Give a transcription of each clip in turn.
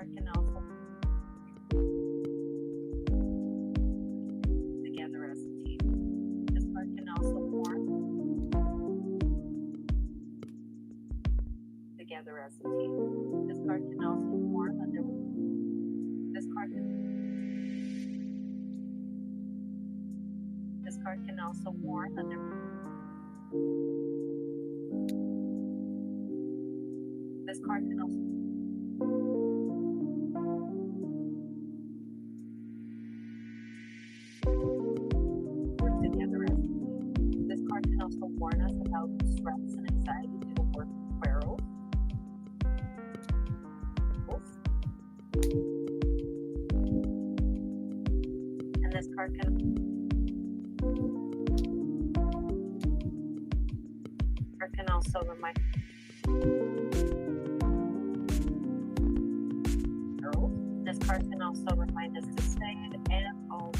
Can also together as a team. This card can also warn together as a team. This card can also warn that there will this card can also warn that there this card can also can also warn us about stress and anxiety due to work quarrels. And this card can also remind this card can also remind us to stay and all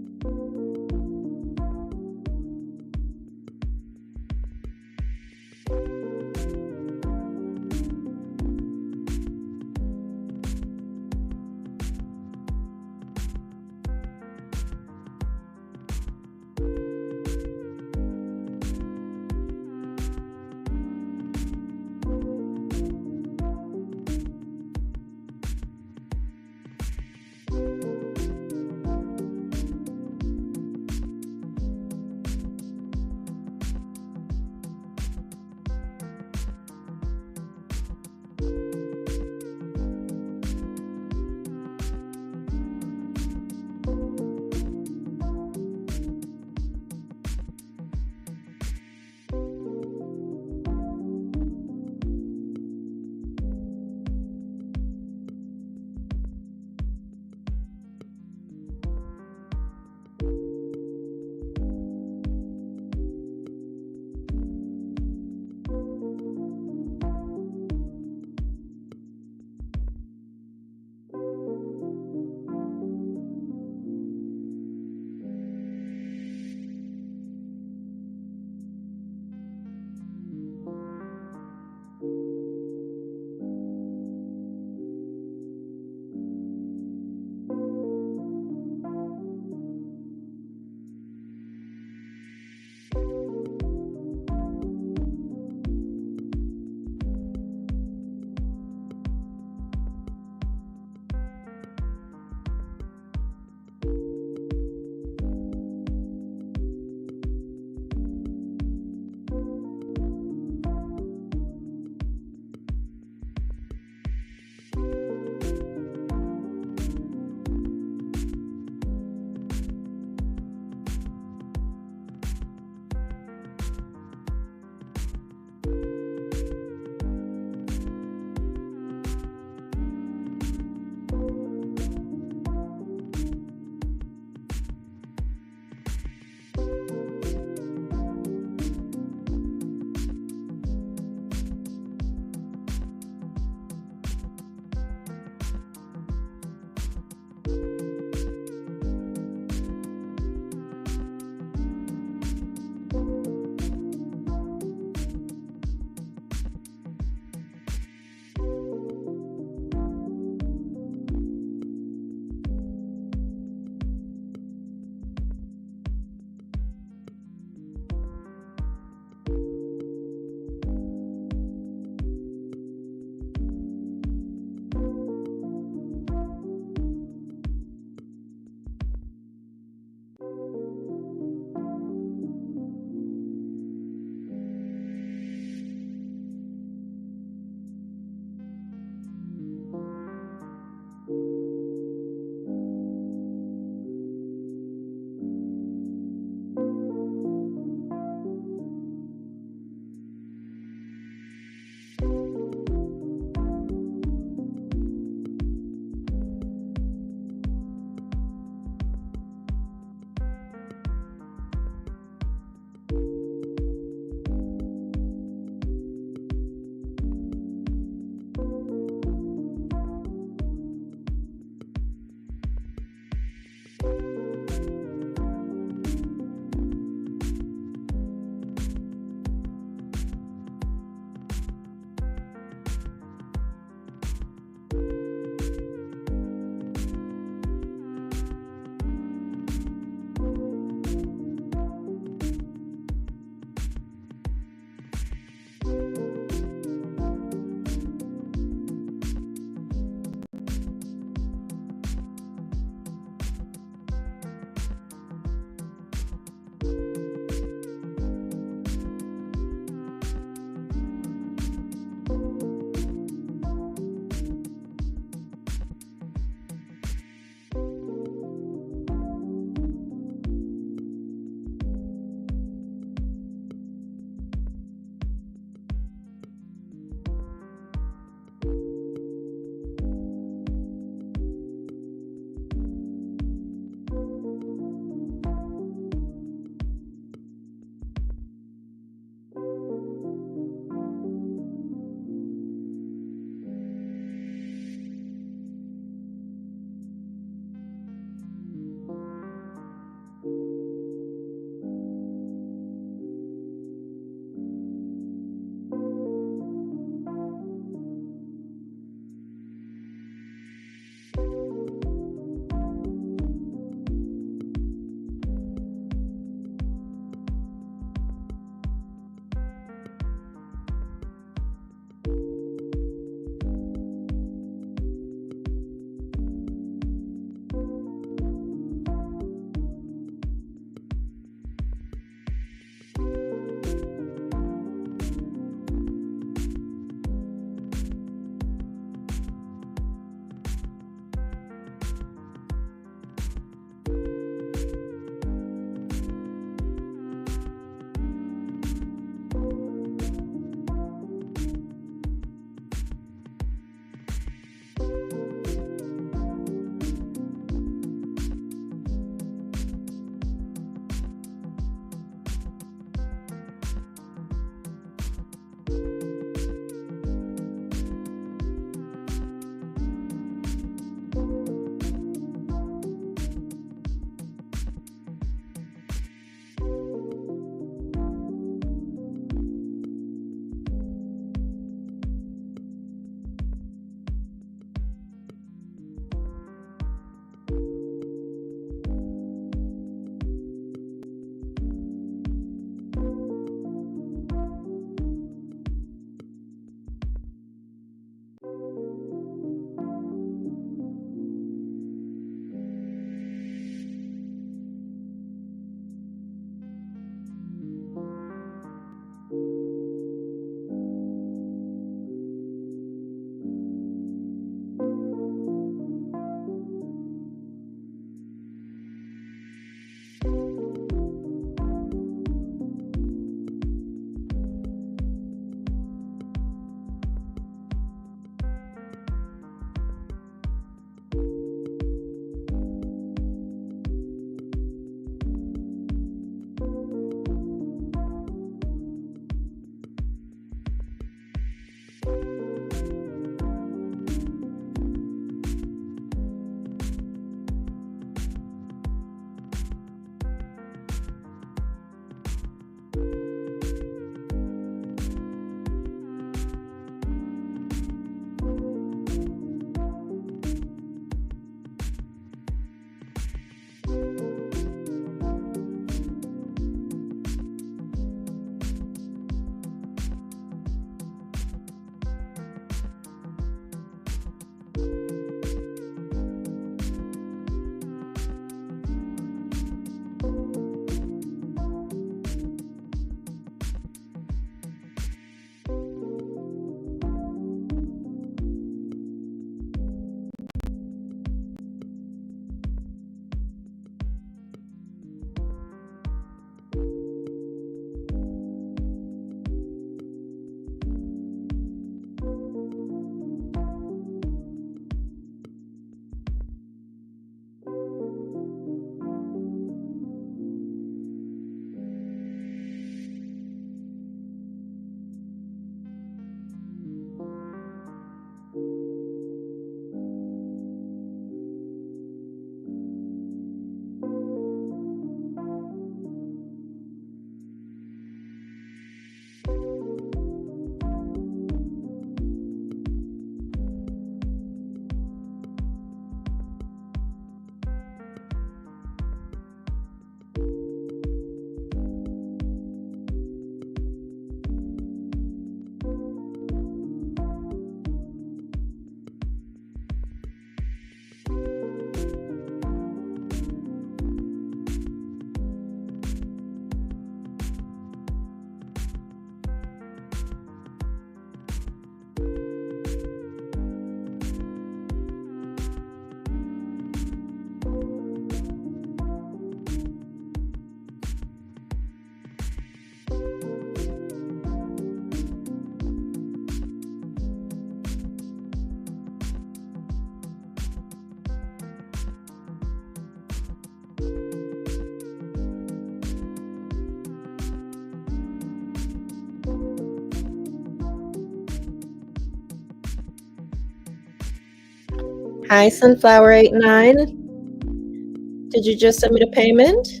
Hi, Sunflower89. Did you just submit a payment?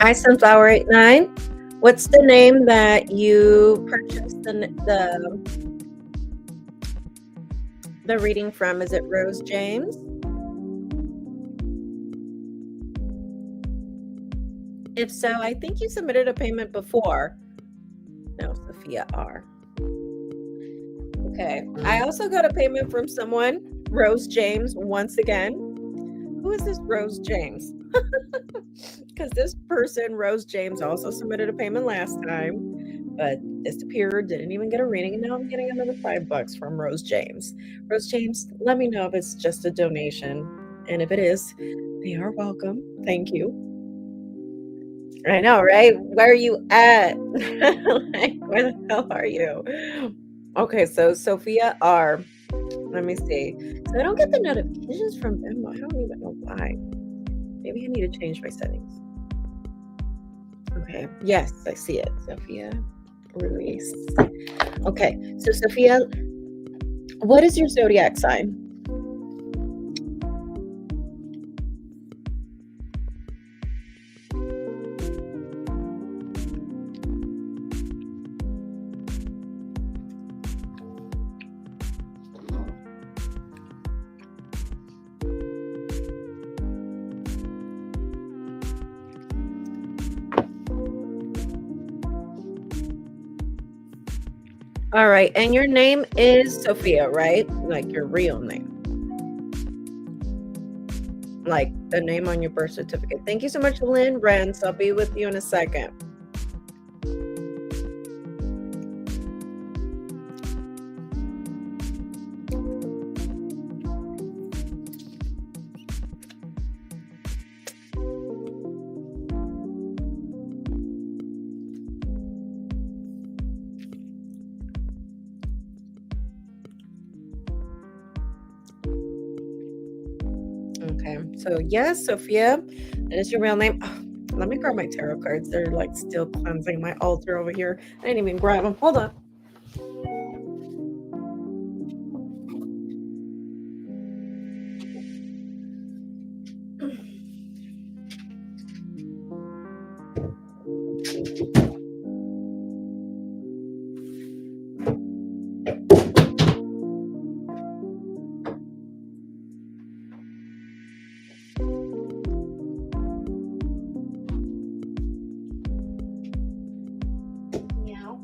Hi, Sunflower89. What's the name that you purchased the reading from? Is it Rose James? If so, I think you submitted a payment before. No, Sophia R. Okay. I also got a payment from someone, Rose James, once again. Who is this Rose James? Because this person, Rose James, also submitted a payment last time, but disappeared, didn't even get a reading, and now I'm getting another $5 from Rose James. Rose James, let me know if it's just a donation, and if it is, they are welcome. Thank you. I know, right? Where are you at? Like, where the hell are you? Okay, so Sophia R. Let me see. So I don't get the notifications from them. I don't even know why. Maybe I need to change my settings. Okay. Yes, I see it. Sophia Ruiz. Okay. So Sophia, what is your zodiac sign? All right. And your name is Sophia, right? Like your real name. Like the name on your birth certificate. Thank you so much, Lynn Rents. I'll be with you in a second. Okay, so yes, Sophia, that is your real name. Oh, let me grab my tarot cards. They're like still cleansing my altar over here. I didn't even grab them. Hold on. Meow.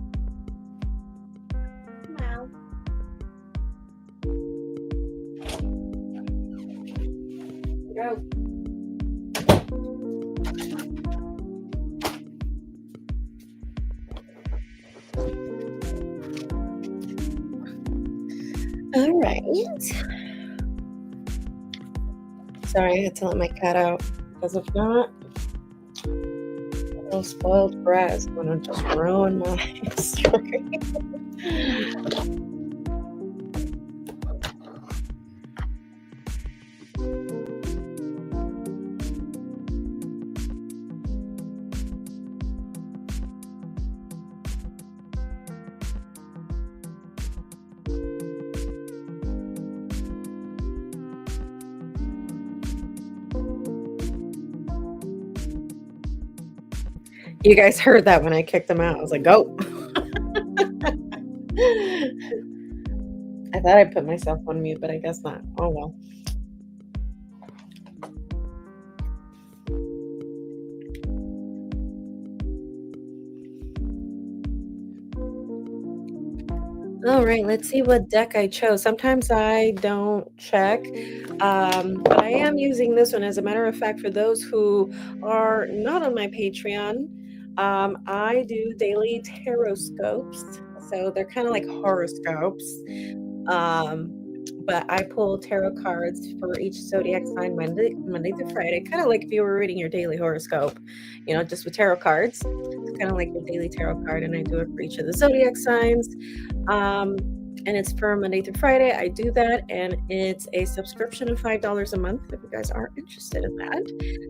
Meow. Go. All right. Sorry, I had to let my cat out because if not, little spoiled brat is gonna just ruin my story. You guys heard that when I kicked them out. I was like, go. I thought I put myself on mute, but I guess not. Oh well. All right, let's see what deck I chose. Sometimes I don't check, but I am using this one. As a matter of fact, for those who are not on my Patreon, I do daily tarot scopes. So they're kind of like horoscopes. But I pull tarot cards for each zodiac sign Monday through Friday, kind of like if you were reading your daily horoscope, just with tarot cards. It's kind of like your daily tarot card, and I do it for each of the zodiac signs. And it's for Monday through Friday. I do that, and it's a subscription of $5 a month if you guys are interested in that.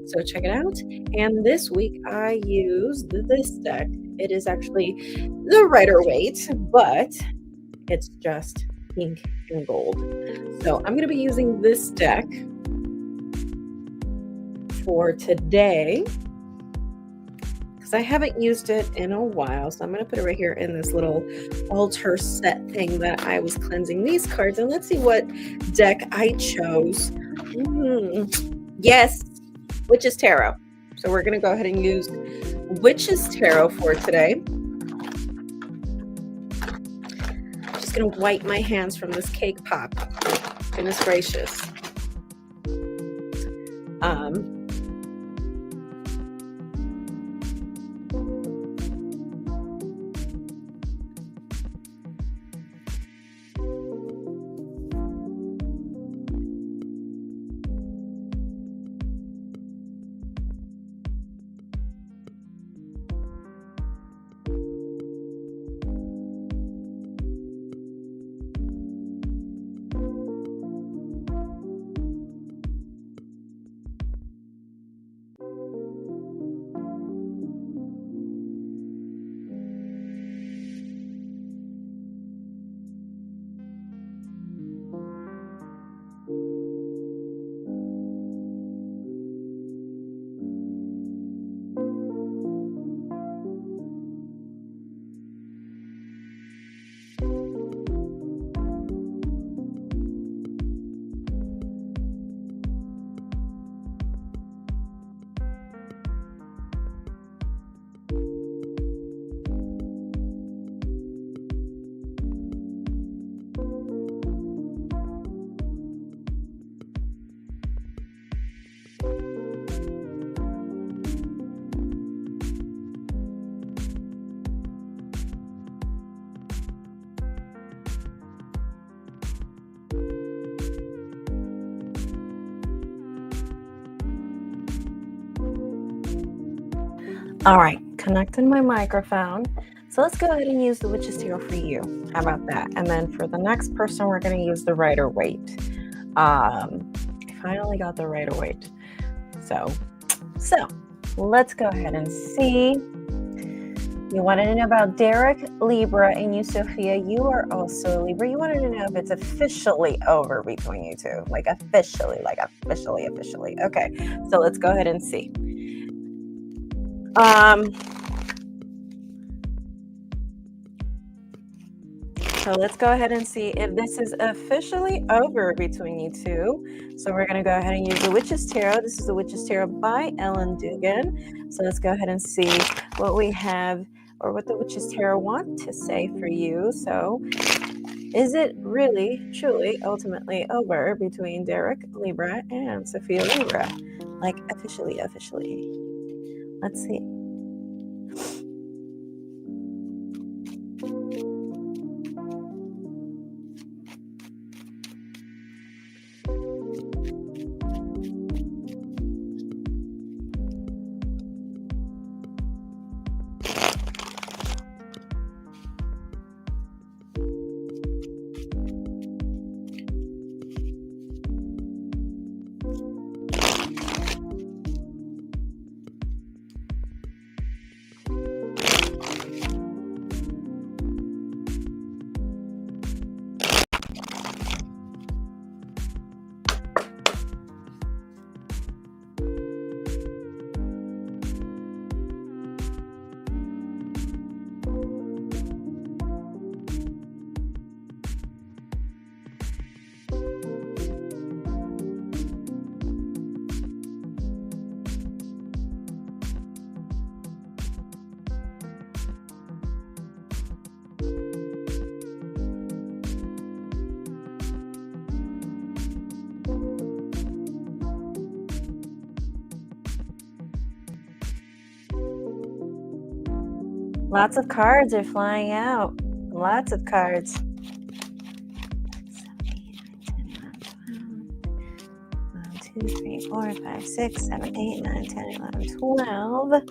So check it out. And this week I used this deck. It is actually the Rider-Waite, but it's just pink and gold. So I'm going to be using this deck for today because I haven't used it in a while. So I'm going to put it right here in this little altar set thing that I was cleansing these cards. And let's see what deck I chose. Yes, Witch's Tarot. So we're going to go ahead and use Witch's Tarot for today. Just going to wipe my hands from this cake pop. Goodness gracious. All right, connecting my microphone. So let's go ahead and use the Witch's Tarot for you. How about that? And then for the next person, we're going to use the Rider-Waite. I finally got the Rider-Waite. So let's go ahead and see. You wanted to know about Derek, Libra, and you, Sophia. You are also a Libra. You wanted to know if it's officially over between you two. Like officially. Okay, so let's go ahead and see. So let's go ahead and see if this is officially over between you two. So we're going to go ahead and use the Witch's Tarot. This is the Witch's Tarot by Ellen Dugan. So let's go ahead and see what we have or what the Witch's Tarot want to say for you. So is it really, truly, ultimately over between Derek Libra and Sophia Libra? Like officially. Let's see. Lots of cards are flying out. Lots of cards. 1, 2, 3, 4, 5, 6, 7, 8, 9, 10, 11, 12.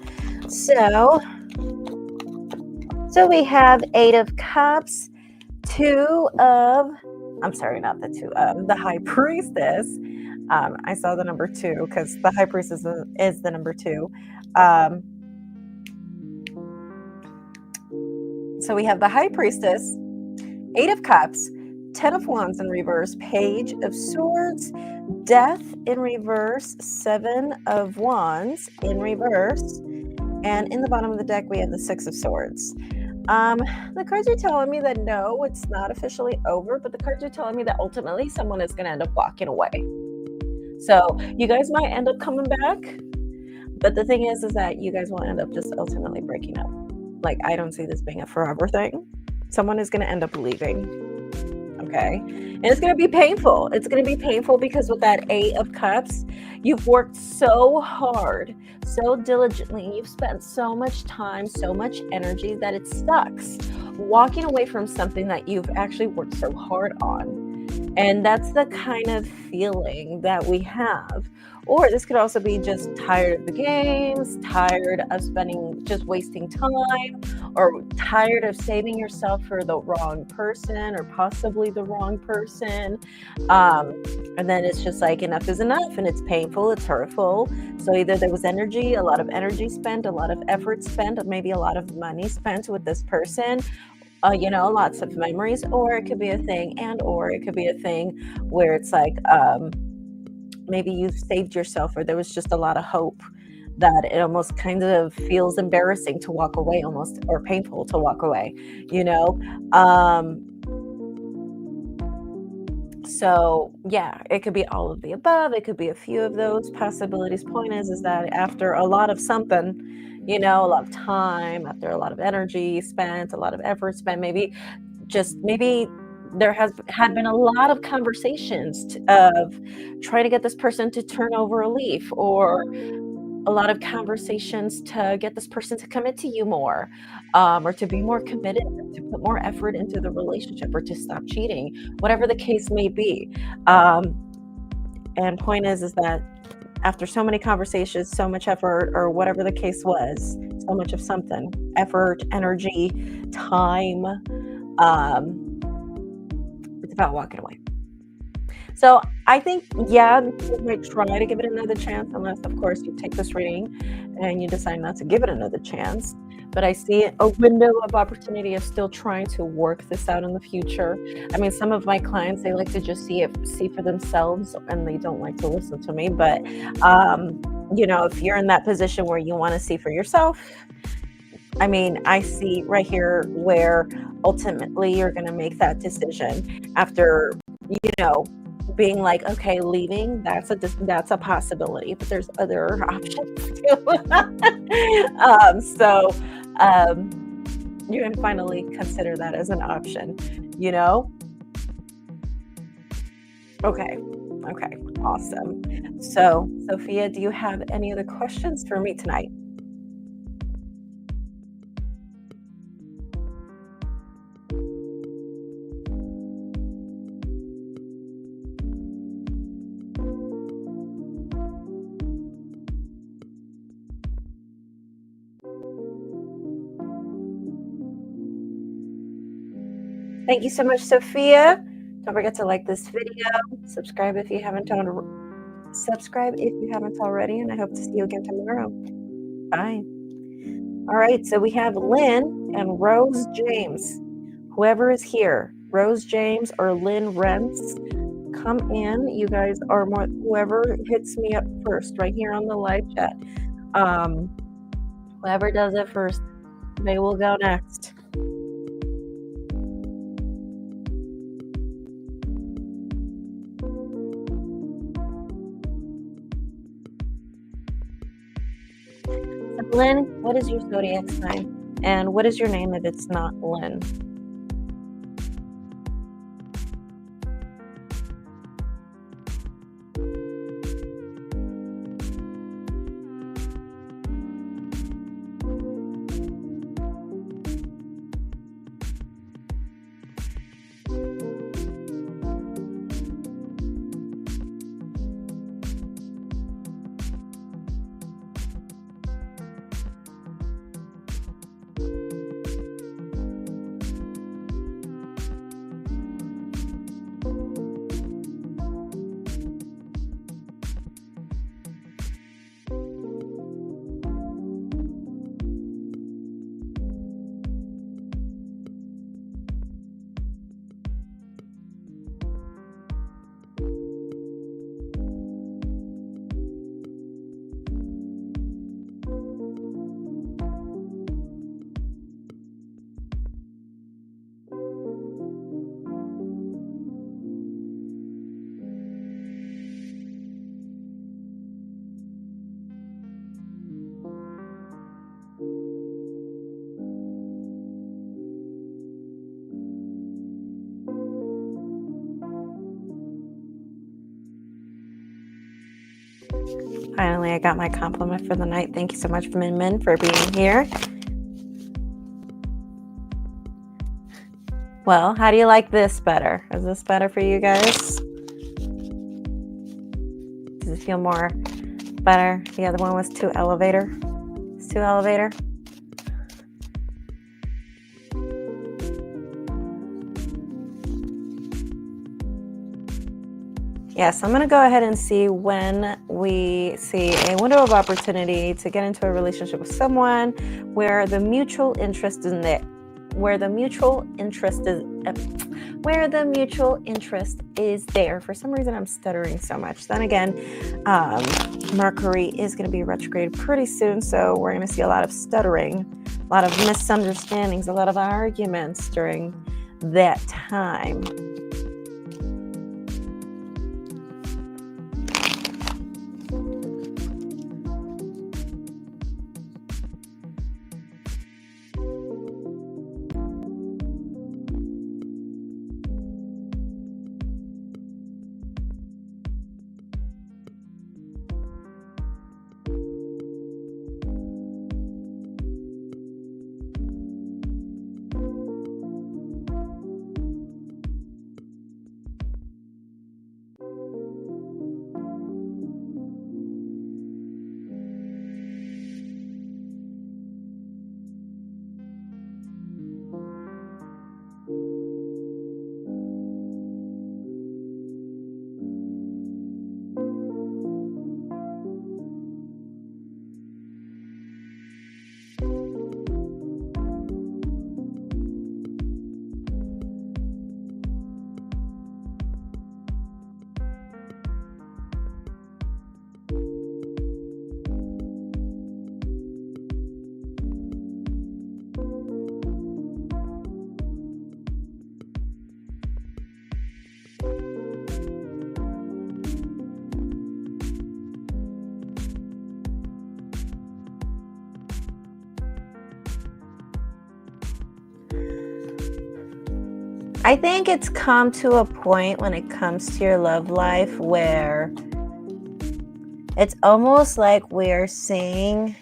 So we have 8 of Cups, the High Priestess. I saw the number 2 because the High Priestess is the number 2. So we have the High Priestess, 8 of Cups, 10 of Wands in reverse, Page of Swords, Death in reverse, 7 of Wands in reverse, and in the bottom of the deck we have the 6 of Swords. The cards are telling me that no, it's not officially over, but the cards are telling me that ultimately someone is going to end up walking away. So you guys might end up coming back, but the thing is that you guys will end up just ultimately breaking up. Like, I don't see this being a forever thing. Someone is going to end up leaving. Okay. And it's going to be painful. It's going to be painful because with that 8 of Cups, you've worked so hard, so diligently. You've spent so much time, so much energy that it sucks walking away from something that you've actually worked so hard on. And that's the kind of feeling that we have. Or this could also be just tired of the games, tired of just wasting time, or tired of saving yourself for the wrong person or possibly the wrong person. And then it's just like enough is enough, and it's painful, it's hurtful. So either there was a lot of energy spent, a lot of effort spent, maybe a lot of money spent with this person, lots of memories, or it could be a thing, where it's like, maybe you've saved yourself, or there was just a lot of hope that it almost kind of feels embarrassing to walk away almost, or painful to walk away, So yeah, it could be all of the above. It could be a few of those possibilities. Point is that after a lot of something, a lot of time, after a lot of energy spent, a lot of effort spent, maybe there had been a lot of conversations of trying to get this person to turn over a leaf, or a lot of conversations to get this person to commit to you more, or to be more committed, to put more effort into the relationship, or to stop cheating, whatever the case may be. And point is that after so many conversations, so much effort, or whatever the case was, so much of something, effort, energy, time, it's about walking away. So I think, yeah, you might try to give it another chance, unless, of course, you take this reading and you decide not to give it another chance. But I see a window of opportunity of still trying to work this out in the future. I mean, some of my clients, they like to just see for themselves, and they don't like to listen to me. But, if you're in that position where you want to see for yourself, I mean, I see right here where ultimately you're going to make that decision after, being like, okay, leaving, that's a possibility, but there's other options too. You can finally consider that as an option, Okay, awesome. So, Sophia, do you have any other questions for me tonight? Thank you so much, Sophia. Don't forget to like this video, subscribe if you haven't already, and I hope to see you again tomorrow. Bye. All right, so we have Lynn and Rose James. Whoever is here, Rose James or Lynn Rents, come in. You guys are whoever hits me up first right here on the live chat. Whoever does it first, they will go next. Lynn, what is your zodiac sign? And what is your name if it's not Lynn? Finally, I got my compliment for the night. Thank you so much, Min Min, for being here. Well, how do you like this better? Is this better for you guys? Does it feel more better? The other one was too elevator. It's too elevator. Yes, I'm going to go ahead and see when we see a window of opportunity to get into a relationship with someone where the mutual interest is there. Where the mutual interest is there. For some reason, I'm stuttering so much. Then again, Mercury is going to be retrograde pretty soon, so we're going to see a lot of stuttering, a lot of misunderstandings, a lot of arguments during that time. I think it's come to a point when it comes to your love life where it's almost like we're seeing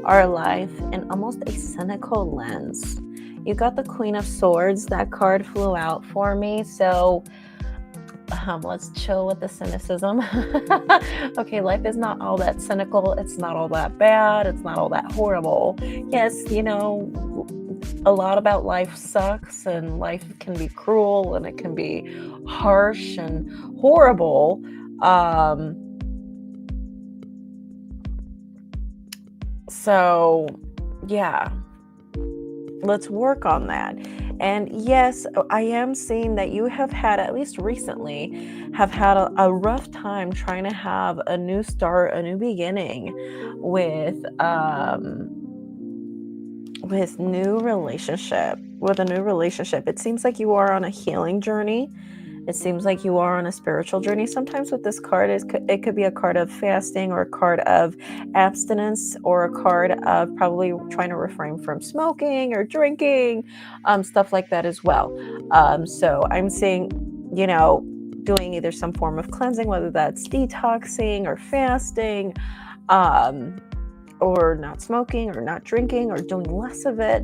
our life in almost a cynical lens. You got the Queen of Swords. That card flew out for me. So let's chill with the cynicism. Okay, life is not all that cynical. It's not all that bad. It's not all that horrible. Yes, a lot about life sucks, and life can be cruel, and it can be harsh and horrible. So yeah, let's work on that. And yes, I am seeing that you have had, at least recently, have had a rough time trying to have a new start, a new beginning with a new relationship. It seems like you are on a healing journey. It seems like you are on a spiritual journey. Sometimes with this card, it could be a card of fasting, or a card of abstinence, or a card of probably trying to refrain from smoking or drinking, stuff like that as well. So I'm seeing, doing either some form of cleansing, whether that's detoxing or fasting, or not smoking or not drinking or doing less of it.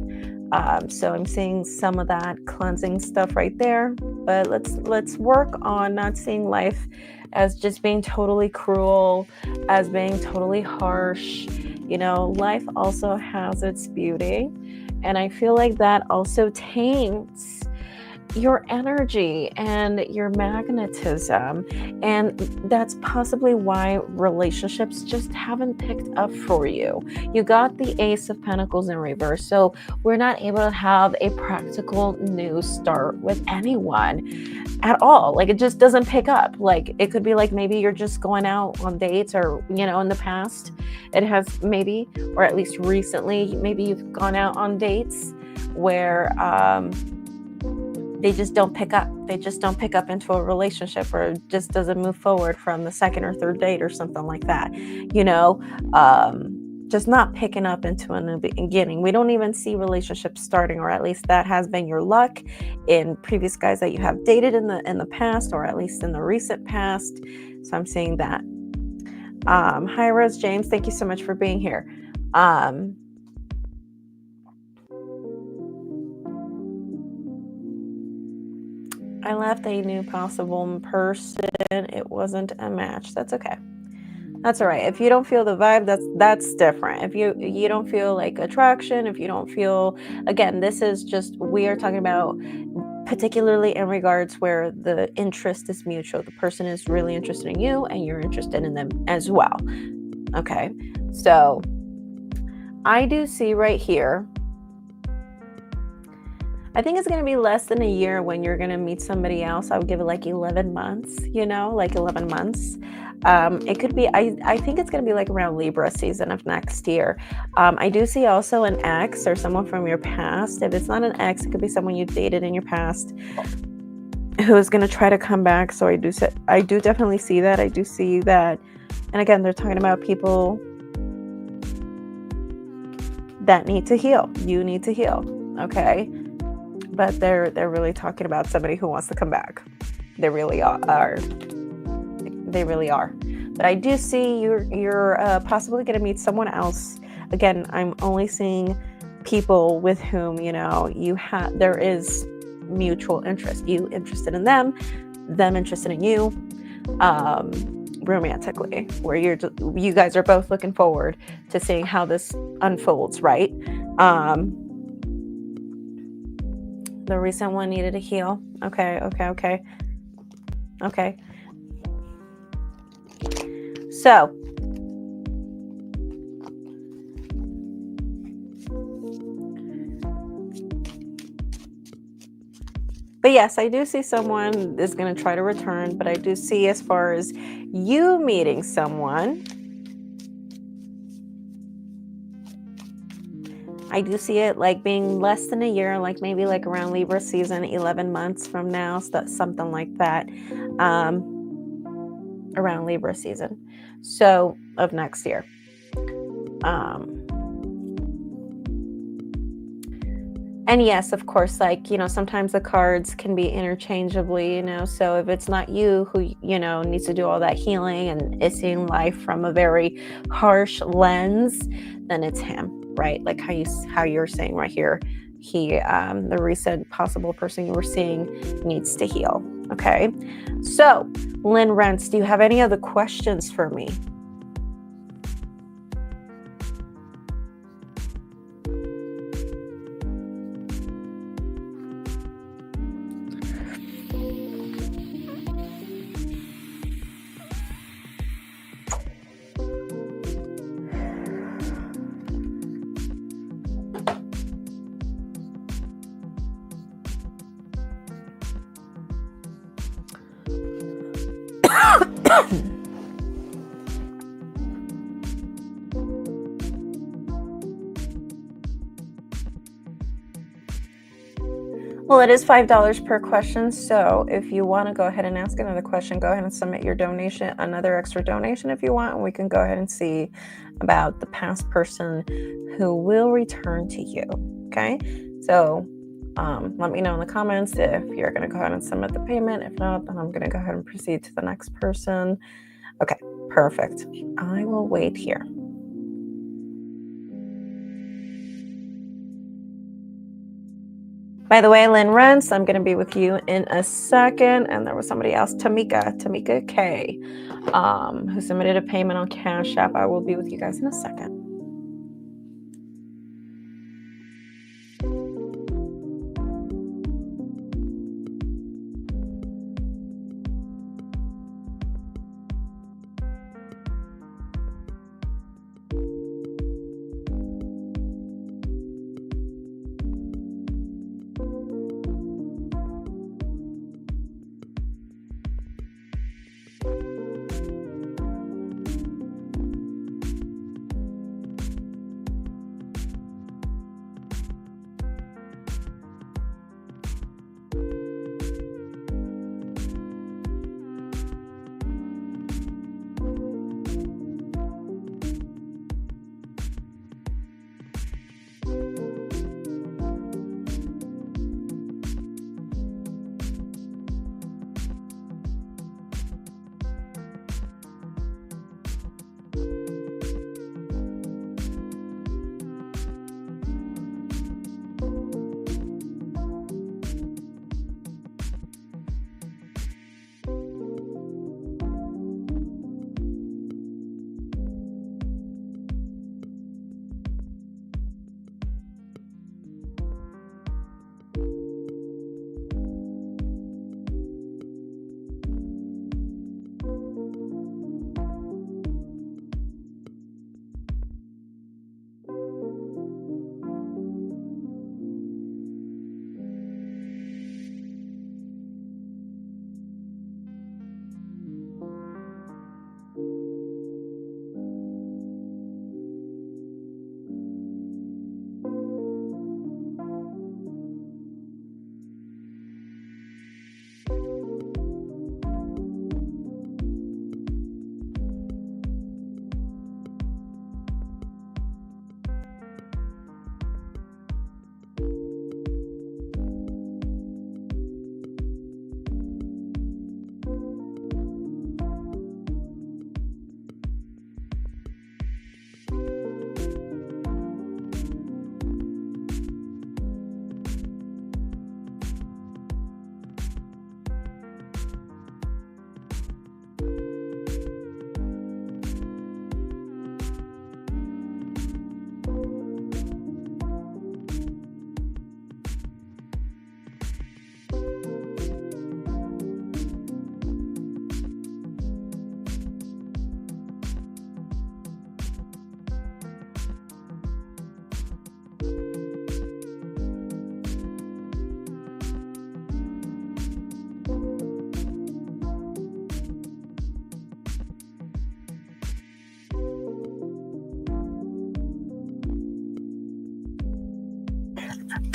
So I'm seeing some of that cleansing stuff right there. But let's work on not seeing life as just being totally cruel, as being totally harsh. Life also has its beauty. And I feel like that also taints your energy and your magnetism, and that's possibly why relationships just haven't picked up for you. You got the Ace of Pentacles in reverse, so we're not able to have a practical new start with anyone at all. Like, it just doesn't pick up. Like, it could be like maybe you're just going out on dates, or in the past it has maybe, or at least recently, maybe you've gone out on dates where they just don't pick up. They just don't pick up into a relationship, or it just doesn't move forward from the second or third date or something like that. Just not picking up into a new beginning. We don't even see relationships starting, or at least that has been your luck in previous guys that you have dated in the past, or at least in the recent past. So I'm seeing that. Hi, Rose James. Thank you so much for being here. I left a new possible person. It wasn't a match. That's okay. That's all right. If you don't feel the vibe, that's different. If you don't feel like attraction, if you don't feel, again, this is just, we are talking about particularly in regards where the interest is mutual. The person is really interested in you and you're interested in them as well. Okay. So I do see right here, I think it's going to be less than a year when you're going to meet somebody else. I would give it like 11 months, like 11 months. It could be, I think it's going to be like around Libra season of next year. I do see also an ex or someone from your past. If it's not an ex, it could be someone you dated in your past who is going to try to come back. So I do definitely see that. I do see that. And again, they're talking about people that need to heal. You need to heal. Okay. But they're really talking about somebody who wants to come back. They really are. They really are. But I do see you're possibly going to meet someone else. Again, I'm only seeing people with whom there is mutual interest. You interested in them interested in you, romantically, where you guys are both looking forward to seeing how this unfolds, right? The recent one needed to heal. Okay. So, but yes, I do see someone is going to try to return, but I do see, as far as you meeting someone, I do see it like being less than a year, like maybe like around Libra season, 11 months from now, something like that, around Libra season, so of next year. And yes, of course, like, sometimes the cards can be interchangeably, so if it's not you who, needs to do all that healing and is seeing life from a very harsh lens, then it's him, right? Like how you're saying right here, the recent possible person you were seeing needs to heal. Okay. So Lynn Rentz, do you have any other questions for me? Well, it is $5 per question. So if you want to go ahead and ask another question, go ahead and submit your donation, another extra donation if you want, and we can go ahead and see about the past person who will return to you. Okay. So let me know in the comments if you're going to go ahead and submit the payment. If not, then I'm going to go ahead and proceed to the next person. Okay, perfect. I will wait here. By the way, Lynn Rentz, I'm going to be with you in a second. And there was somebody else, Tamika K, who submitted a payment on Cash App. I will be with you guys in a second.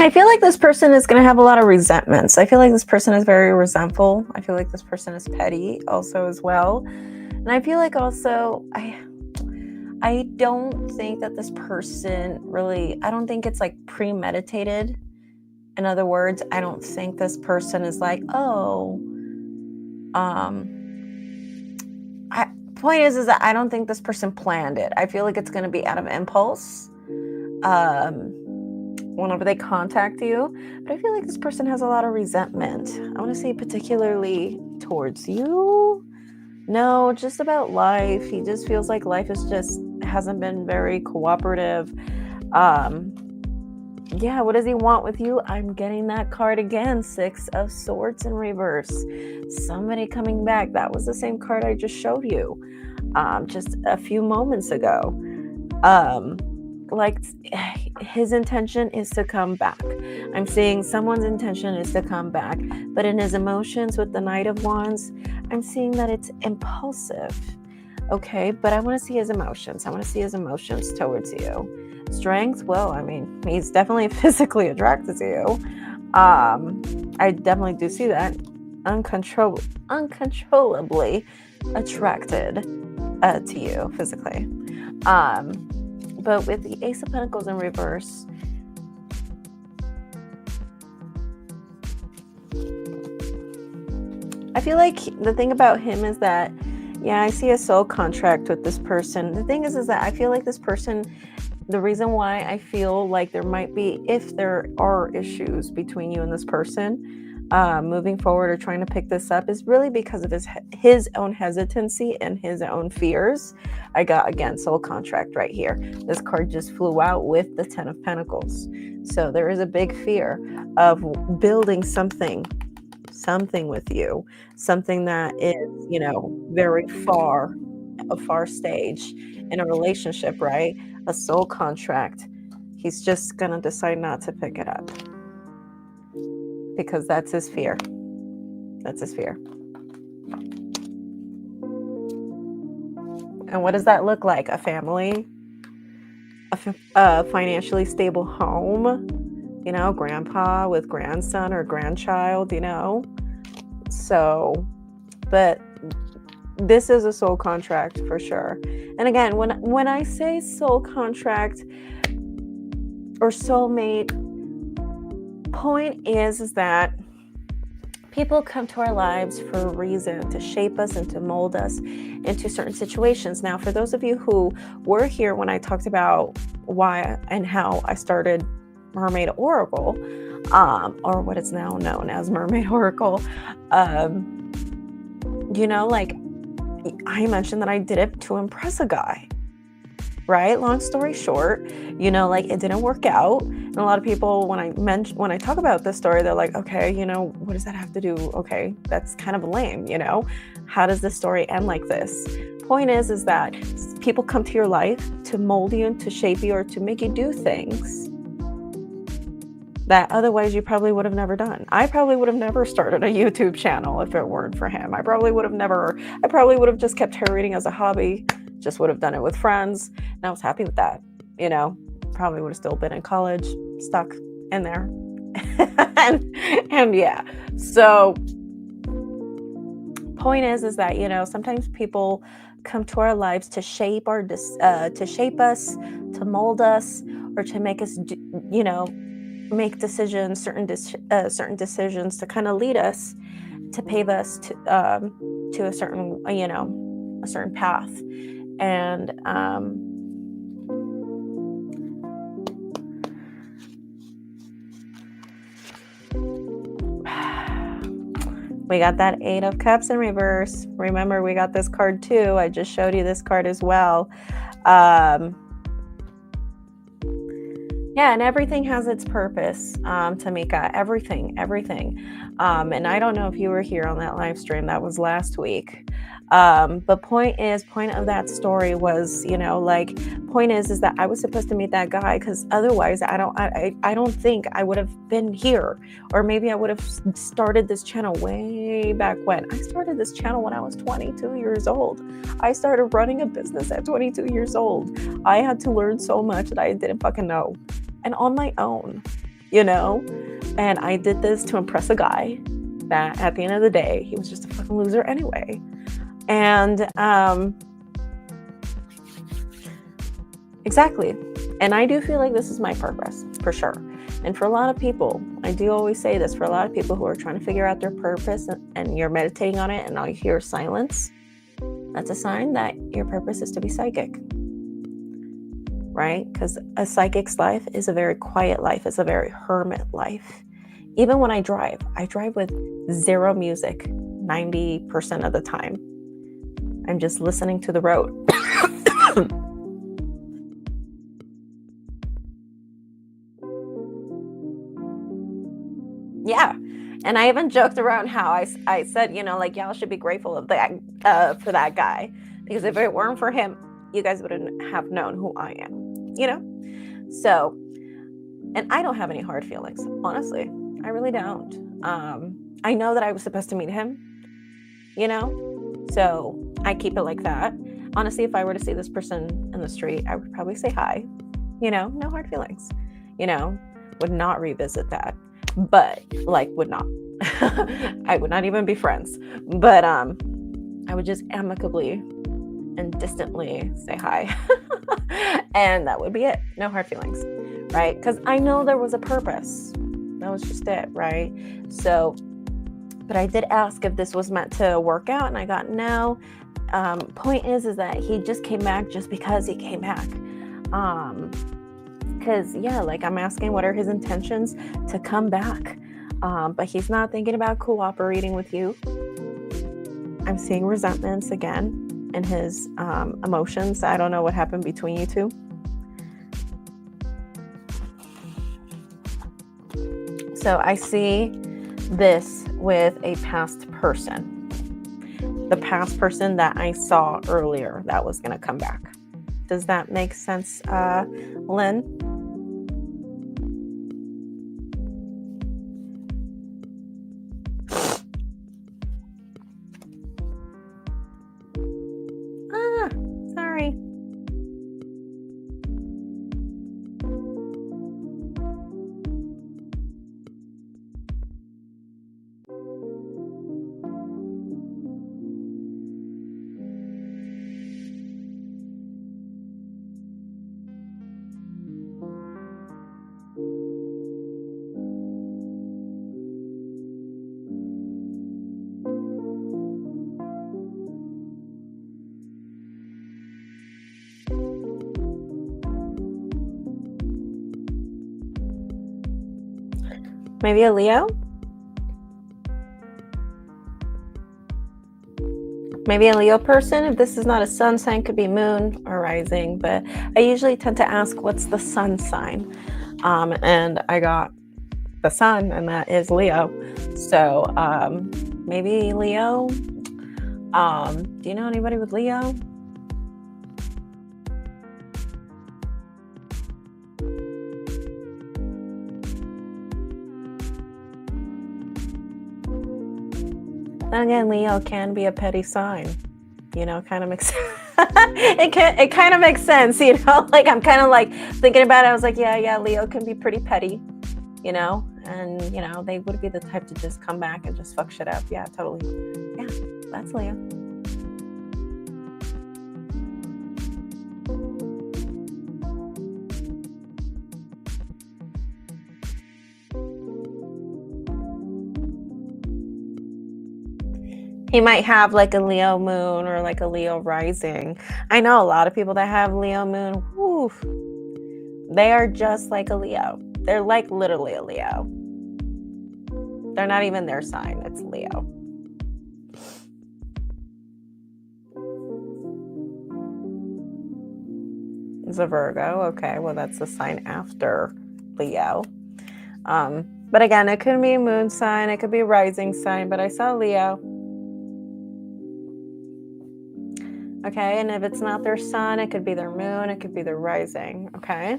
I feel like this person is going to have a lot of resentments. I feel like this person is very resentful. I feel like this person is petty also as well. And I feel like also I don't think that this person really, I don't think it's like premeditated. In other words, I don't think this person is like, oh, point is that I don't think this person planned it. I feel like it's going to be out of impulse whenever they contact you. But I feel like this person has a lot of resentment. I want to say particularly towards you. No, just about life. He just feels like life is just hasn't been very cooperative. Yeah, what does he want with you? I'm getting that card again. 6 of Swords in reverse. Somebody coming back. That was the same card I just showed you just a few moments ago. Like his intention is to come back. I'm seeing someone's intention is to come back, but in his emotions with the Knight of Wands, I'm seeing that it's impulsive. Okay, but I want to see his emotions. I want to see his emotions towards you. Strength, well, I mean, he's definitely physically attracted to you. I definitely do see that. Uncontrollably attracted to you physically. But with the Ace of Pentacles in reverse, I feel like the thing about him is that, yeah, I see a soul contract with this person. The thing is that I feel like this person, the reason why I feel like there might be, if there are issues between you and this person, moving forward or trying to pick this up, is really because of his own hesitancy and his own fears. I got, again, soul contract right here. This card just flew out with the 10 of Pentacles. So there is a big fear of building something with you, something that is, very far, a far stage in a relationship, right? A soul contract. He's just gonna decide not to pick it up because that's his fear. That's his fear. And what does that look like? A family, a financially stable home, grandpa with grandson or grandchild, So, but this is a soul contract for sure. And again, when I say soul contract or soulmate, point is that people come to our lives for a reason, to shape us and to mold us into certain situations. Now, for those of you who were here when I talked about why and how I started Mermaid Oracle, or what is now known as Mermaid Oracle, like I mentioned that I did it to impress a guy, right? Long story short, it didn't work out. And a lot of people, when I talk about this story, they're like, okay, what does that have to do? Okay, that's kind of lame, How does this story end like this? Point is that people come to your life to mold you and to shape you or to make you do things that otherwise you probably would have never done. I probably would have never started a YouTube channel if it weren't for him. I probably would have just kept tarot reading as a hobby, just would have done it with friends. And I was happy with that, probably would have still been in college, stuck in there. and yeah, so point is that, sometimes people come to our lives to shape us, to mold us, or to make us, make decisions, certain decisions to kind of lead us, to pave us to a certain, a certain path. And we got that 8 of Cups in reverse. Remember, we got this card too. I just showed you this card as well. Yeah, and everything has its purpose, Tamika. Everything. And I don't know if you were here on that live stream. That was last week. But point of that story was, point is that I was supposed to meet that guy because otherwise I don't think I would have been here, or maybe I would have started this channel way back when. I started this channel when I was 22 years old. I started running a business at 22 years old. I had to learn so much that I didn't fucking know, and on my own. you know? And I did this to impress a guy that at the end of the day, he was just a fucking loser anyway. And exactly. And I do feel like this is my purpose, for sure. And for a lot of people, I do always say this, for a lot of people who are trying to figure out their purpose and you're meditating on it and all you hear is silence, that's a sign that your purpose is to be psychic, right? Because a psychic's life is a very quiet life. It's a very hermit life. Even when I drive with zero music 90% of the time. I'm just listening to the road. Yeah. And I even joked around how I said, you know, like, y'all should be grateful of that for that guy, because if it weren't for him, you guys wouldn't have known who I am, you know? So, and I don't have any hard feelings, honestly. I really don't. I know that I was supposed to meet him, you know? So I keep it like that. Honestly, if I were to see this person in the street, I would probably say hi, you know, no hard feelings, you know, would not revisit that. But like would not. I would not even be friends. But I would just amicably and distantly say hi. And that would be it. No hard feelings, right? Because I know there was a purpose. That was just it, right? So, but I did ask if this was meant to work out, and I got no. Point is that he just came back just because he came back. Because yeah, like I'm asking what are his intentions to come back, but he's not thinking about cooperating with you. I'm seeing resentments again in his emotions. I don't know what happened between you two. So I see this with a past person, the past person that I saw earlier that was going to come back. Does that make sense, Lynn? Sorry. Maybe a Leo? Maybe a Leo person. If this is not a sun sign, could be moon or rising, but I usually tend to ask what's the sun sign. And I got the sun, and that is Leo. So maybe Leo. Do you know anybody with Leo? Then again, Leo can be a petty sign, you know, kind of makes it kind of makes sense, you know, like I'm kind of like thinking about it. I was like, yeah, Leo can be pretty petty, you know, and you know, they would be the type to just come back and just fuck shit up. Yeah, totally. Yeah, that's Leo. He might have like a Leo moon or like a Leo rising. I know a lot of people that have Leo moon. Woof, they are just like a Leo. They're like literally a Leo. They're not even their sign. It's Leo. It's a Virgo. Okay, well that's the sign after Leo. But again, it could be a moon sign. It could be a rising sign. But I saw Leo. Okay, and if it's not their sun, it could be their moon, it could be their rising, okay?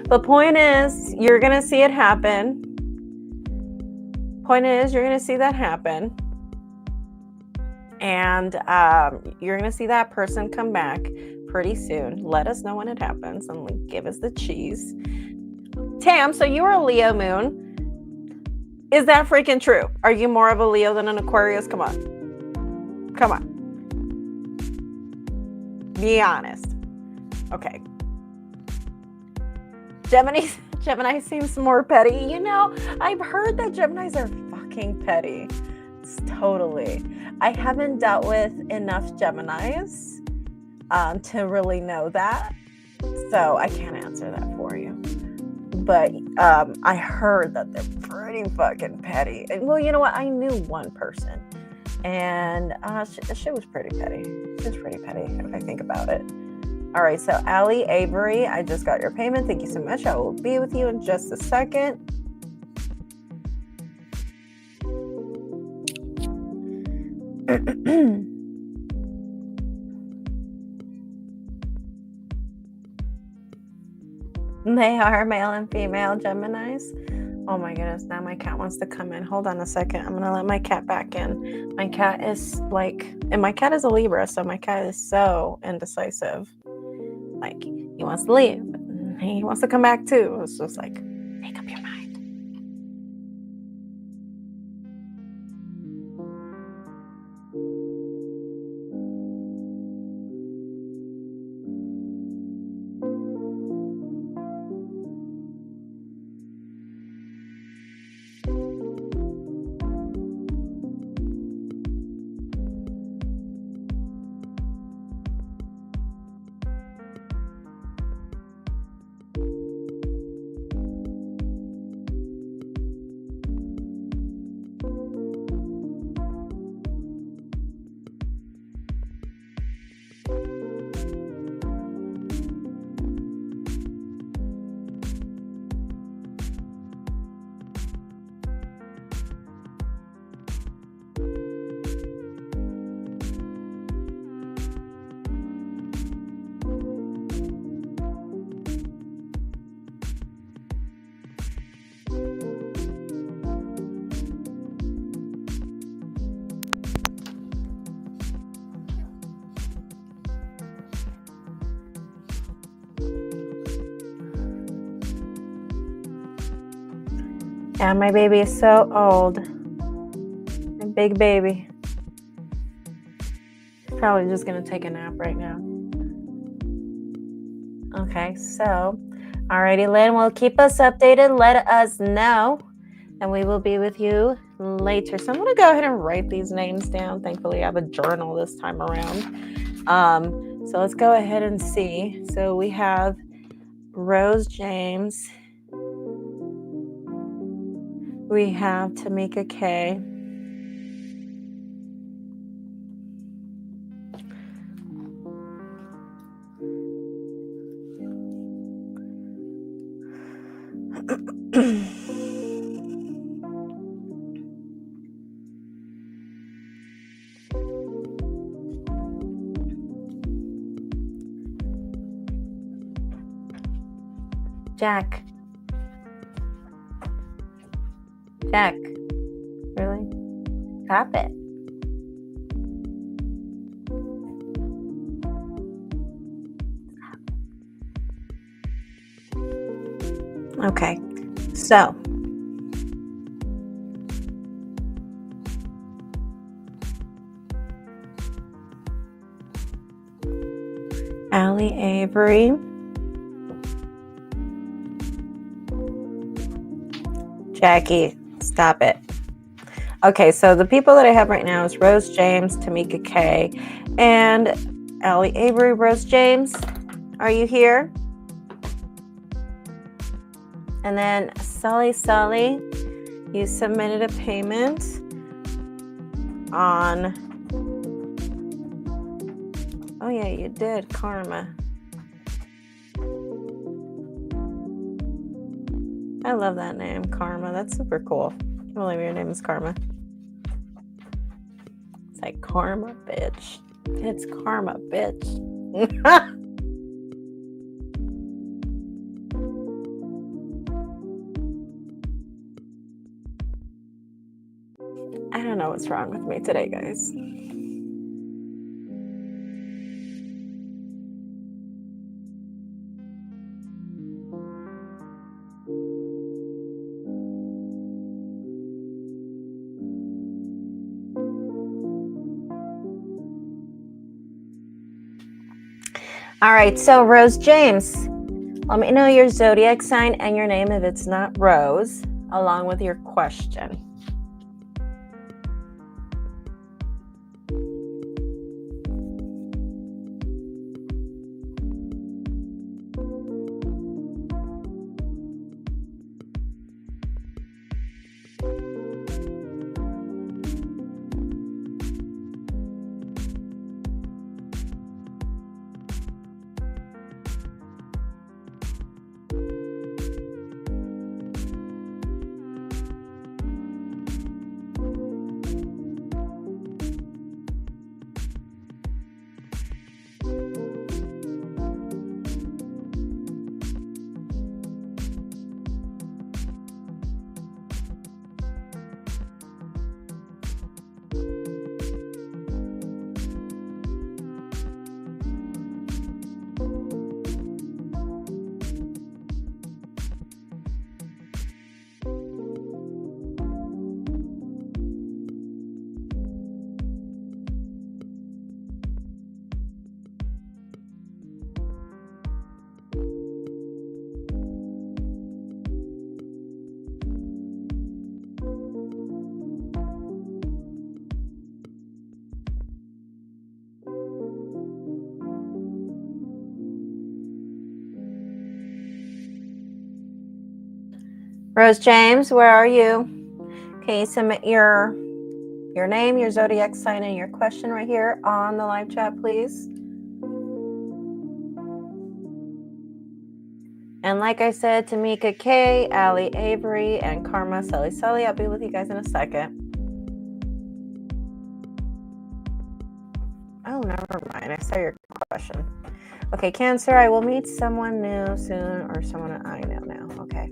But point is, you're going to see it happen. Point is, you're going to see that happen. And you're going to see that person come back pretty soon. Let us know when it happens and give us the cheese. Tam, so you were a Leo moon. Is that freaking true? Are you more of a Leo than an Aquarius? Come on. Come on. Be honest. Okay. Gemini seems more petty. You know, I've heard that Geminis are fucking petty. It's totally. I haven't dealt with enough Geminis to really know that. So I can't answer that for you. But I heard that they're pretty fucking petty. And, well, you know what? I knew one person. And she was pretty petty. She was pretty petty if I think about it. All right, so Allie Avery, I just got your payment. Thank you so much. I will be with you in just a second. They are male and female Geminis. Oh my goodness, now my cat wants to come in. Hold on a second. I'm going to let my cat back in. My cat is and my cat is a Libra, so my cat is so indecisive. Like, he wants to leave, but he wants to come back too. It's just like, make up your mind. Yeah, my baby is so old. My big baby. Probably just going to take a nap right now. Okay, so, alrighty, Lynn, well, keep us updated. Let us know, and we will be with you later. So I'm going to go ahead and write these names down. Thankfully, I have a journal this time around. So let's go ahead and see. So we have Rose James. We have Tamika K. Jack. Really? Stop it. Okay, so Allie Avery, Jackie, stop it. Okay, so the people that I have right now is Rose James, Tamika K, and Allie Avery. Rose James, are you here? And then Sully, you submitted a payment on, oh yeah, you did, Karma. I love that name, Karma. That's super cool. I can't believe your name is Karma. It's like Karma, bitch. It's Karma, bitch. I don't know what's wrong with me today, guys. All right, so Rose James, let me know your zodiac sign and your name if it's not Rose, along with your question. Rose James, where are you? Can you submit your name, your zodiac sign, and your question right here on the live chat, please? And like I said, Tamika K, Allie Avery, and Karma Sully, I'll be with you guys in a second. Oh, never mind. I saw your question. Okay, Cancer, I will meet someone new soon, or someone I know now. Okay.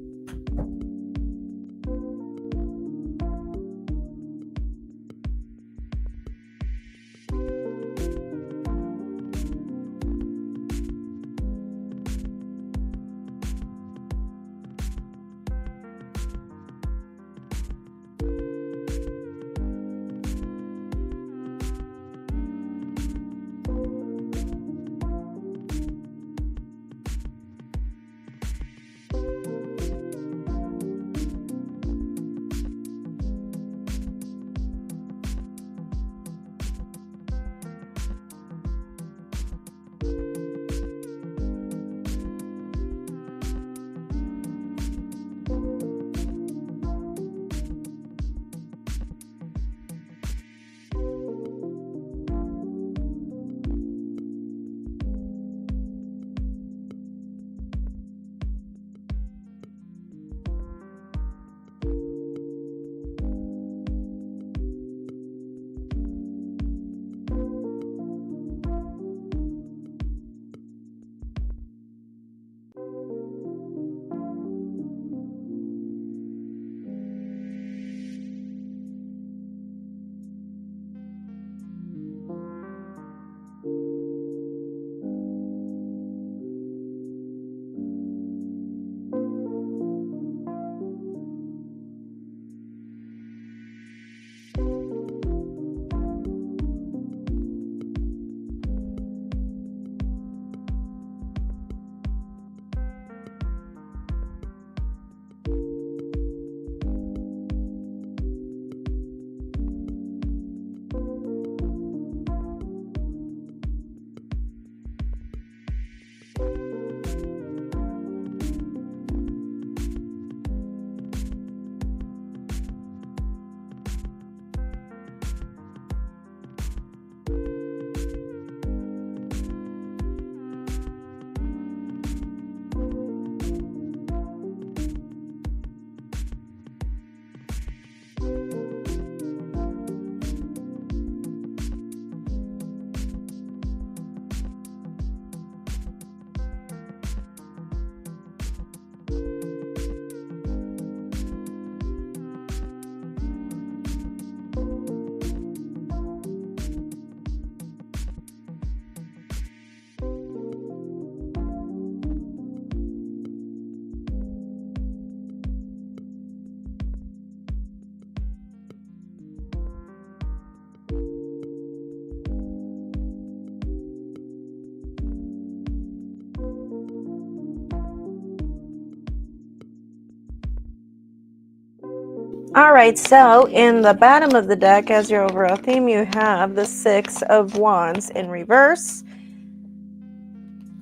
All right, so in the bottom of the deck, as your overall theme, you have the Six of Wands in reverse.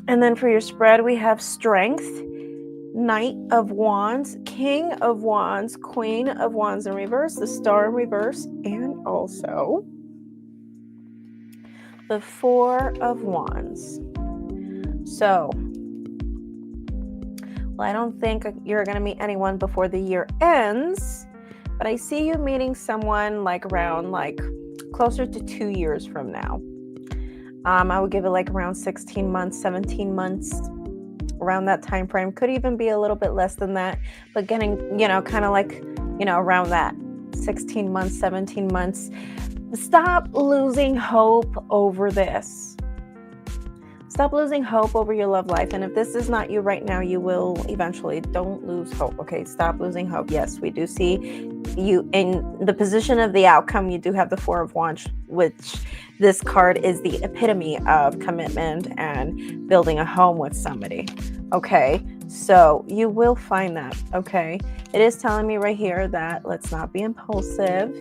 And then for your spread, we have Strength, Knight of Wands, King of Wands, Queen of Wands in reverse, the Star in reverse, and also the Four of Wands. So, well, I don't think you're going to meet anyone before the year ends, but I see you meeting someone like around closer to 2 years from now. I would give it like around 16 months, 17 months, around that time frame. Could even be a little bit less than that, but getting, kind of like, around that 16 months, 17 months. Stop losing hope over this. Stop losing hope over your love life. And if this is not you right now, you will eventually. Don't lose hope. Okay, stop losing hope. Yes, we do see you in the position of the outcome. You do have the Four of Wands, which this card is the epitome of commitment and building a home with somebody. Okay, so you will find that. Okay, it is telling me right here that let's not be impulsive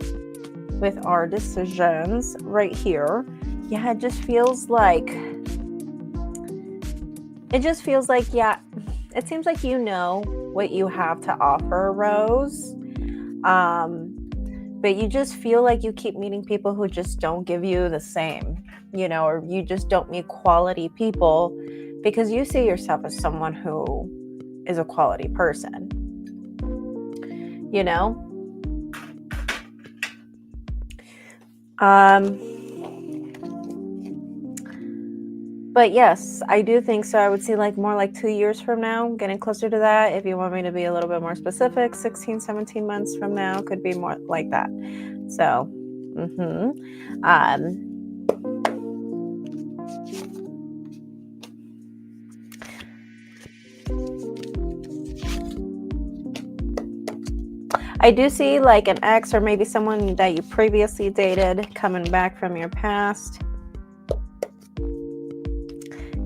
with our decisions right here. Yeah, it just feels like, yeah, it seems like you know what you have to offer, Rose. But you just feel like you keep meeting people who just don't give you the same, or you just don't meet quality people because you see yourself as someone who is a quality person, But yes, I do think so. I would see more like 2 years from now, getting closer to that. If you want me to be a little bit more specific, 16, 17 months from now could be more like that. So, I do see like an ex or maybe someone that you previously dated coming back from your past.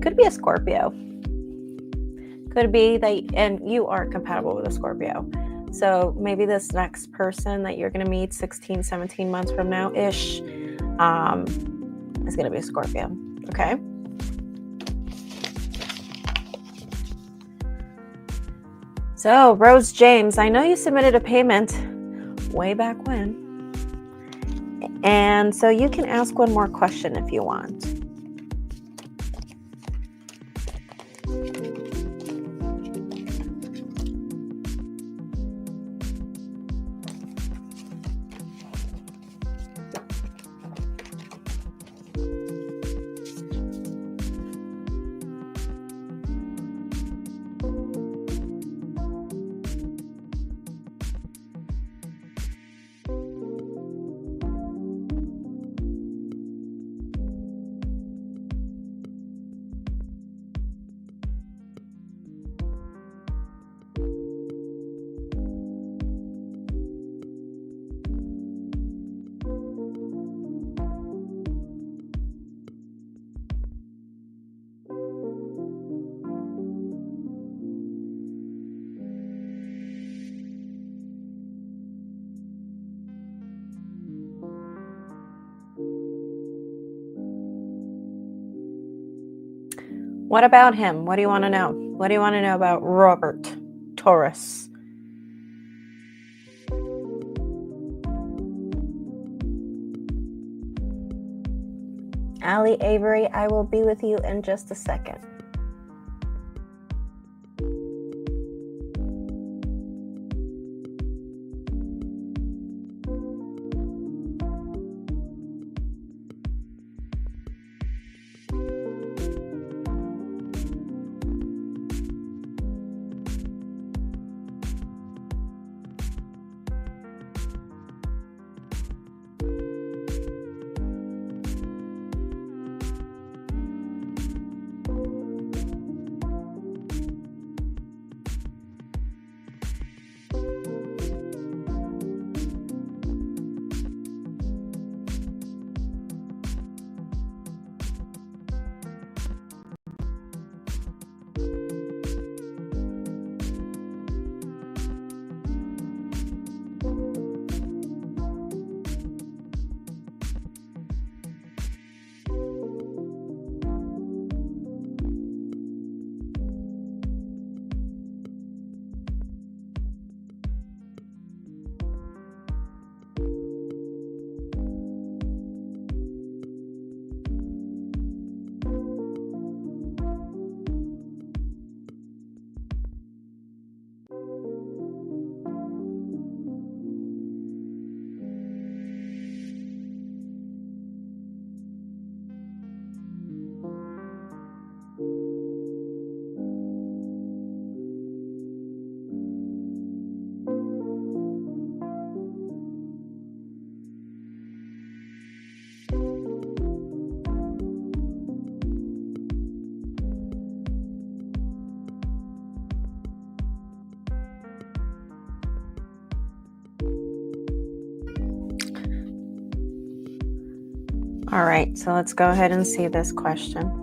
Could be a Scorpio. Could be that, and you are compatible with a Scorpio. So maybe this next person that you're going to meet 16, 17 months from now-ish is going to be a Scorpio. Okay. So Rose James, I know you submitted a payment way back when. And so you can ask one more question if you want. What about him? What do you want to know? What do you want to know about Robert Taurus? Allie Avery, I will be with you in just a second. All right, so let's go ahead and see this question.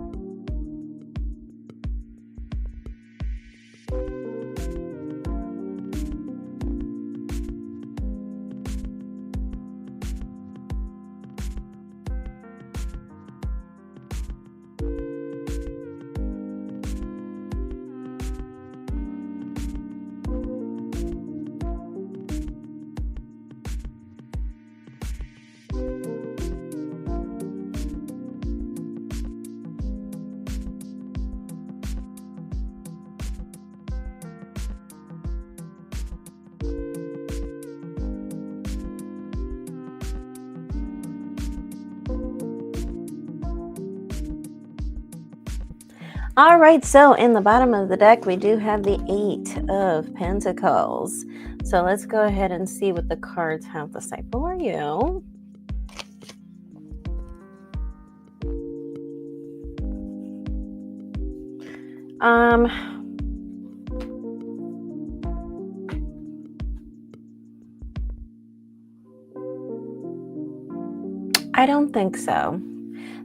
All right, so in the bottom of the deck, we do have the 8 of Pentacles. So let's go ahead and see what the cards have to say for you. I don't think so.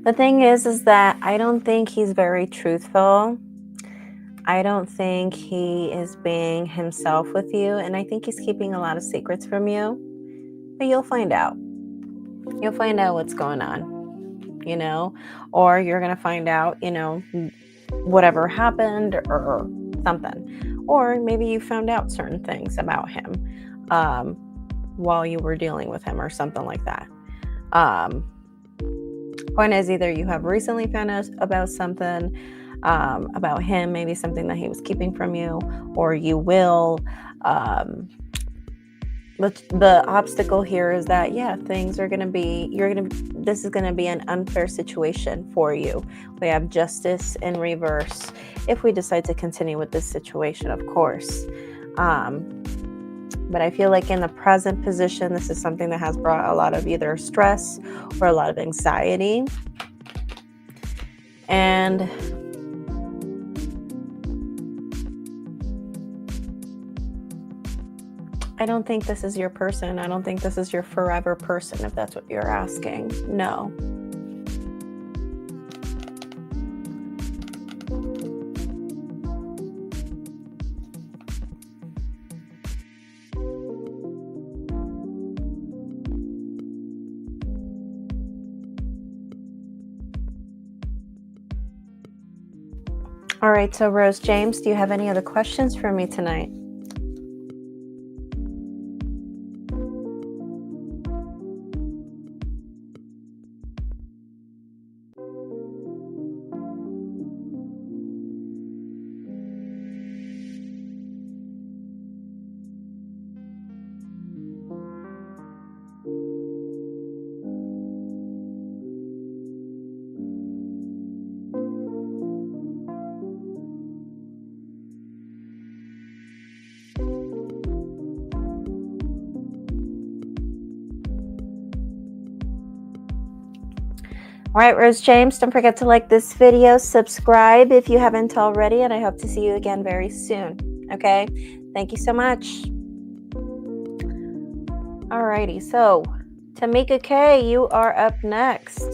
The thing is that I don't think he's very truthful. I don't think he is being himself with you, and I think he's keeping a lot of secrets from you. But you'll find out. You'll find out what's going on, you know, or you're going to find out, you know, whatever happened or something. Or maybe you found out certain things about him while you were dealing with him or something like that. Point is, either you have recently found out about something about him, maybe something that he was keeping from you, or you will. The obstacle here is that, yeah, things are going to be, this is going to be an unfair situation for you. We have justice in reverse if we decide to continue with this situation, of course. But I feel like in the present position, this is something that has brought a lot of either stress or a lot of anxiety. And I don't think this is your person. I don't think this is your forever person, if that's what you're asking. No. All right, so Rose James, do you have any other questions for me tonight? All right, Rose James, don't forget to like this video, subscribe if you haven't already, and I hope to see you again very soon. Okay? Thank you so much. Alrighty, so Tamika K, you are up next.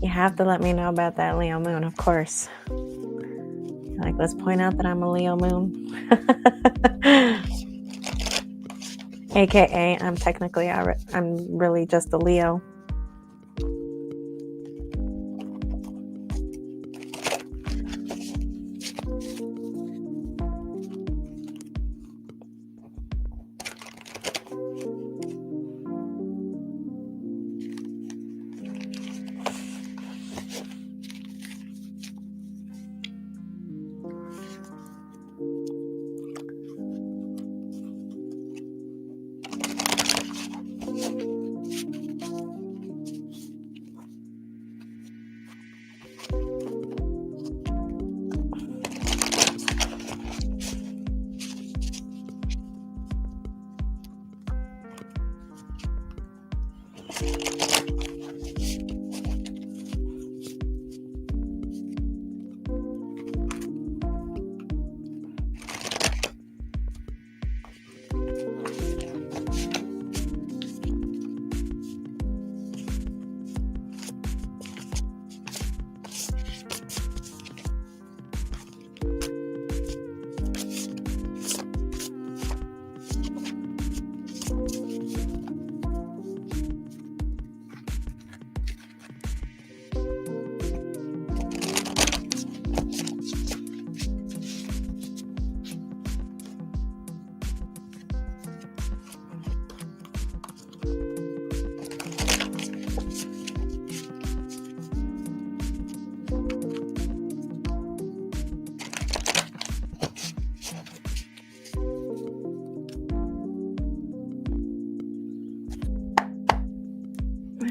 You have to let me know about that Leo moon, of course. Like, let's point out that I'm a Leo moon. AKA, I'm really just a Leo.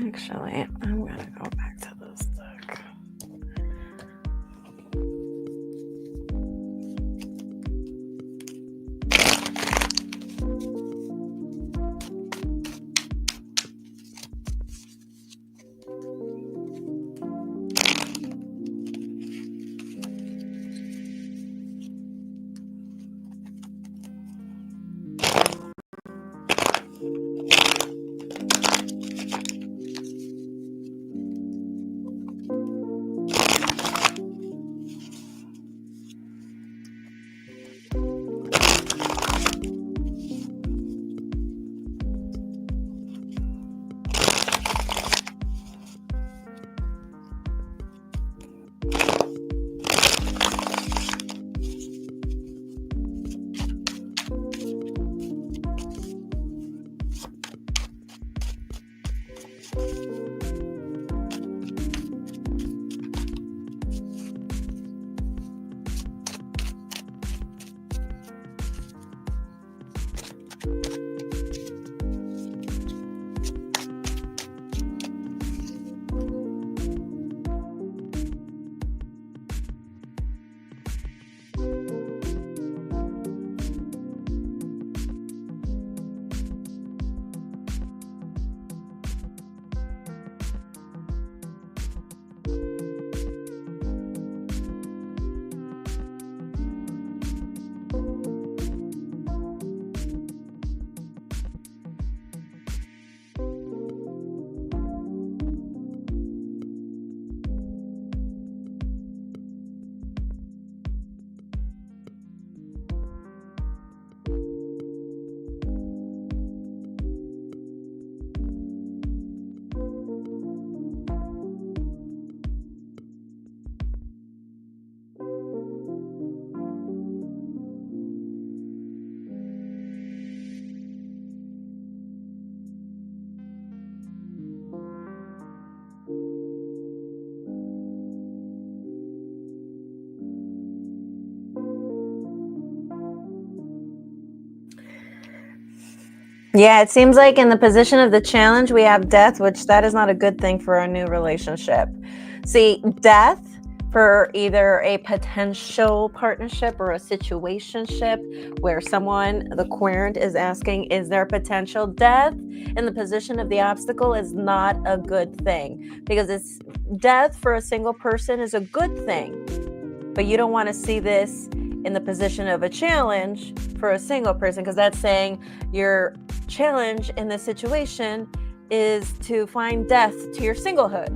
Actually, I'm going to go back to this deck. Yeah, it seems like in the position of the challenge, we have death, which that is not a good thing for a new relationship. See, death for either a potential partnership or a situationship where someone, the querent, is asking, is there potential? Death in the position of the obstacle is not a good thing, because it's death for a single person is a good thing, but you don't want to see this in the position of a challenge for a single person, because that's saying your challenge in this situation is to find death to your singlehood,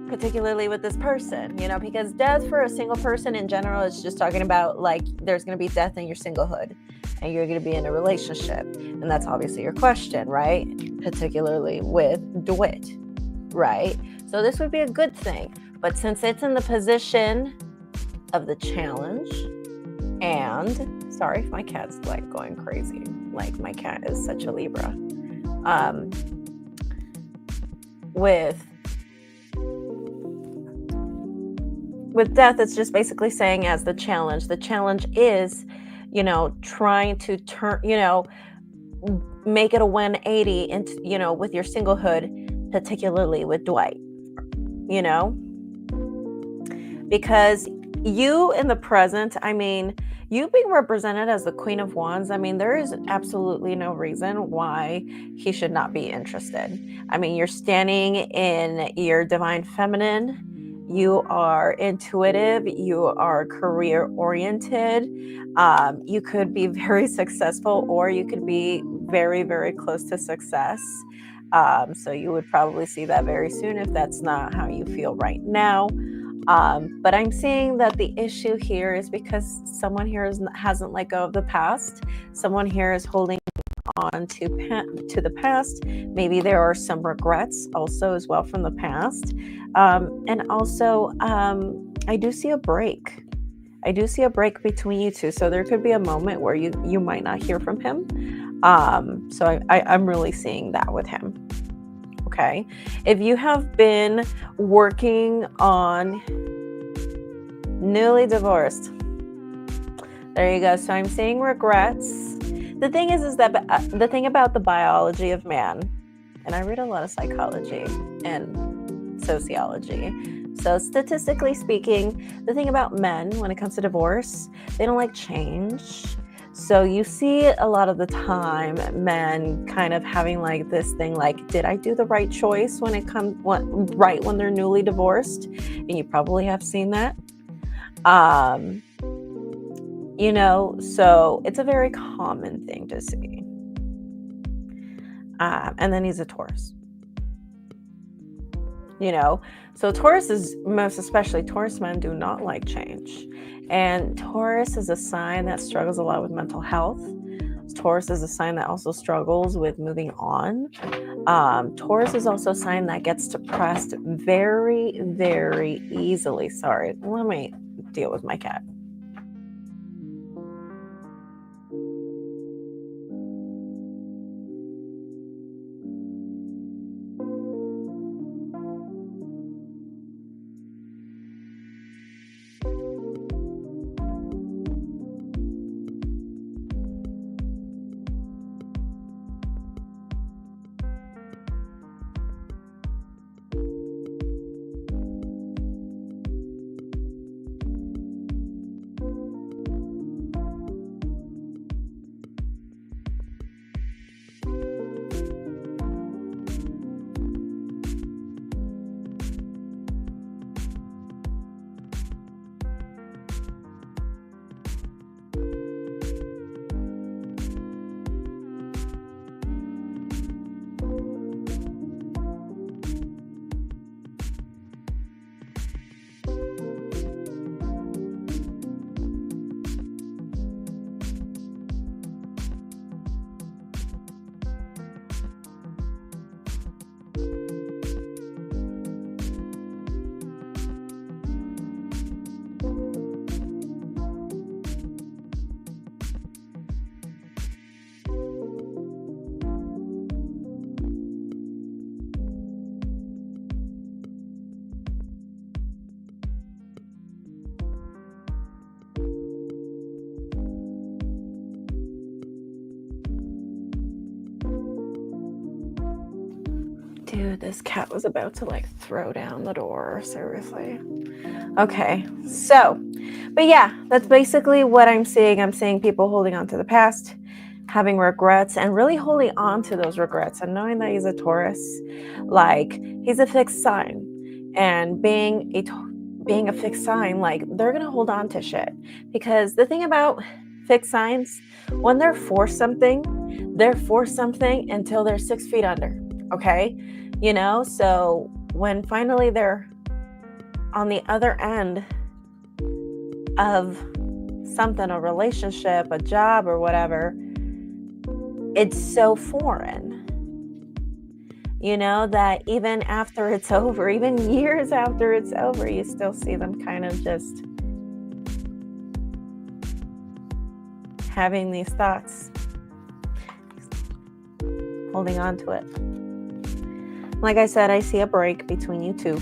particularly with this person, because death for a single person in general is just talking about like there's going to be death in your singlehood and you're going to be in a relationship. And that's obviously your question, right? Particularly with DeWitt, right? So this would be a good thing. But since it's in the position of the challenge, and sorry if my cat's like going crazy, like my cat is such a Libra, with death, it's just basically saying as the challenge is, trying to turn, make it a 180 into, with your singlehood, particularly with Dwight, because you in the present, I mean, you being represented as the Queen of Wands, I mean, there is absolutely no reason why he should not be interested. I mean, you're standing in your divine feminine. You are intuitive. You are career oriented. You could be very successful, or you could be very, very close to success. So you would probably see that very soon if that's not how you feel right now. But I'm seeing that the issue here is because someone here hasn't let go of the past. Someone here is holding on to the past. Maybe there are some regrets also as well from the past. And also, I do see a break. I do see a break between you two. So there could be a moment where you might not hear from him. So I'm really seeing that with him. Okay. If you have been working on newly divorced, there you go. So I'm seeing regrets. The thing is that the thing about the biology of man, and I read a lot of psychology and sociology. So statistically speaking, the thing about men when it comes to divorce, they don't like change. So you see a lot of the time men kind of having like this thing like, did I do the right choice when it comes right when they're newly divorced? And you probably have seen that. You know, so it's a very common thing to see. And then he's a Taurus. You know, so Taurus is, most especially Taurus men do not like change. And Taurus is a sign that struggles a lot with mental health. Taurus is a sign that also struggles with moving on. Taurus is also a sign that gets depressed very, very easily. Sorry, let me deal with my cat. Dude, this cat was about to like throw down the door. Seriously. Okay, so, but yeah, that's basically what I'm seeing. I'm seeing people holding on to the past, having regrets, and really holding on to those regrets. And knowing that he's a Taurus, like he's a fixed sign, and being a fixed sign, like they're gonna hold on to shit. Because the thing about fixed signs, when they're for something until they're 6 feet under. Okay, you know, so when finally they're on the other end of something, a relationship, a job, or whatever, it's so foreign, you know, that even after it's over, even years after it's over, you still see them kind of just having these thoughts, holding on to it. Like I said, I see a break between you two.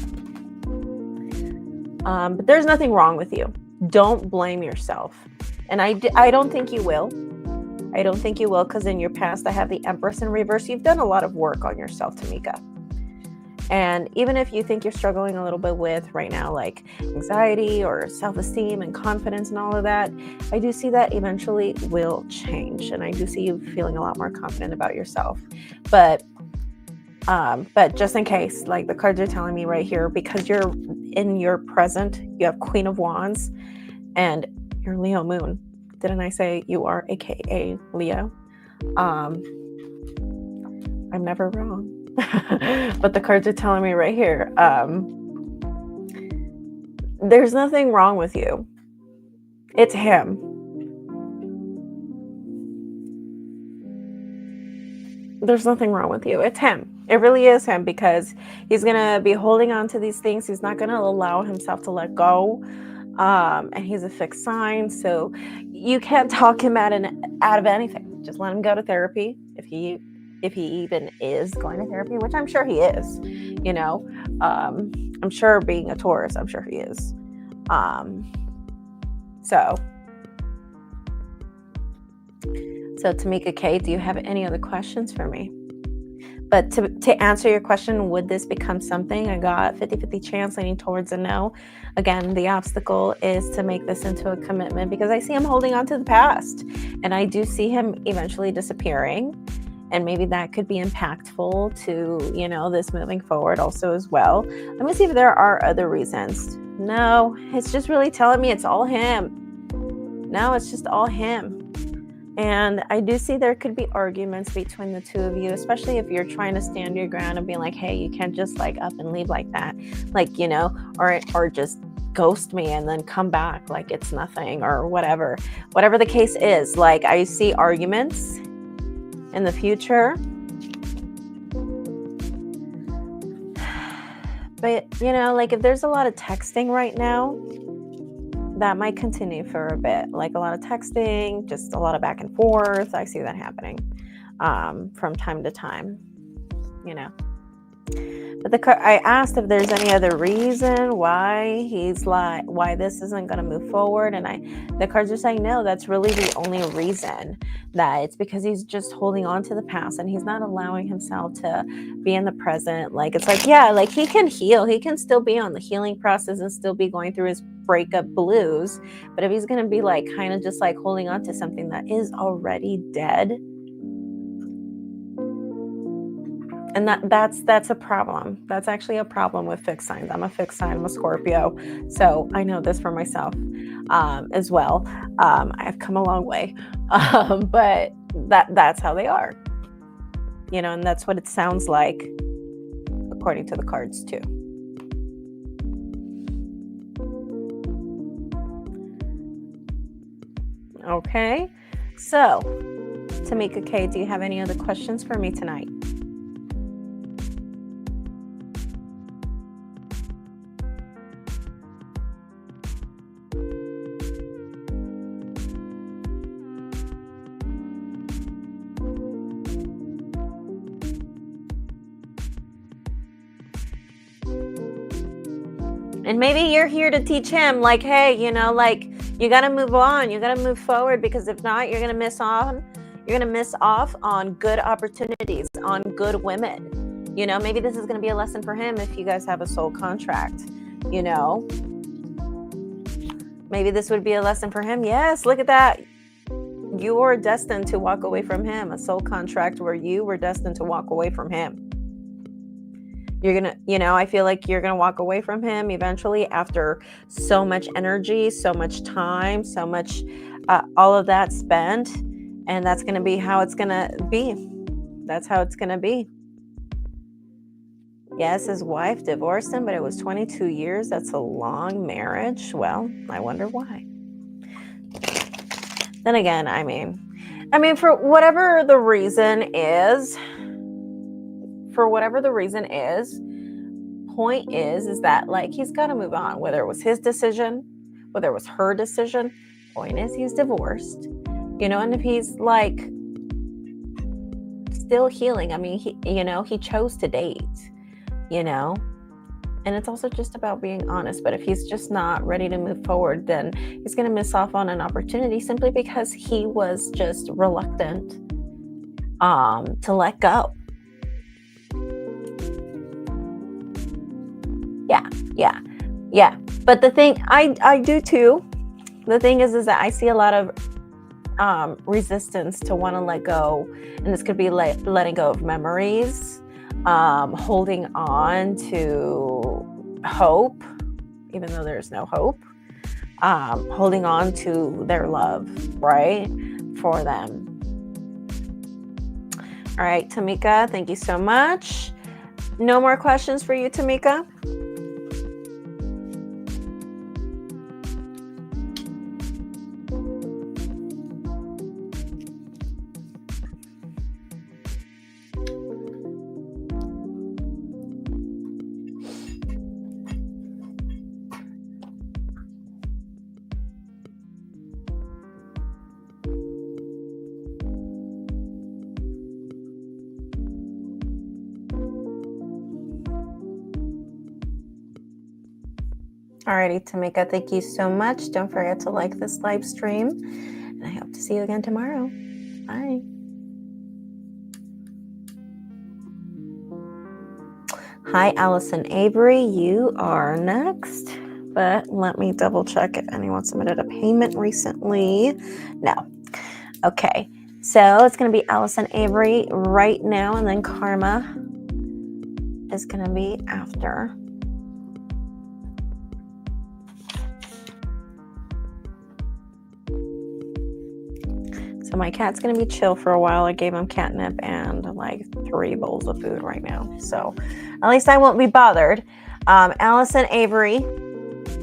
But there's nothing wrong with you. Don't blame yourself. And I don't think you will. I don't think you will, because in your past, I have the Empress in reverse. You've done a lot of work on yourself, Tamika. And even if you think you're struggling a little bit with right now, like anxiety or self-esteem and confidence and all of that, I do see that eventually will change. And I do see you feeling a lot more confident about yourself. But just in case, like the cards are telling me right here, because you're in your present, you have Queen of Wands and your Leo moon. Didn't I say you are AKA Leo? I'm never wrong. But the cards are telling me right here, there's nothing wrong with you. It's him. There's nothing wrong with you. It's him. It really is him, because he's going to be holding on to these things. He's not going to allow himself to let go. And he's a fixed sign. So you can't talk him out of anything. Just let him go to therapy. If he even is going to therapy, which I'm sure he is, I'm sure, being a Taurus, I'm sure he is. So Tamika K, do you have any other questions for me? But to answer your question, would this become something? I got 50-50 chance leaning towards a no. Again, the obstacle is to make this into a commitment, because I see him holding on to the past, and I do see him eventually disappearing. And maybe that could be impactful to, this moving forward also as well. Let me see if there are other reasons. No, it's just really telling me it's all him. No, it's just all him. And I do see there could be arguments between the two of you, especially if you're trying to stand your ground and be like, hey, you can't just like up and leave like that. Like, or just ghost me and then come back like it's nothing or whatever. Whatever the case is, like I see arguments in the future. But, like if there's a lot of texting right now, that might continue for a bit. Like a lot of texting, just a lot of back and forth. I see that happening from time to time, But I asked if there's any other reason why why this isn't going to move forward. And the cards are saying, no, that's really the only reason. That it's because he's just holding on to the past and he's not allowing himself to be in the present. Like, it's like, yeah, like he can heal. He can still be on the healing process and still be going through his breakup blues. But if he's going to be like, kind of just like holding on to something that is already dead, and that's a problem. That's actually a problem with fixed signs. I'm a fixed sign. I'm a Scorpio. So I know this for myself as well. I've come a long way. But that's how they are. And that's what it sounds like according to the cards too. Okay. So, Tamika K, do you have any other questions for me tonight? And maybe you're here to teach him, like, hey, like you got to move on. You got to move forward, because if not, you're going to miss off. You're going to miss off on good opportunities, on good women. Maybe this is going to be a lesson for him if you guys have a soul contract. Maybe this would be a lesson for him. Yes, look at that. You were destined to walk away from him. A soul contract where you were destined to walk away from him. You're going to, I feel like you're going to walk away from him eventually after so much energy, so much time, so much, all of that spent. And that's going to be how it's going to be. That's how it's going to be. Yes, his wife divorced him, but it was 22 years. That's a long marriage. Well, I wonder why. Then again, I mean, for whatever the reason is, point is that like he's got to move on, whether it was his decision, whether it was her decision. Point is he's divorced, and if he's like still healing, he chose to date, and it's also just about being honest. But if he's just not ready to move forward, then he's going to miss off on an opportunity simply because he was just reluctant to let go. Yeah. But the thing, I do too. The thing is that I see a lot of resistance to want to let go, and this could be letting go of memories, holding on to hope, even though there's no hope, holding on to their love, right, for them. All right, Tamika, thank you so much. No more questions for you, Tamika? Alrighty, Tamika, thank you so much. Don't forget to like this live stream, and I hope to see you again tomorrow. Bye. Hi, Allison Avery. You are next, but let me double check if anyone submitted a payment recently. No. Okay, so it's going to be Allison Avery right now, and then Karma is going to be after. So my cat's going to be chill for a while. I gave him catnip and like 3 bowls of food right now. So at least I won't be bothered. Allison Avery,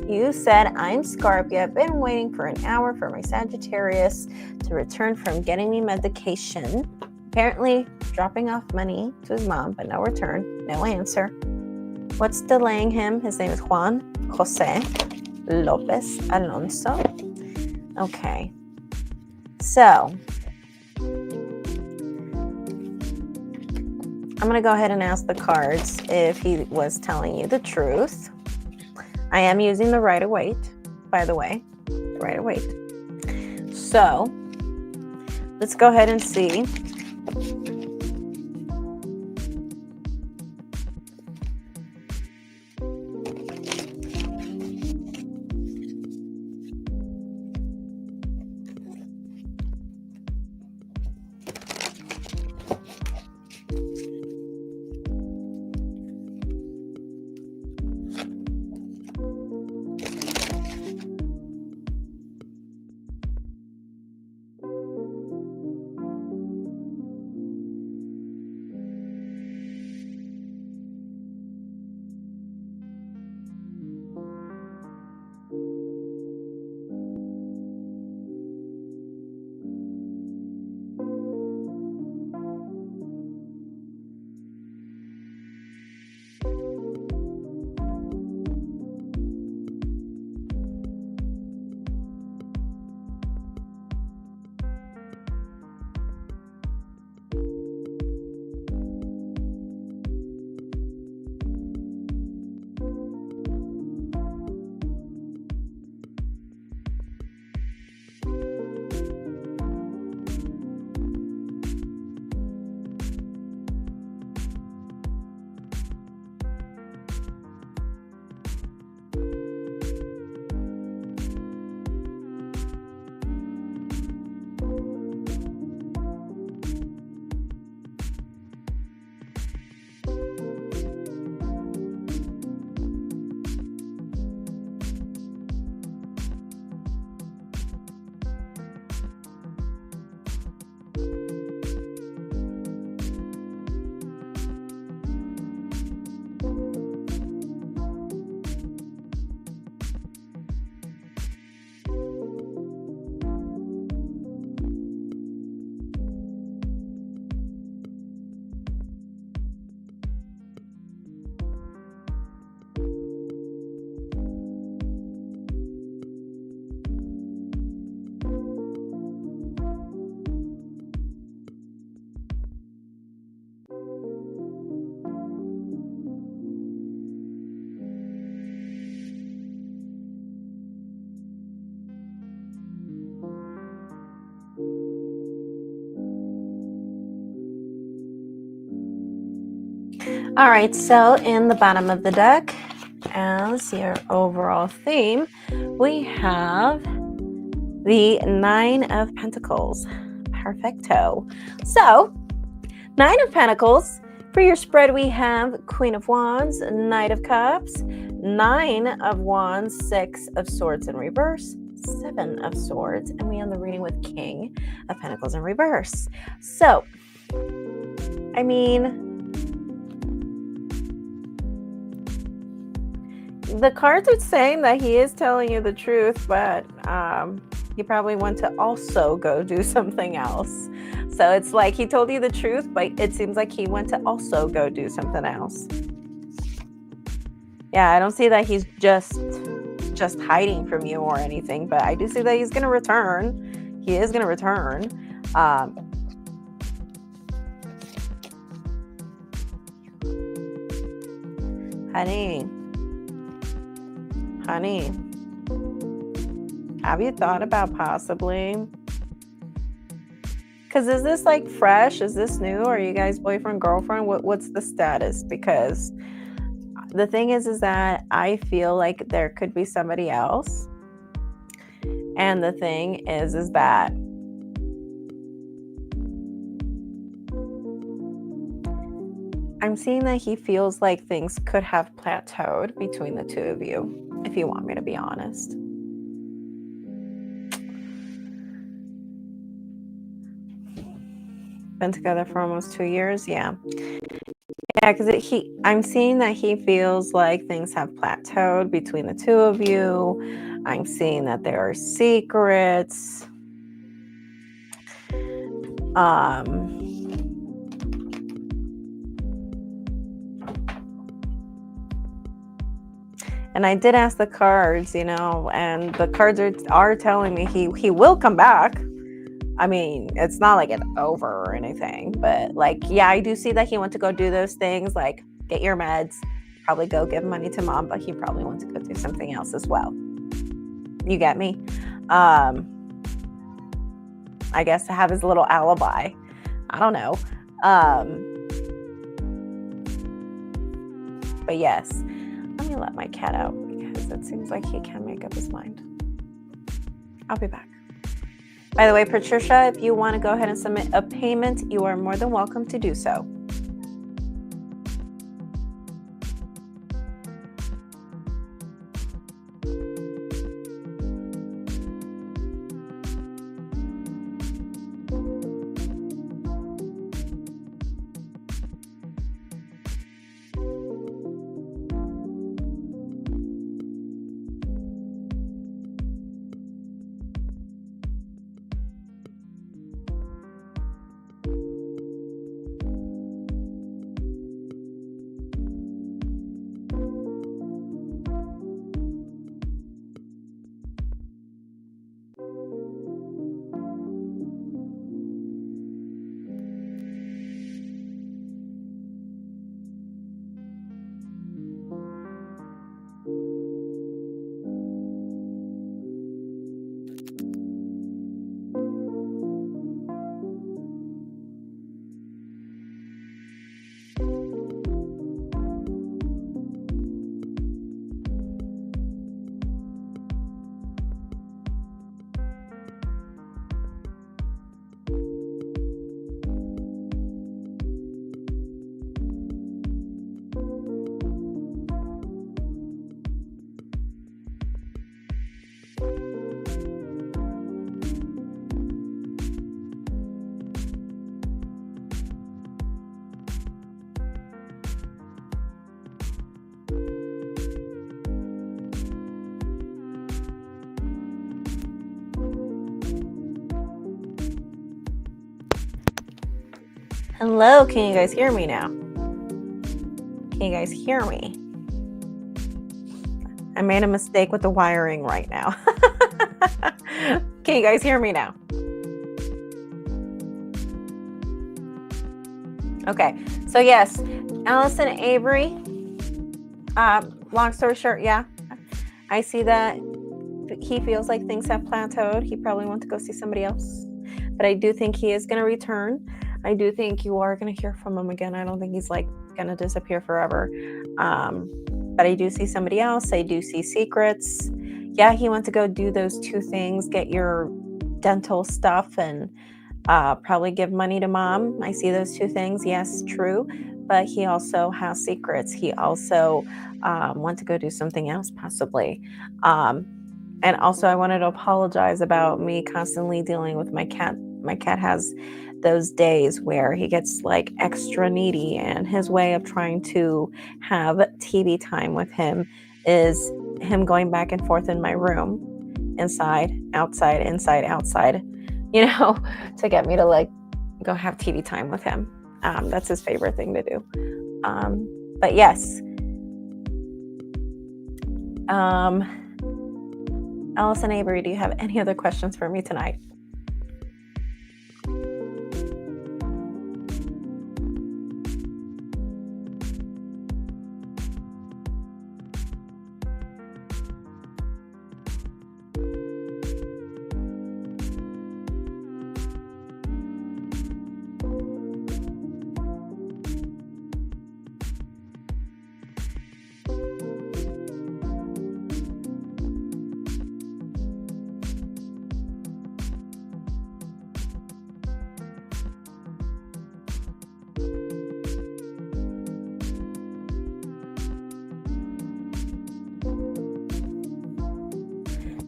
you said, I'm Scorpio. I've been waiting for an hour for my Sagittarius to return from getting me medication. Apparently dropping off money to his mom, but no return, no answer. What's delaying him? His name is Juan Jose Lopez Alonso. Okay. So, I'm going to go ahead and ask the cards if he was telling you the truth. I am using the Rider-Waite, by the way. Rider-Waite. So, let's go ahead and see. All right, so in the bottom of the deck, And let's see our overall theme. We have the Nine of Pentacles. Perfecto. So, Nine of Pentacles. For your spread, we have Queen of Wands, Knight of Cups, Nine of Wands, Six of Swords in reverse, Seven of Swords, and we end the reading with King of Pentacles in reverse. So, I mean, the cards are saying that he is telling you the truth, but he probably wants to also go do something else. So it's like he told you the truth, but it seems like he went to also go do something else. Yeah, I don't see that he's just hiding from you or anything, but I do see that he's going to return. He is going to return. Honey, have you thought about possibly? Because is this like fresh? Is this new? Are you guys boyfriend, girlfriend? What's the status? Because the thing is that I feel like there could be somebody else. And the thing is that I'm seeing that he feels like things could have plateaued between the two of you, if you want me to be honest. Been together for almost 2 years, yeah. Yeah, because I'm seeing that he feels like things have plateaued between the two of you. I'm seeing that there are secrets. And I did ask the cards, and the cards are telling me he will come back. I mean, it's not like it's over or anything, but yeah, I do see that he went to go do those things, like get your meds, probably go give money to mom, but he probably went to go do something else as well. You get me? I guess to have his little alibi. I don't know. But yes, let me let my cat out because it seems like he can make up his mind. I'll be back. By the way, Patricia, if you want to go ahead and submit a payment, you are more than welcome to do so. Hello, can you guys hear me now? Can you guys hear me? I made a mistake with the wiring right now. Can you guys hear me now? Okay, so yes, Allison Avery, long story short, yeah, I see that he feels like things have plateaued. He probably wants to go see somebody else, but I do think he is going to return. I do think you are going to hear from him again. I don't think he's like going to disappear forever. But I do see somebody else. I do see secrets. Yeah, he went to go do those 2 things, get your dental stuff and probably give money to mom. I see those 2 things. Yes, true. But he also has secrets. He also went to go do something else, possibly. And also, I wanted to apologize about me constantly dealing with my cat. My cat has those days where he gets like extra needy, and his way of trying to have TV time with him is him going back and forth in my room, inside, outside, inside, outside, to get me to like go have TV time with him. That's his favorite thing to do. But yes. Allison Avery, do you have any other questions for me tonight?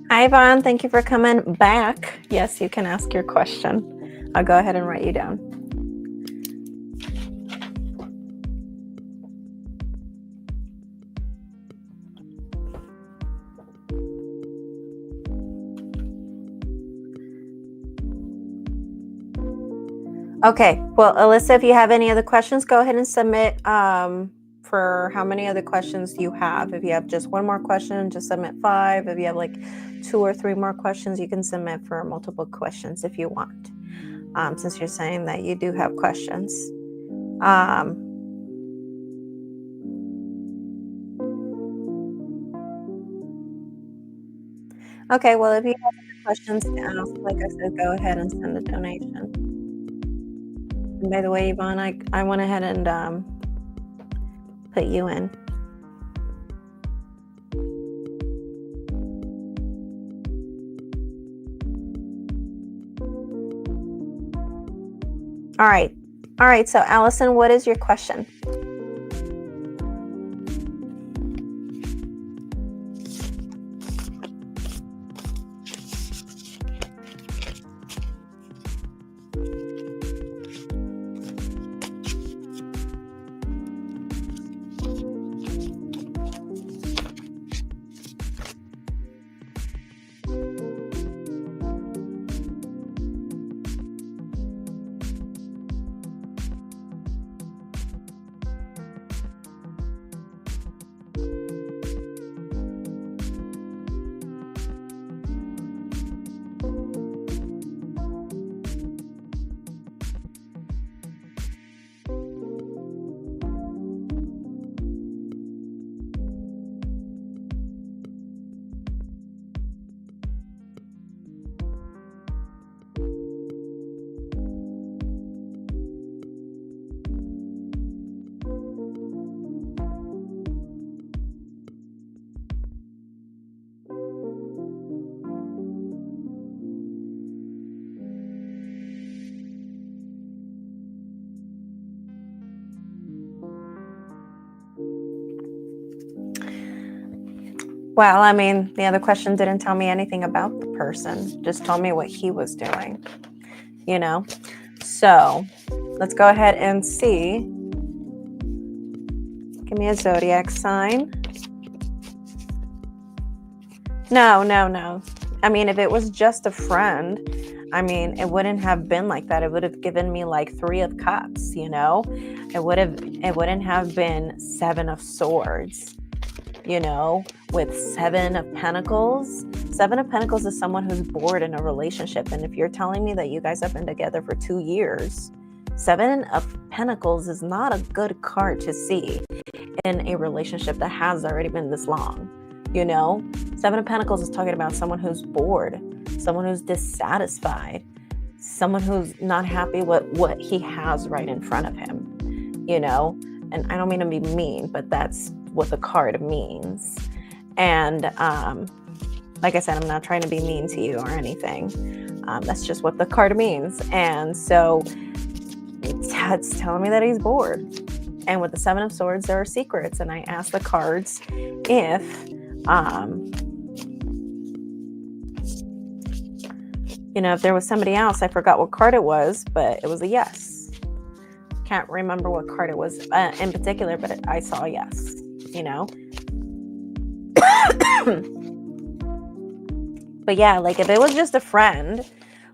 Hi, Yvonne. Thank you for coming back. Yes, you can ask your question. I'll go ahead and write you down. Okay. Well, Alyssa, if you have any other questions, go ahead and submit for how many other questions you have. If you have just one more question, just submit 5. If you have like 2 or 3 more questions, you can submit for multiple questions if you want, since you're saying that you do have questions. Okay, well, if you have any questions to ask, like I said, go ahead and send a donation. And by the way, Yvonne, I went ahead and put you in. All right. So, Allison, what is your question? Well, I mean, the other question didn't tell me anything about the person, just told me what he was doing, So let's go ahead and see. Give me a zodiac sign. No. I mean, if it was just a friend, I mean, it wouldn't have been like that. It would have given me like 3 of cups, It wouldn't have been 7 of swords, with 7 of pentacles. 7 of pentacles is someone who's bored in a relationship. And if you're telling me that you guys have been together for 2 years, 7 of pentacles is not a good card to see in a relationship that has already been this long. 7 of pentacles is talking about someone who's bored, someone who's dissatisfied, someone who's not happy with what he has right in front of him, And I don't mean to be mean, but that's what the card means. And like I said, I'm not trying to be mean to you or anything. That's just what the card means. And so it's telling me that he's bored. And with the Seven of Swords, there are secrets. And I asked the cards if, if there was somebody else. I forgot what card it was, but it was a yes. Can't remember what card it was in particular, but I saw a yes, But yeah, like if it was just a friend,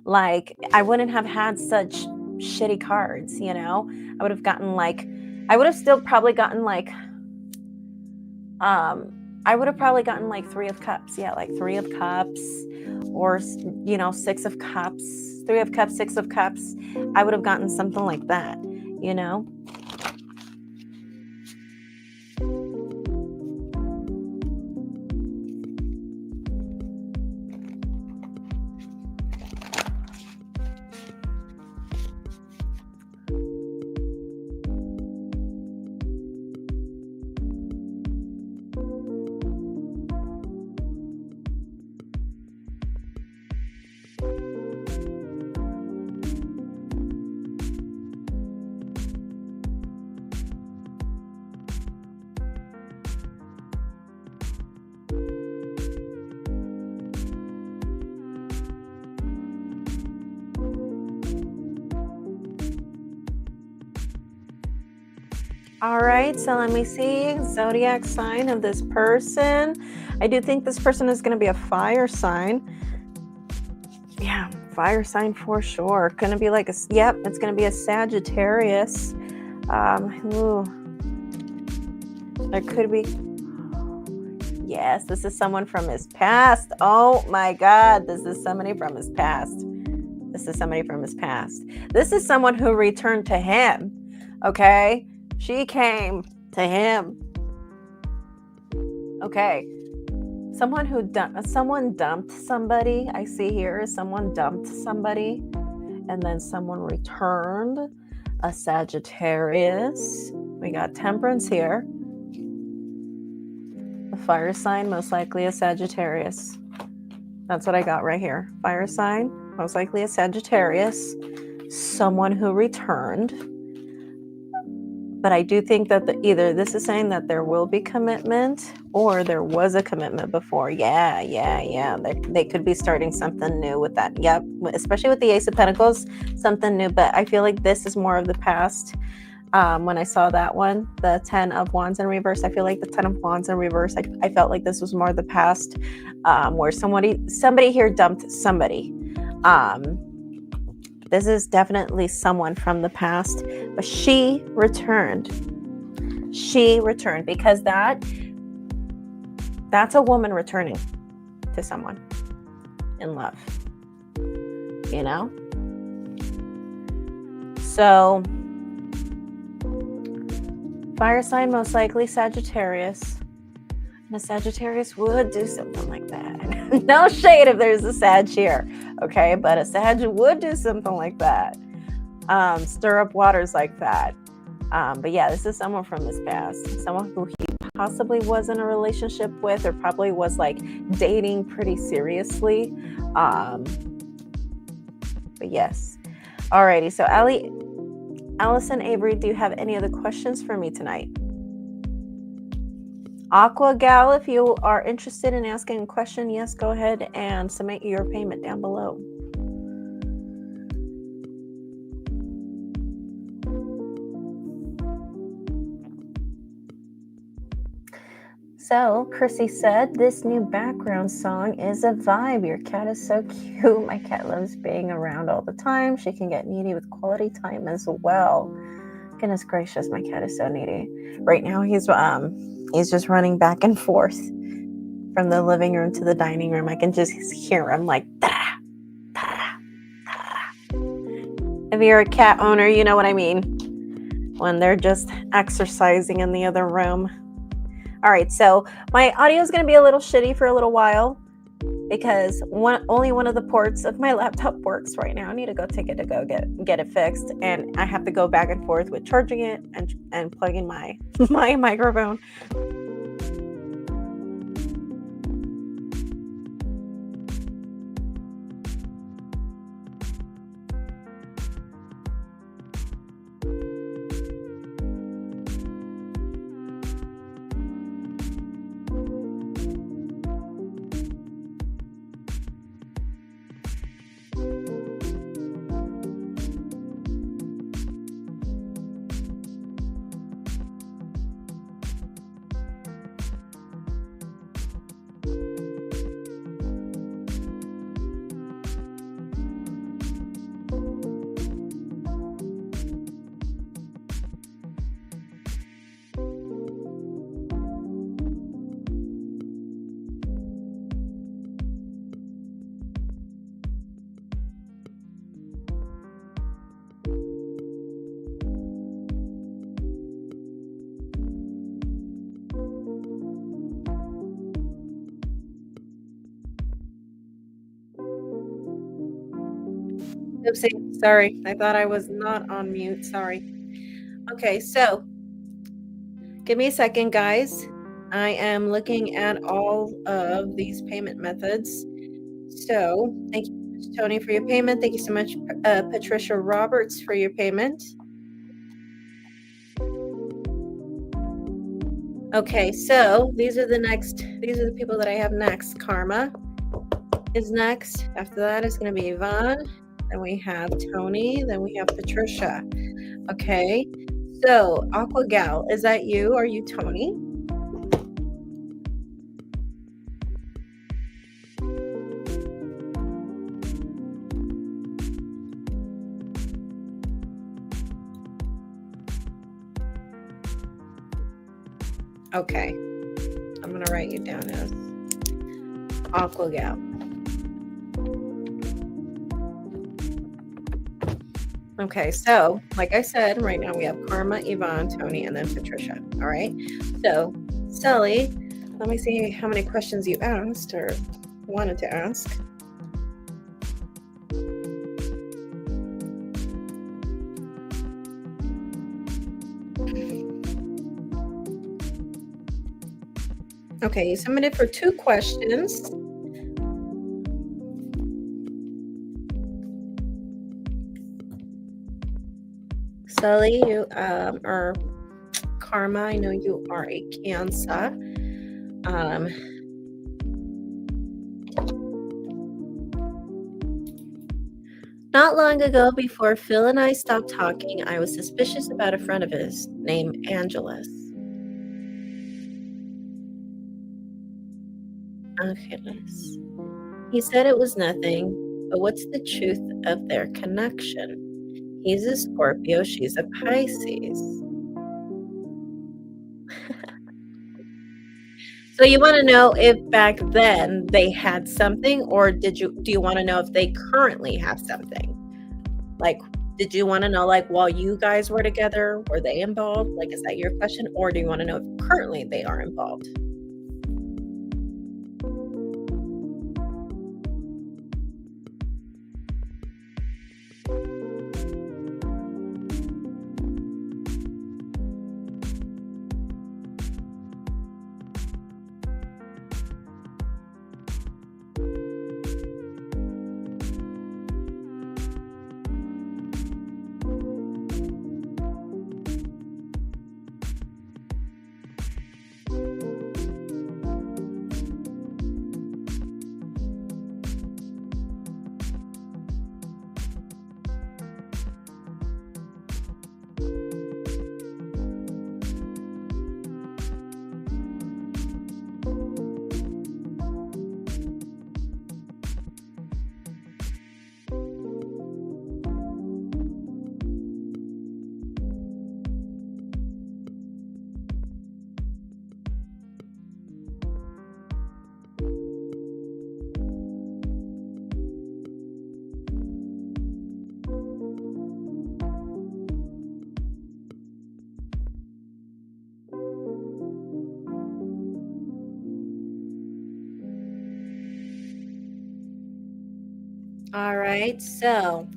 like I wouldn't have had such shitty cards, I would have gotten I would have still probably gotten I would have probably gotten Three of Cups. Yeah, like Three of Cups or, Six of Cups, Three of Cups, Six of Cups. I would have gotten something like that, All right, so let me see. Zodiac sign of this person. I do think this person is going to be a fire sign. Yeah, fire sign for sure. Going to be it's going to be a Sagittarius. There could be. Yes, this is someone from his past. Oh my God, this is somebody from his past. This is somebody from his past. This is someone who returned to him. Okay. She came to him. Okay. Someone dumped somebody. I see here someone dumped somebody and then someone returned, a Sagittarius. We got Temperance here. A fire sign, most likely a Sagittarius. That's what I got right here. Fire sign, most likely a Sagittarius. Someone who returned. But I do think that either this is saying that there will be commitment or there was a commitment before. Yeah. They could be starting something new with that. Yep. Especially with the Ace of Pentacles, something new. But I feel like this is more of the past. When I saw that one, the 10 of Wands in reverse, I feel like the 10 of Wands in reverse, I felt like this was more the past, where somebody here dumped somebody. This is definitely someone from the past, but she returned. She returned because that's a woman returning to someone in love, So fire sign, most likely Sagittarius. And a Sagittarius would do something like that. No shade if there's a Sag here, okay? But a Sag would do something like that. Stir up waters like that. But yeah, this is someone from his past. Someone who he possibly was in a relationship with or probably was dating pretty seriously. But yes. Alrighty, so Allison Avery, do you have any other questions for me tonight? Aqua Gal, if you are interested in asking a question, yes, go ahead and submit your payment down below. So, Chrissy said, this new background song is a vibe. Your cat is so cute. My cat loves being around all the time. She can get needy with quality time as well. Goodness gracious, my cat is so needy. Right now, he's just running back and forth from the living room to the dining room. I can just hear him da, da, da. If you're a cat owner, you know what I mean. When they're just exercising in the other room. All right, so my audio is going to be a little shitty for a little while because only one of the ports of my laptop works right now. I need to go take it to go get it fixed, and I have to go back and forth with charging it and plugging my microphone. Oopsie, sorry. I thought I was not on mute. Sorry. Okay, so give me a second, guys. I am looking at all of these payment methods. So thank you so much, Tony, for your payment. Thank you so much, Patricia Roberts, for your payment. Okay, so these are the people that I have next. Karma is next. After that is going to be Yvonne. Then we have Tony. Then we have Patricia. Okay, so Aqua Gal, is that you? Are you Tony? Okay, I'm going to write you down as Aqua Gal. Okay, so like I said, right now we have Karma, Yvonne, Tony, and then Patricia. All right, so Sally, let me see how many questions you asked or wanted to ask. Okay, you submitted for 2 questions. Sally, you or Karma, I know you are a Cancer. Not long ago, before Phil and I stopped talking, I was suspicious about a friend of his named Angelus. Angelus. He said it was nothing, but what's the truth of their connection? He's a Scorpio, she's a Pisces. So you want to know if back then they had something, or do you want to know if they currently have something? Like, did you want to know, like, while you guys were together, were they involved? Like, is that your question? Or do you want to know if currently they are involved? All right, so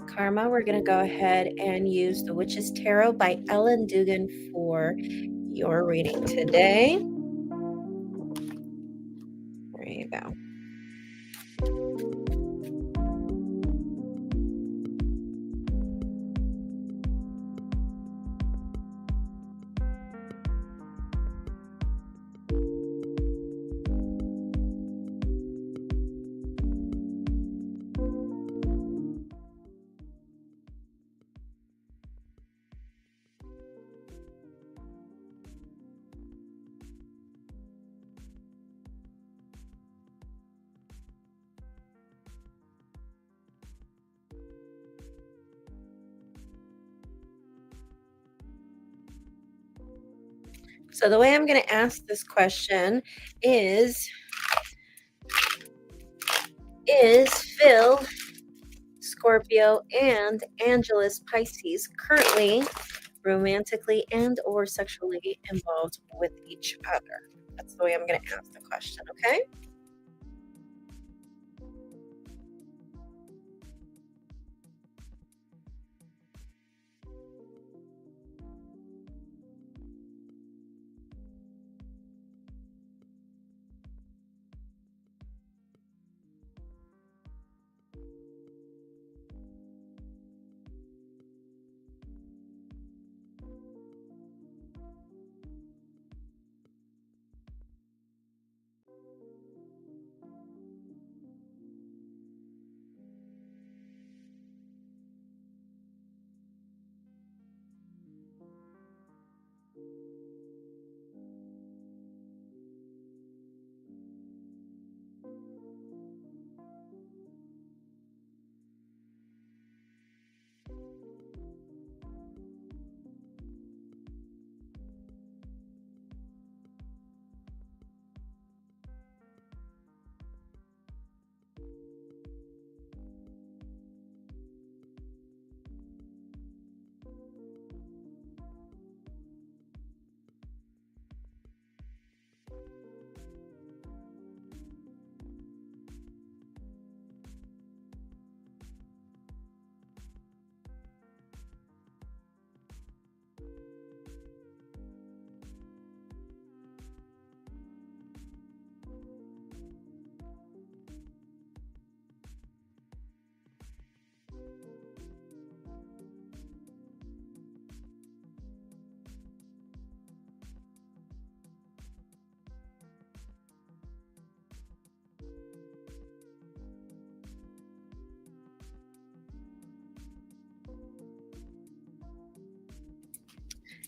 Karma, we're going to go ahead and use The Witch's Tarot by Ellen Dugan for your reading today. There you go. So the way I'm going to ask this question is Phil, Scorpio, and Angelus, Pisces, currently romantically and or sexually involved with each other? That's the way I'm going to ask the question, okay?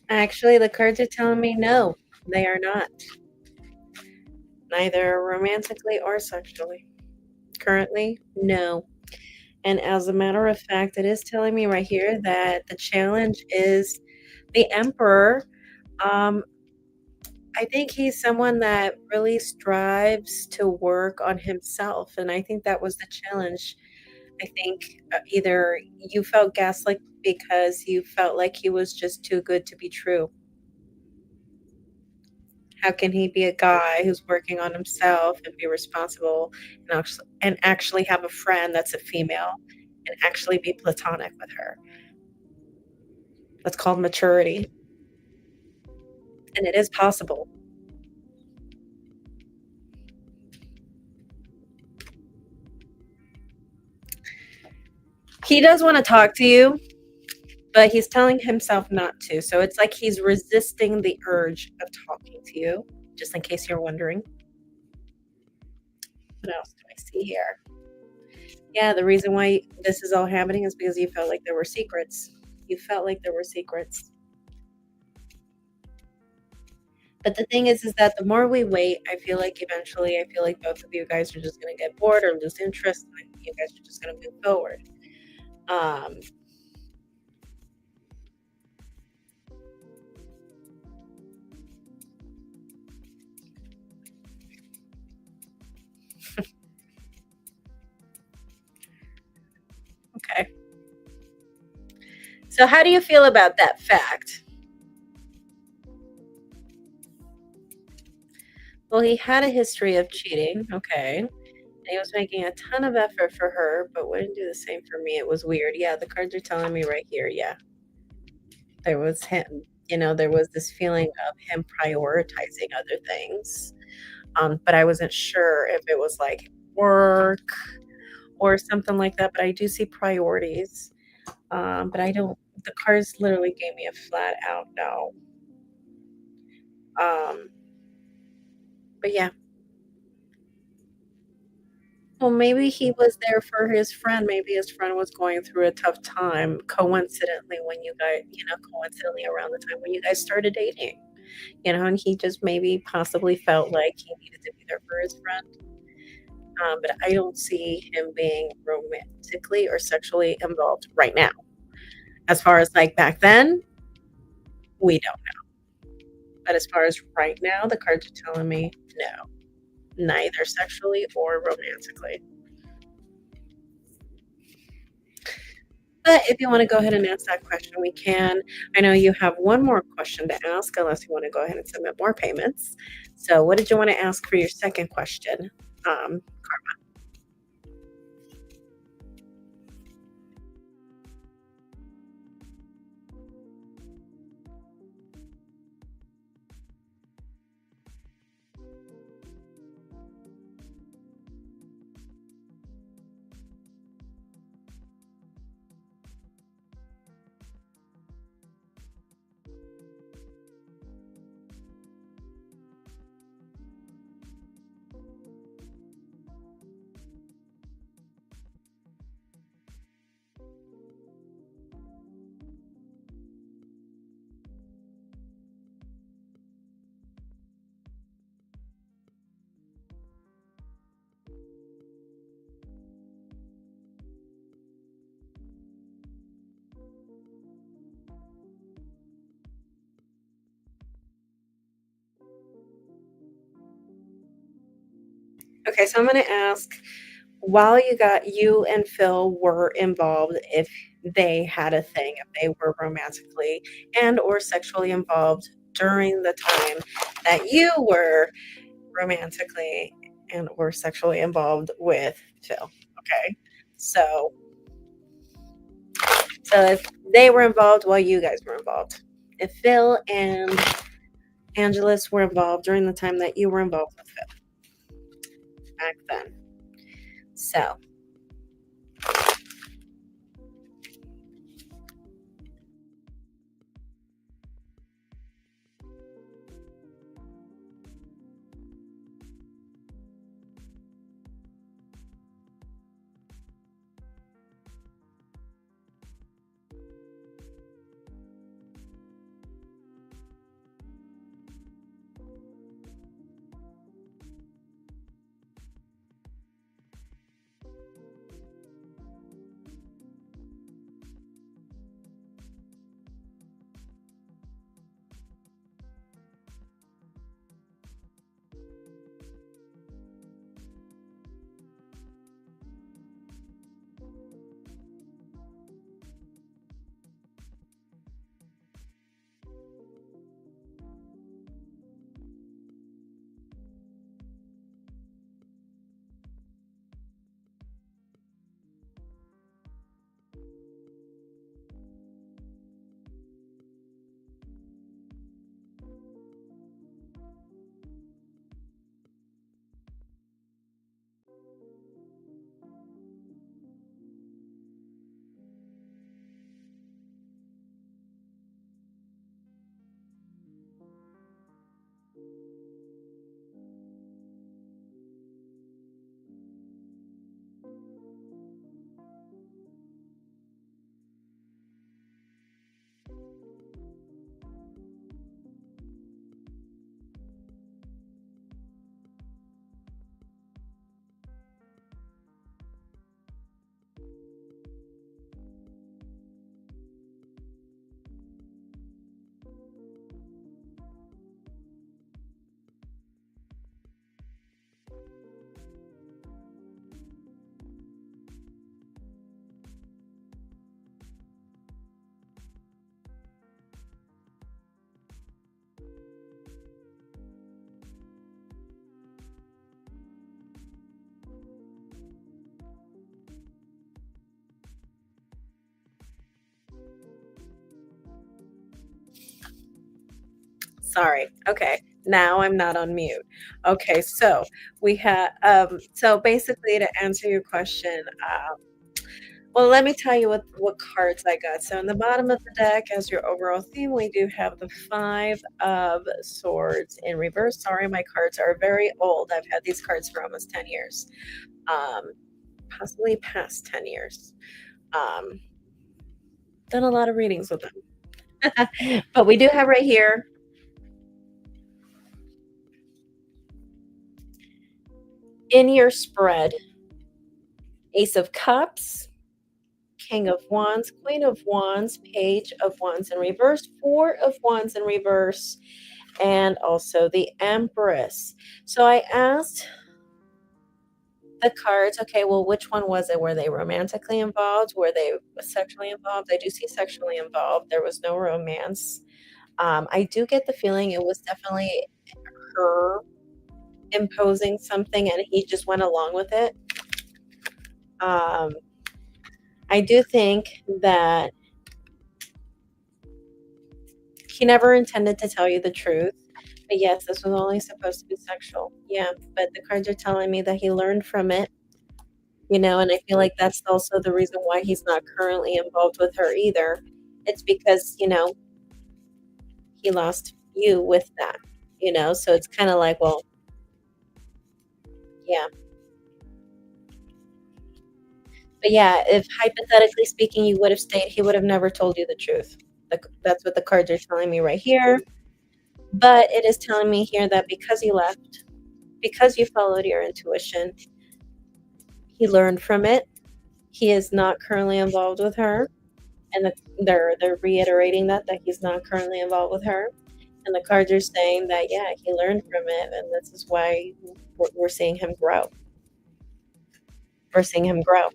Actually, the cards are telling me no, they are not. Neither romantically or sexually. Currently, no. And as a matter of fact, it is telling me right here that the challenge is the Emperor. Um, I think he's someone that really strives to work on himself, and I think that was the challenge. I think, either you felt gaslit because you felt like he was just too good to be true. How can he be a guy who's working on himself and be responsible and actually have a friend that's a female and actually be platonic with her? That's called maturity, and it is possible. He does wanna talk to you, but he's telling himself not to, so it's like he's resisting the urge of talking to you, just in case you're wondering. What else do I see here? Yeah, the reason why this is all happening is because you felt like there were secrets. You felt like there were secrets. But the thing is that the more we wait, I feel like both of you guys are just gonna get bored or lose interest, and you guys are just gonna move forward. Um, okay. So how do you feel about that fact? Well, he had a history of cheating, okay. And he was making a ton of effort for her, but wouldn't do the same for me. It was weird. Yeah, the cards are telling me right here. Yeah, there was him. There was this feeling of him prioritizing other things. But I wasn't sure if it was like work or something like that. But I do see priorities. But I don't. The cards literally gave me a flat out no. Um, but yeah. Well, maybe he was there for his friend. Maybe his friend was going through a tough time coincidentally coincidentally around the time when you guys started dating. And he just maybe possibly felt like he needed to be there for his friend. But I don't see him being romantically or sexually involved right now. As far as like back then, we don't know. But as far as right now, the cards are telling me no, neither sexually or romantically. But if you want to go ahead and ask that question, we can. I know you have one more question to ask, unless you want to go ahead and submit more payments. So, what did you want to ask for your second question? Um, okay, so I'm going to ask, while you and Phil were involved, if they had a thing, if they were romantically and or sexually involved during the time that you were romantically and or sexually involved with Phil. Okay. So if they were involved while you guys were involved. If Phil and Angelus were involved during the time that you were involved with Phil back then. So, Sorry. Okay. Now I'm not on mute. Okay, so we have so basically to answer your question, well, let me tell you what cards I got. So in the bottom of the deck, as your overall theme, we do have the Five of Swords in reverse. Sorry, my cards are very old. I've had these cards for almost 10 years, possibly past 10 years. Done a lot of readings with them. But we do have right here in your spread, Ace of Cups, King of Wands, Queen of Wands, Page of Wands in reverse, Four of Wands in reverse, and also the Empress. So I asked the cards, okay, well, which one was it? Were they romantically involved? Were they sexually involved? I do see sexually involved. There was no romance. I do get the feeling it was definitely her imposing something and he just went along with it. I do think that he never intended to tell you the truth. But yes, this was only supposed to be sexual. Yeah, but the cards are telling me that he learned from it, and I feel like that's also the reason why he's not currently involved with her either. It's because, he lost you with that. So it's kind of like, well, yeah. But yeah, if hypothetically speaking, you would have stayed, he would have never told you the truth. That's what the cards are telling me right here. But it is telling me here that because you left, because you followed your intuition, he learned from it. He is not currently involved with her, and they're reiterating that he's not currently involved with her. And the cards are saying that yeah, he learned from it, and this is why we're seeing him grow. We're seeing him grow.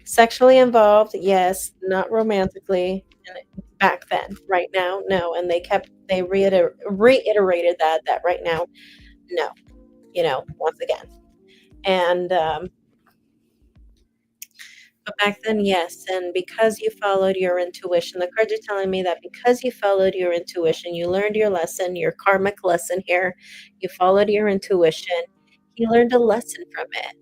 Sexually involved, yes, not romantically. Back then, right now, no. And they reiterated that right now, no. Once again. And but back then, yes. And because you followed your intuition, the cards are telling me that because you followed your intuition, you learned your lesson, your karmic lesson here. You followed your intuition. He learned a lesson from it.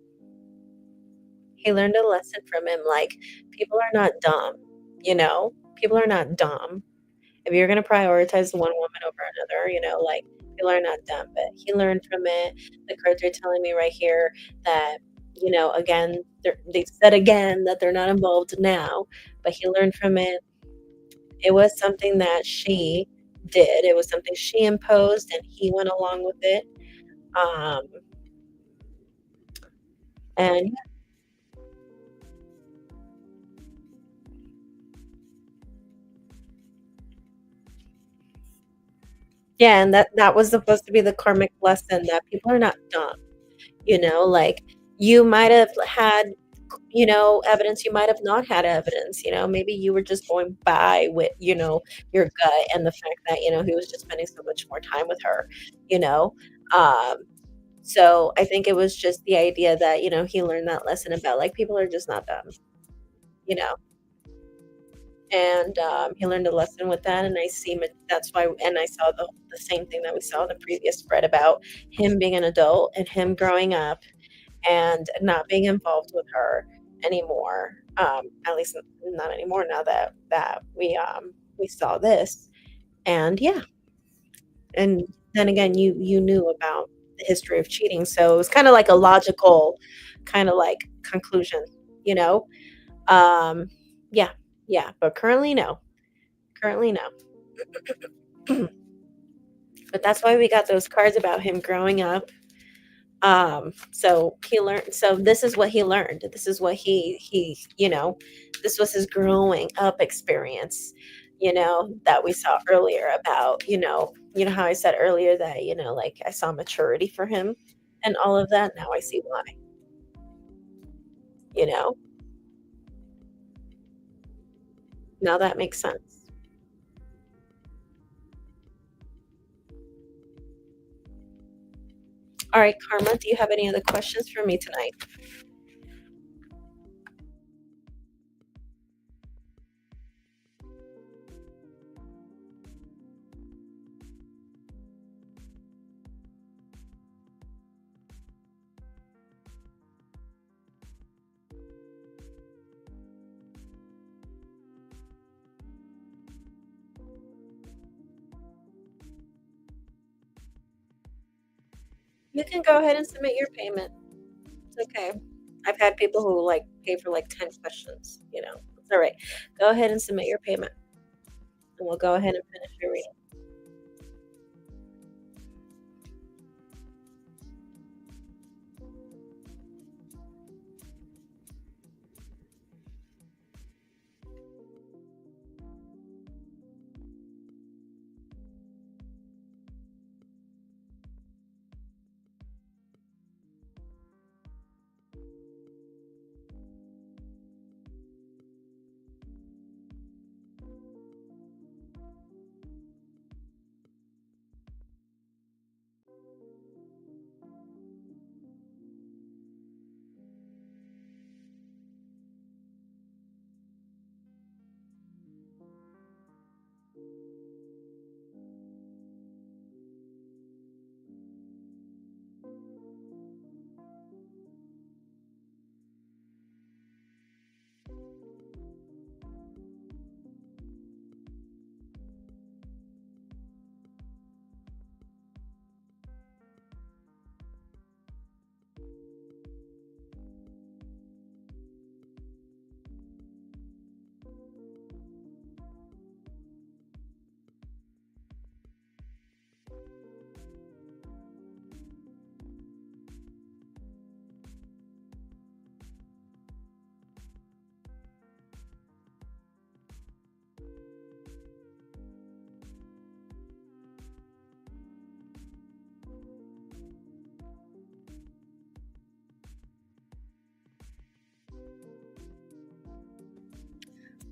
He learned a lesson from him. Like, people are not dumb, People are not dumb. If you're gonna prioritize one woman over another, like, people are not dumb, but he learned from it. The cards are telling me right here that, again, they said again that they're not involved now, but he learned from it. It was something that she did. It was something she imposed, and he went along with it. Um, and yeah, and that was supposed to be the karmic lesson that people are not dumb. Like, you might have had, evidence, you might have not had evidence, maybe you were just going by with, your gut and the fact that, he was just spending so much more time with her, you know. Um, so I think it was just the idea that, he learned that lesson about, like, people are just not dumb, you know. And he learned a lesson with that, and that's why, and I saw the same thing that we saw in the previous spread about him being an adult and him growing up and not being involved with her anymore. At least not anymore now that we saw this. And yeah, and then again, you knew about the history of cheating, so it was kind of like a logical kind of like conclusion, you know. Um, yeah, yeah, but currently no, currently no. But that's why we got those cards about him growing up. So he learned, so this is what he learned. This is what this was his growing up experience, that we saw earlier about, how I said earlier that, like, I saw maturity for him and all of that. Now I see why, you know, now that makes sense. All right, Karma, do you have any other questions for me tonight? You can go ahead and submit your payment. It's okay. I've had people who, like, pay for, like, 10 questions, you know? It's alright. Go ahead and submit your payment, and we'll go ahead and finish your reading.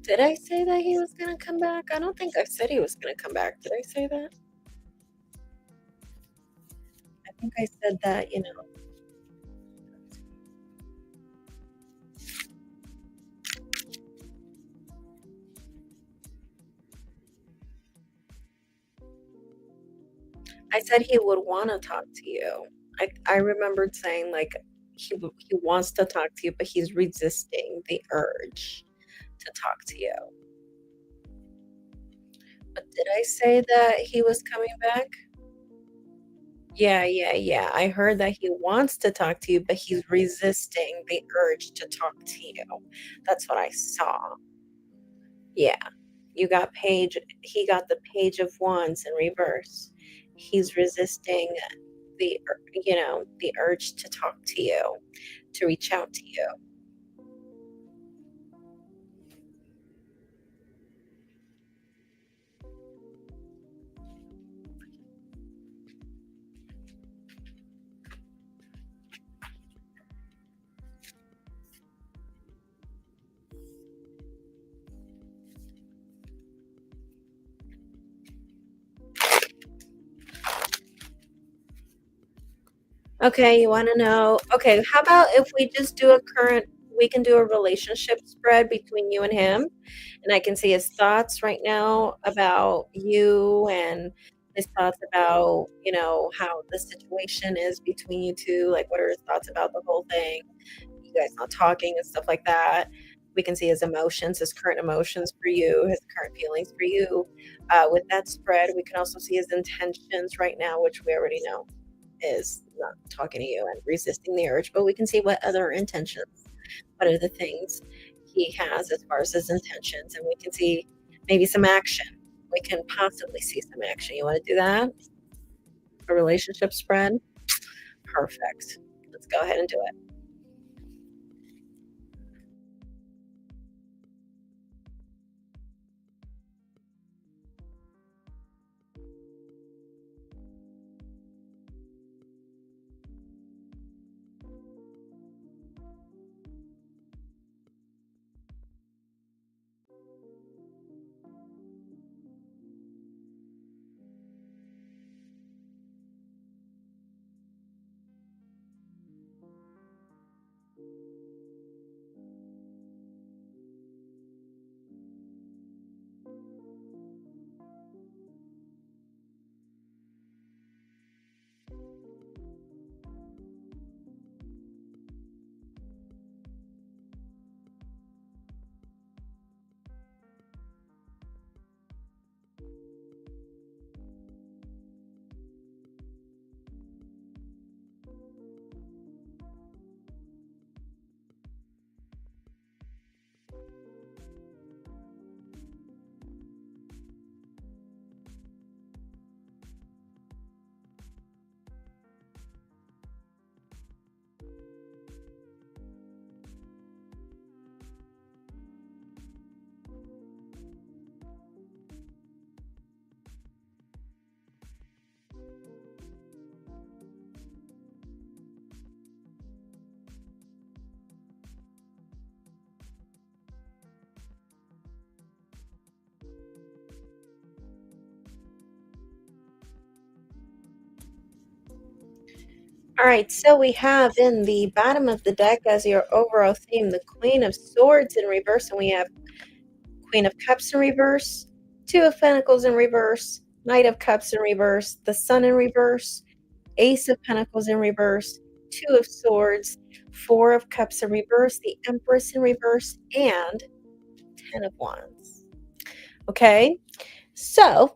Did I say that he was gonna come back? I don't think I said he was gonna come back. Did I say that? I think I said that, you know. I said he would wanna talk to you. I remembered saying, like, he wants to talk to you, but he's resisting the urge to talk to you. But did I say that he was coming back? Yeah, yeah, yeah. I heard that he wants to talk to you, but he's resisting the urge to talk to you. That's what I saw. Yeah. You got he got the page of wands in reverse. He's resisting the urge to talk to you, to reach out to you. Okay, you wanna know okay, how about if we can do a relationship spread between you and him, and I can see his thoughts right now about you and his thoughts about, how the situation is between you 2, like, what are his thoughts about the whole thing, you guys not talking and stuff like that. We can see his emotions, his current emotions for you, his current feelings for you. With that spread, we can also see his intentions right now, which we already know is not talking to you and resisting the urge, but we can see what other intentions, what are the things he has as far as his intentions, and we can see maybe some action. We can possibly see some action. You want to do that? A relationship spread? Perfect. Let's go ahead and do it. All right, so we have in the bottom of the deck as your overall theme the Queen of Swords in reverse, and we have Queen of Cups in reverse, Two of Pentacles in reverse, Knight of Cups in reverse, the Sun in reverse, Ace of Pentacles in reverse, Two of Swords, Four of Cups in reverse, the Empress in reverse, and Ten of Wands. Okay, so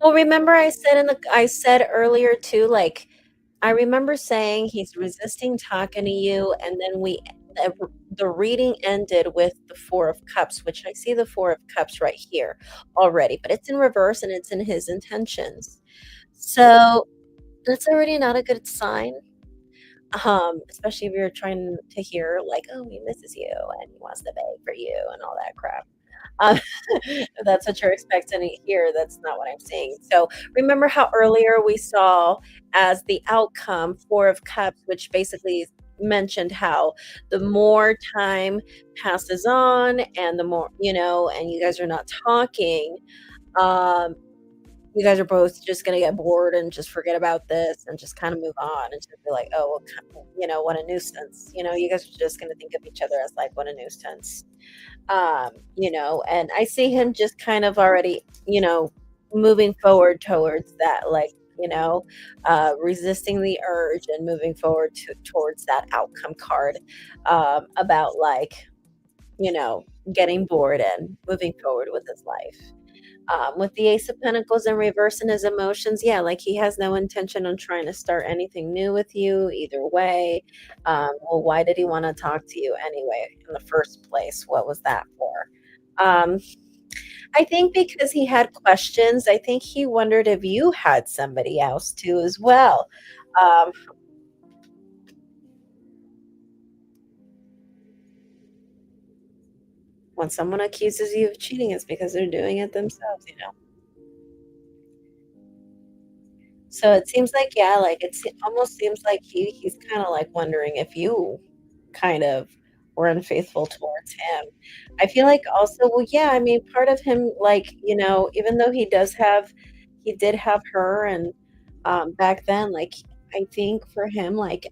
well, remember I said earlier too, like I remember saying he's resisting talking to you, and then the reading ended with the Four of Cups, which I see the Four of Cups right here already, but it's in reverse and it's in his intentions. So that's already not a good sign. Especially if you're trying to hear like, oh, he misses you and he wants to beg for you and all that crap. Um, if that's what you're expecting to hear, that's not what I'm saying. So remember how earlier we saw as the outcome Four of Cups, which basically mentioned how the more time passes on and the more, and you guys are not talking, um, you guys are both just gonna get bored and just forget about this and just kind of move on and just be like, oh, well, what a nuisance. You guys are just gonna think of each other as like, what a nuisance. And I see him just kind of already, moving forward towards that, like, resisting the urge and moving forward towards that outcome card about like, you know, getting bored and moving forward with his life. With the Ace of Pentacles in reverse in his emotions, yeah, like he has no intention on trying to start anything new with you either way. Well, why did he want to talk to you anyway in the first place? What was that for? Um, I think because he had questions, I think he wondered if you had somebody else too as well. Um, when someone accuses you of cheating, it's because they're doing it themselves. So it seems like, yeah, like almost seems like he's kind of like wondering if you kind of were unfaithful towards him. I feel like also, well, yeah, I mean, part of him, like, even though he did have her, and back then, like, I think for him, like,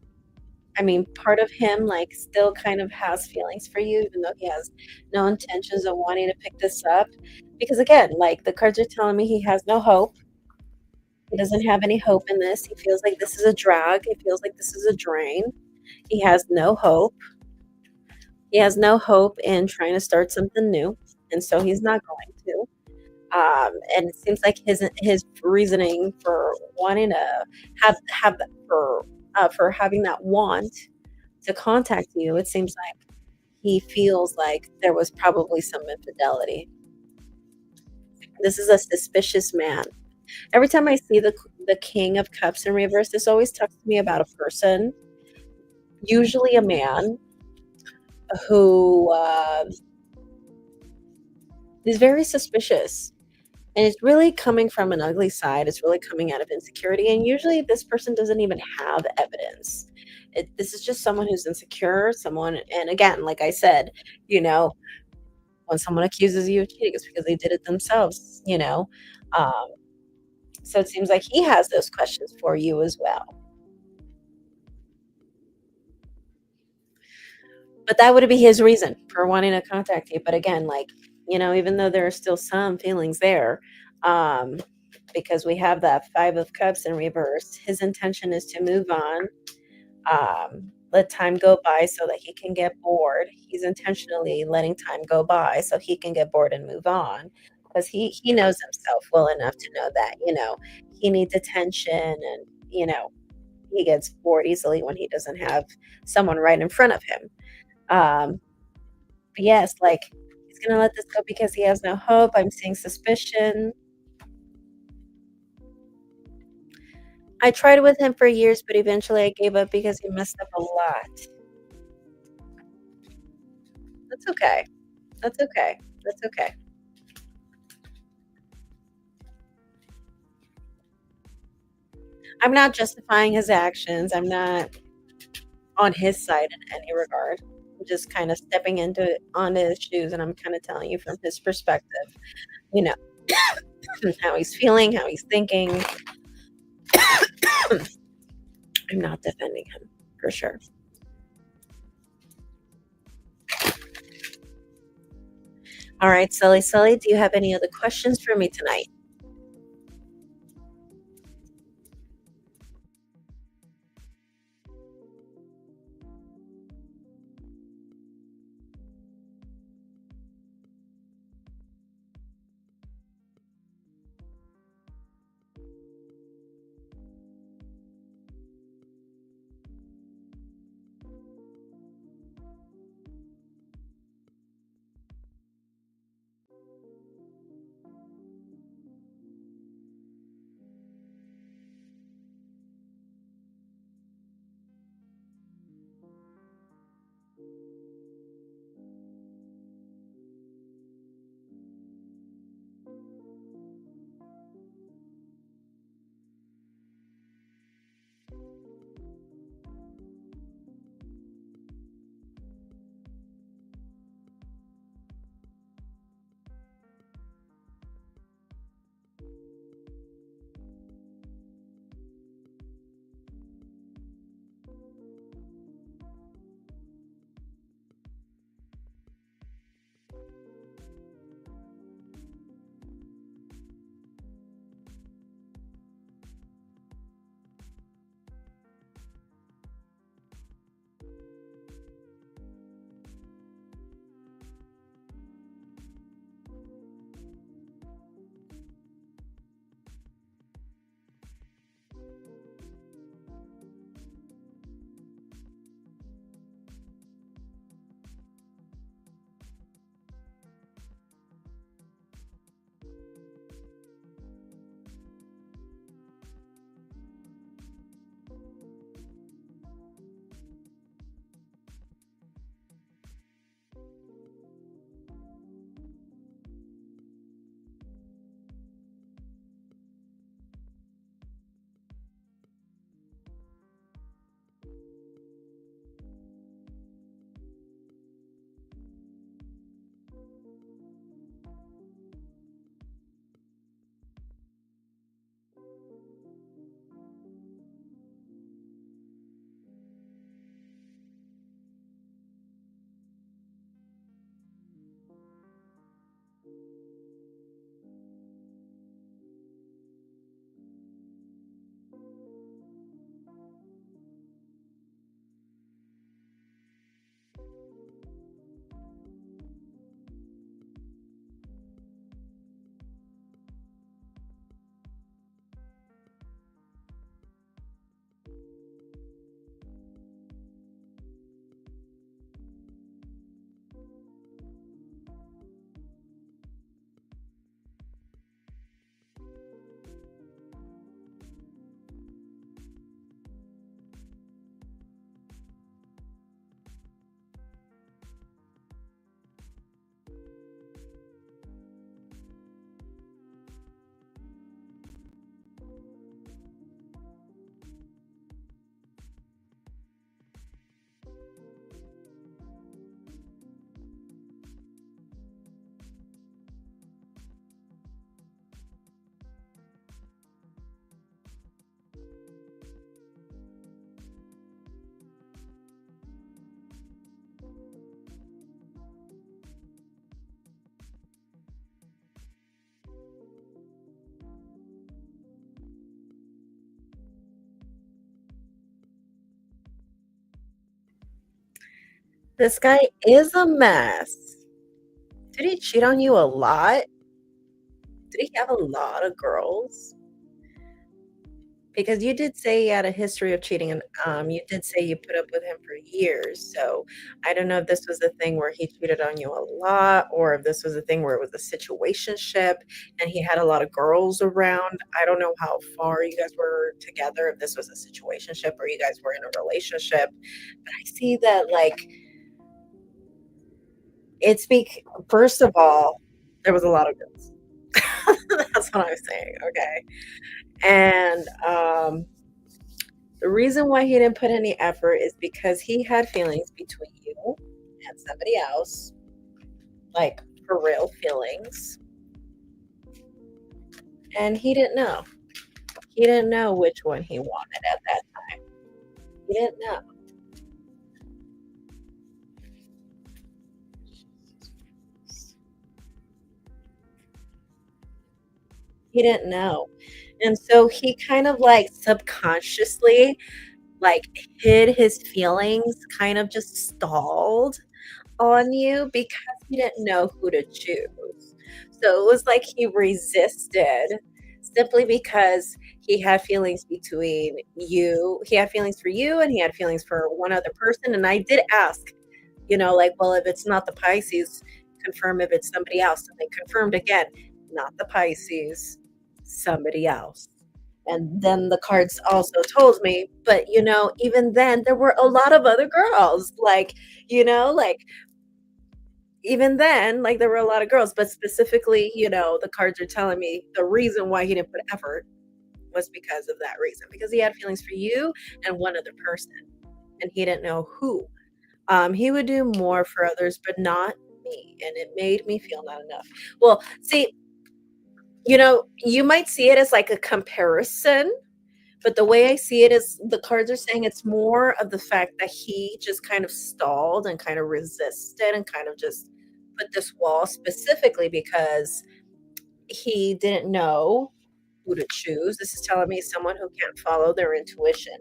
I mean, part of him, like, still kind of has feelings for you, even though he has no intentions of wanting to pick this up. Because again, like, the cards are telling me he has no hope. He doesn't have any hope in this. He feels like this is a drag. He feels like this is a drain. He has no hope. He has no hope in trying to start something new, and so he's not going to. And it seems like his reasoning for wanting to have that for having that want to contact you, it seems like he feels like there was probably some infidelity. This is a suspicious man. Every time I see the King of Cups in reverse, this always talks to me about a person, usually a man, who is very suspicious. And it's really coming from an ugly side. It's really coming out of insecurity. And usually, this person doesn't even have evidence. This is just someone who's insecure, and again, like I said, you know, when someone accuses you of cheating, it's because they did it themselves. Um, so it seems like he has those questions for you as well. But that would be his reason for wanting to contact you. But again, like, even though there are still some feelings there, um, because we have that Five of Cups in reverse, his intention is to move on, let time go by so that he can get bored. He's intentionally letting time go by so he can get bored and move on, because he knows himself well enough to know that, he needs attention, and, he gets bored easily when he doesn't have someone right in front of him. Um, but yes, like, he's gonna let this go because he has no hope. I'm seeing suspicion. I tried with him for years, but eventually I gave up because he messed up a lot. That's okay. That's okay. That's okay. I'm not justifying his actions. I'm not on his side in any regard. I'm just kind of stepping into onto his shoes, and I'm kind of telling you from his perspective, you know, how he's feeling, how he's thinking. I'm not defending him for sure. All right, Sully, do you have any other questions for me tonight? This guy is a mess. Did he cheat on you a lot? Did he have a lot of girls? Because you did say he had a history of cheating, and, you did say you put up with him for years, so I don't know if this was a thing where he cheated on you a lot, or if this was a thing where it was a situationship and he had a lot of girls around. I don't know how far you guys were together, if this was a situationship or you guys were in a relationship, but I see that, like, it's first of all, there was a lot of girls. That's what I'm saying, okay? And, The reason why he didn't put any effort is because he had feelings between you and somebody else, like for real feelings, and he didn't know. He didn't know which one he wanted at that time. He didn't know. He didn't know. And so he kind of like subconsciously like hid his feelings, kind of just stalled on you because he didn't know who to choose. So it was like he resisted simply because he had feelings between you. He had feelings for you and he had feelings for one other person. And I did ask, like, well, if it's not the Pisces, confirm if it's somebody else. And they confirmed again, not the Pisces, somebody else. And then the cards also told me, but even then, there were a lot of other girls. Like even then, like there were a lot of girls, but specifically, the cards are telling me the reason why he didn't put effort was because of that reason, because he had feelings for you and one other person, and he didn't know who. He would do more for others, but not me, and it made me feel not enough. Well, see, you might see it as like a comparison, but the way I see it is the cards are saying it's more of the fact that he just kind of stalled and kind of resisted and kind of just put this wall specifically because he didn't know who to choose. This is telling me someone who can't follow their intuition.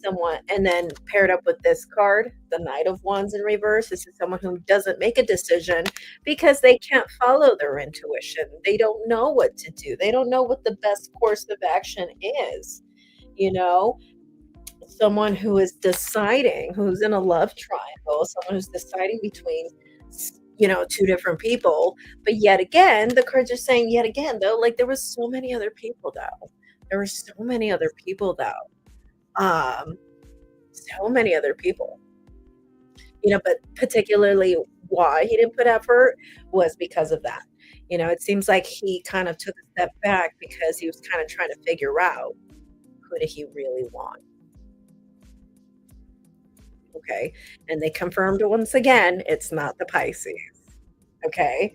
Someone, and then paired up with this card, the Knight of Wands in reverse, this is someone who doesn't make a decision because they can't follow their intuition. They don't know what to do. They don't know what the best course of action is. You know, someone who is deciding, who's in a love triangle, someone who's deciding between two different people. But yet again, the cards are saying yet again though, like there was so many other people though. There were so many other people though. So many other people. But particularly why he didn't put effort was because of that. It seems like he kind of took a step back because he was kind of trying to figure out who did he really want. Okay. And they confirmed once again, it's not the Pisces. Okay.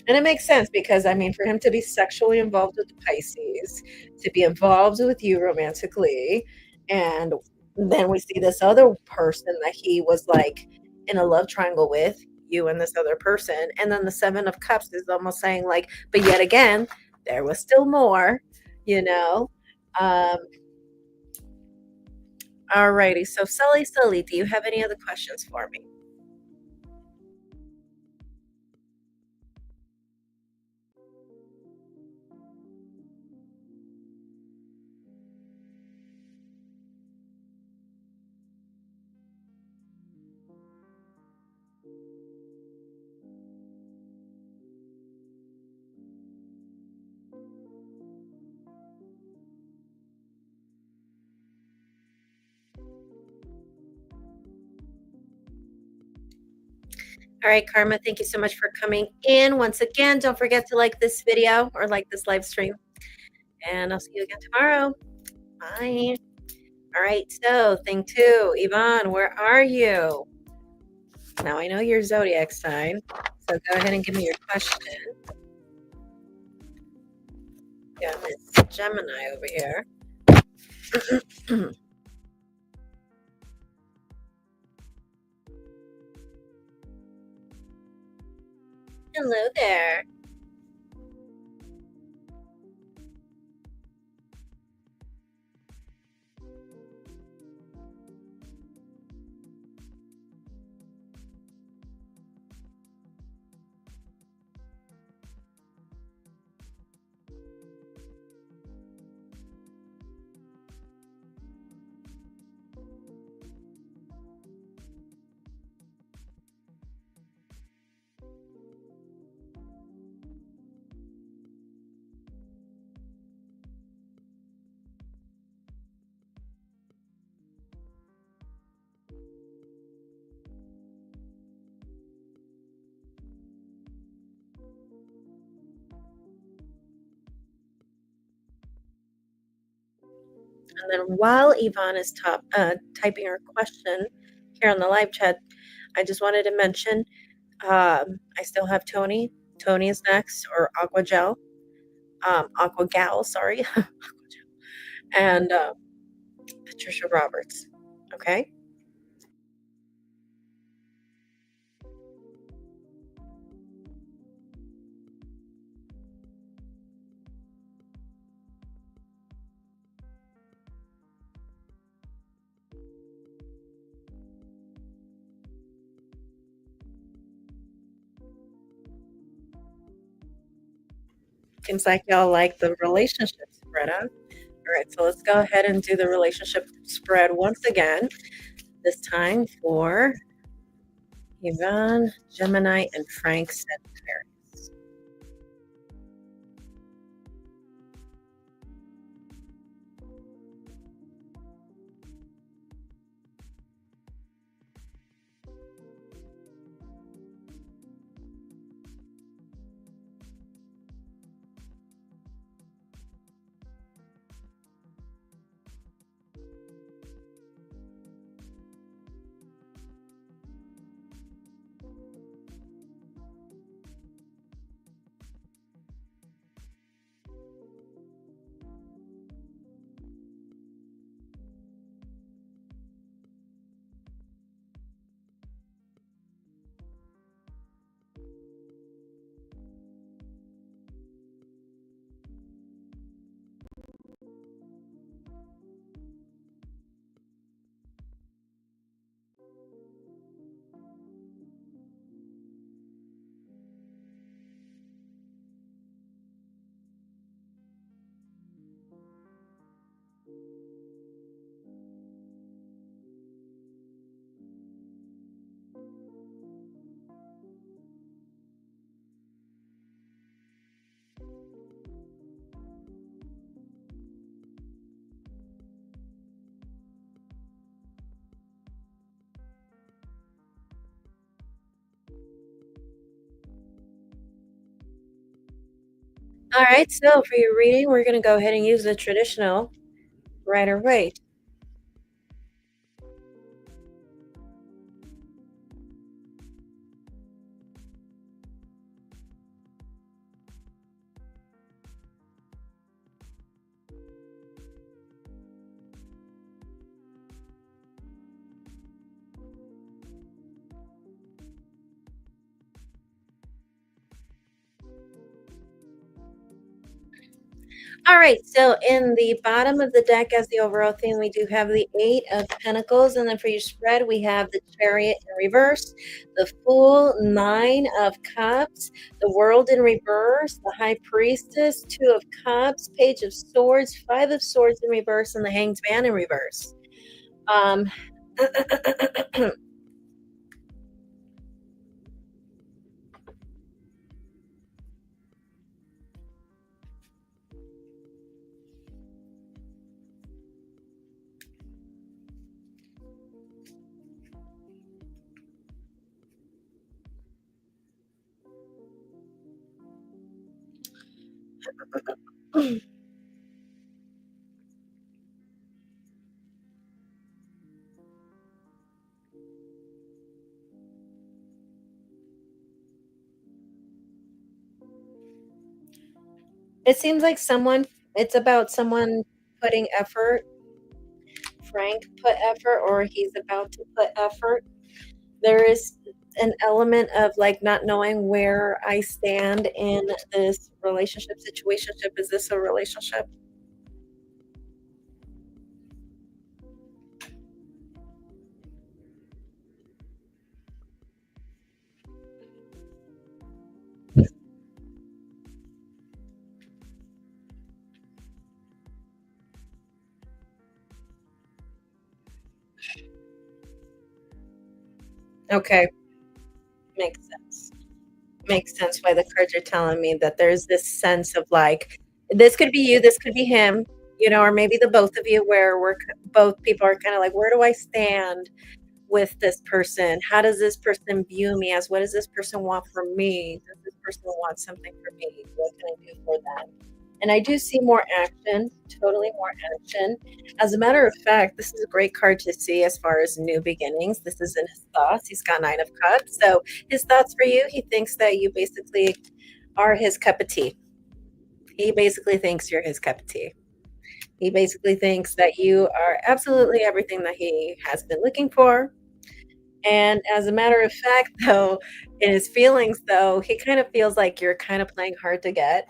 And it makes sense because, I mean, for him to be sexually involved with the Pisces, to be involved with you romantically, and then we see this other person that he was like in a love triangle with, you and this other person. And then the Seven of Cups is almost saying, like, but yet again, there was still more, you know? Um, Alrighty. So, Sully, do you have any other questions for me? All right, Karma, thank you so much for coming in. Once again, don't forget to like this video or like this live stream. And I'll see you again tomorrow. Bye. All right, so thing two, Yvonne, where are you? Now I know your zodiac sign, so go ahead and give me your question. Got Miss Gemini over here. Hello there. And then while Yvonne is typing her question here on the live chat, I just wanted to mention I still have Tony. Tony is next, or Aqua Gel, Aqua Gal, sorry, and Patricia Roberts. Okay. Seems like y'all like the relationship spread, huh? All right, so let's go ahead and do the relationship spread once again, this time for Yvonne, Gemini, and Frank Sagittarius. All right, so for your reading, we're going to go ahead and use the traditional Rider-Waite. All right, so in the bottom of the deck as the overall theme, we do have the Eight of Pentacles, and then for your spread, we have the Chariot in reverse, the Fool, Nine of Cups, the World in reverse, the High Priestess, Two of Cups, Page of Swords, Five of Swords in reverse, and the Hanged Man in reverse. It seems like it's about someone putting effort. Frank put effort, or he's about to put effort. There is an element of like not knowing where I stand in this relationship situationship. Is this a relationship? Okay, makes sense. Makes sense why the cards are telling me that there's this sense of like, this could be you, this could be him, or maybe the both of you, where both people are kind of like, where do I stand with this person? How does this person view me? As what does this person want from me? Does this person want something from me? What can I do for them? And I do see more action, totally more action. As a matter of fact, this is a great card to see as far as new beginnings. This is in his thoughts. He's got Nine of Cups. So his thoughts for you, he thinks that you basically are his cup of tea. He basically thinks you're his cup of tea. He basically thinks that you are absolutely everything that he has been looking for. And as a matter of fact, though, in his feelings, though, he kind of feels like you're kind of playing hard to get,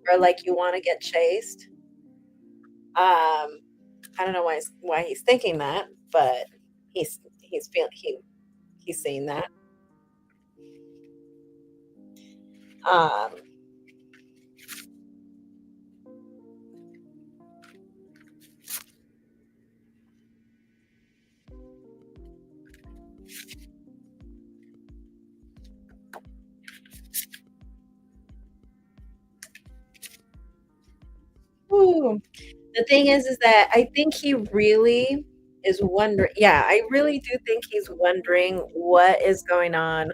or like you want to get chased. I don't know why he's thinking that, but he's feeling he's seeing that. Um, ooh. The thing is that I think he really is wondering. Yeah, I really do think he's wondering what is going on.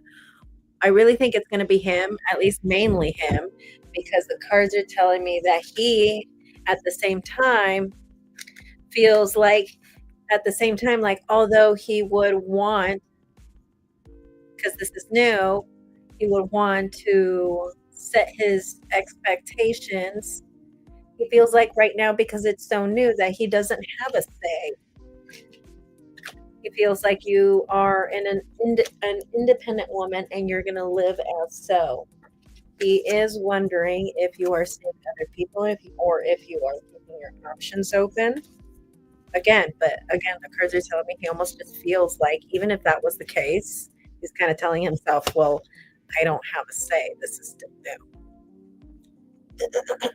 I really think it's going to be him, at least mainly him, because the cards are telling me that he, at the same time, feels like, at the same time, like, although he would want, because this is new, he would want to set his expectations. He feels like right now, because it's so new, that he doesn't have a say. He feels like you are an independent woman and you're going to live as so. He is wondering if you are seeing other people, or if you are keeping your options open. But again, the cards are telling me he almost just feels like, even if that was the case, he's kind of telling himself, well, I don't have a say. This is still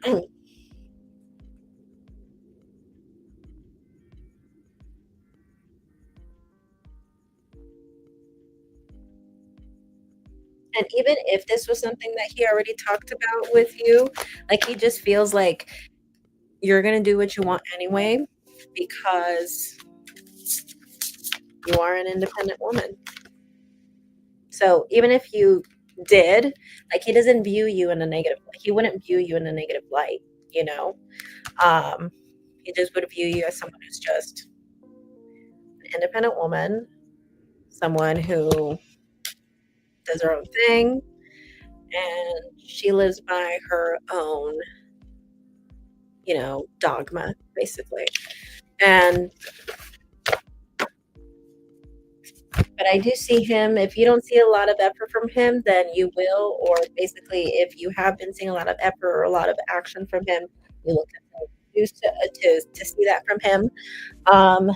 new. And even if this was something that he already talked about with you, like he just feels like you're going to do what you want anyway because you are an independent woman. So even if you did, like he doesn't view you in a negative, he wouldn't view you in a negative light, you know? Um, he just would view you as someone who's just an independent woman, someone who does her own thing, and she lives by her own, dogma, basically. And but I do see him. If you don't see a lot of effort from him, then you will. Or basically, if you have been seeing a lot of effort or a lot of action from him, you will continue to see that from him. Um,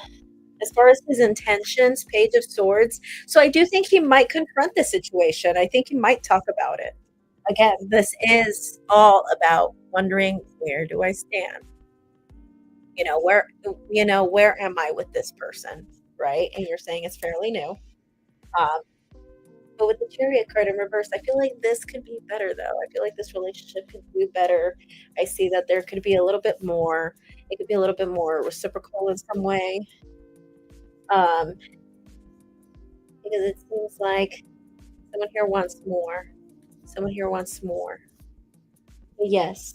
as far as his intentions, Page of Swords. So I do think he might confront the situation. I think he might talk about it. Again, this is all about wondering, where do I stand? Where am I with this person, right? And you're saying it's fairly new. Um, but with the Chariot card in reverse, I feel like this could be better, though. I feel like this relationship could do better. I see that there could be a little bit more. It could be a little bit more reciprocal in some way. Um, because it seems like someone here wants more. Someone here wants more. But yes,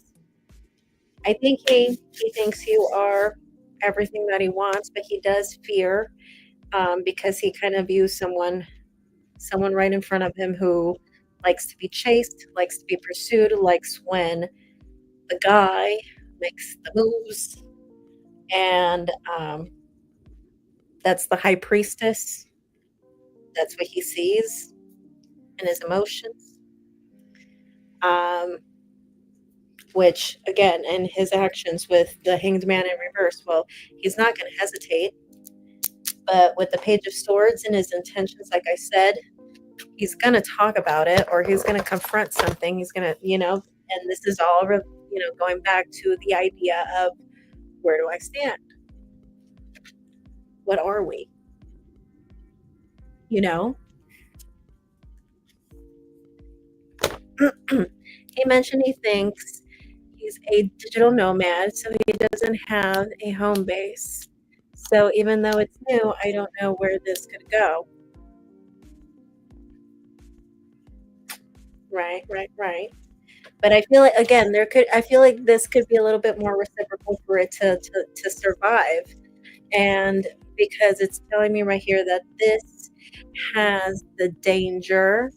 I think he thinks you are everything that he wants, but he does fear, because he kind of views someone right in front of him who likes to be chased, likes to be pursued, likes when the guy makes the moves, and that's the high priestess. That's what he sees in his emotions. Um, which again, in his actions with the Hanged Man in reverse, well, he's not going to hesitate. But with the Page of Swords and his intentions, like I said, he's going to talk about it, or he's going to confront something. He's going to, and this is all, going back to the idea of, where do I stand? What are we? You know? He mentioned he thinks he's a digital nomad, so he doesn't have a home base. So even though it's new, I don't know where this could go. Right, right, right. But I feel like, again, I feel like this could be a little bit more reciprocal for it to survive. And because it's telling me right here that this has the danger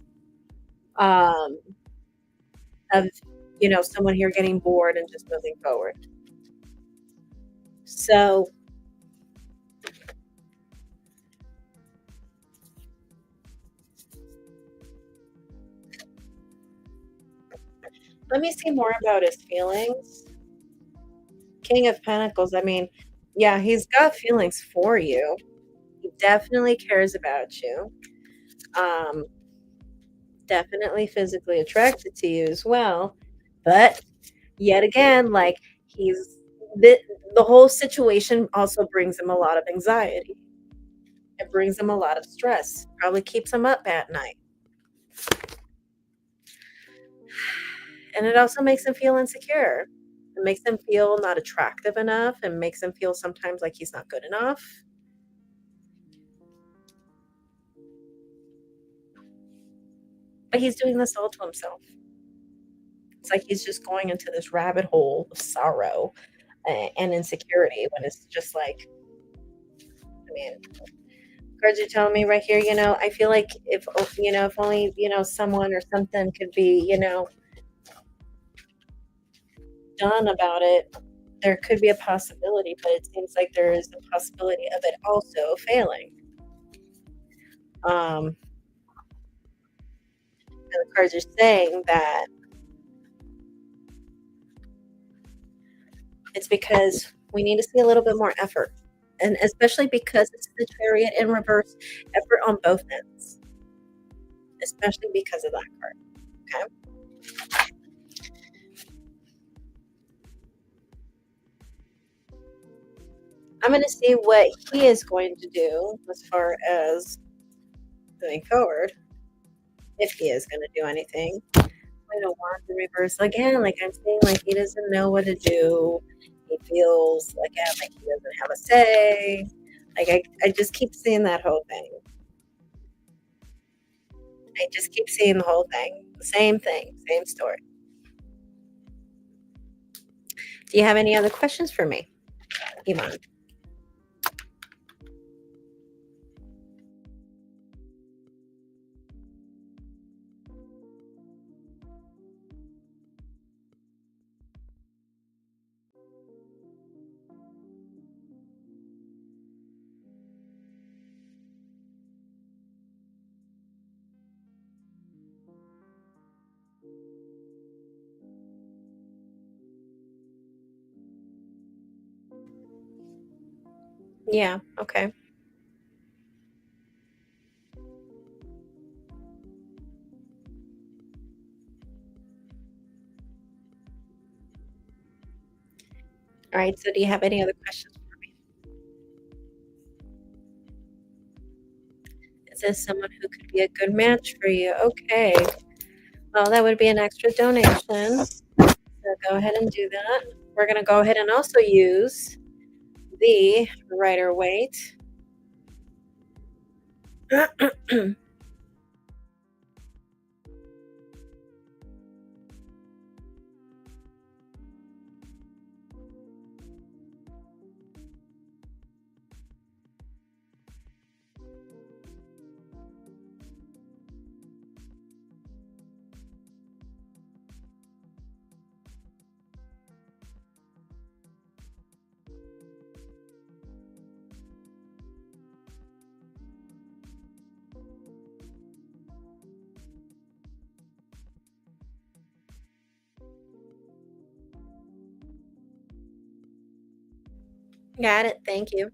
um, of, someone here getting bored and just moving forward. So let me see more about his feelings. King of Pentacles, I mean, yeah, he's got feelings for you. He definitely cares about you. Um, Definitely physically attracted to you as well. But yet again, like, he's the the whole situation also brings him a lot of anxiety. It brings him a lot of stress. Probably keeps him up at night. And it also makes him feel insecure. It makes him feel not attractive enough and makes him feel sometimes like he's not good enough. But he's doing this all to himself. It's like he's just going into this rabbit hole of sorrow and insecurity when it's just like, I mean, cards are telling me right here, I feel like if only, someone or something could be, done about it, there could be a possibility, but it seems like there is a possibility of it also failing. And the cards are saying that it's because we need to see a little bit more effort. And especially because it's the Chariot in reverse, effort on both ends, especially because of that card. Okay. I'm going to see what he is going to do as far as moving forward, if he is going to do anything. I don't want the reverse again. Like I'm saying, like he doesn't know what to do. He feels again like he doesn't have a say. Like I just keep seeing that whole thing. I just keep seeing the whole thing. The same thing, same story. Do you have any other questions for me, Iman? Yeah, okay. All right, so do you have any other questions for me? Is this someone who could be a good match for you? Okay. Well, that would be an extra donation. So go ahead and do that. We're going to go ahead and also use the Rider Waite. Got it. Thank you.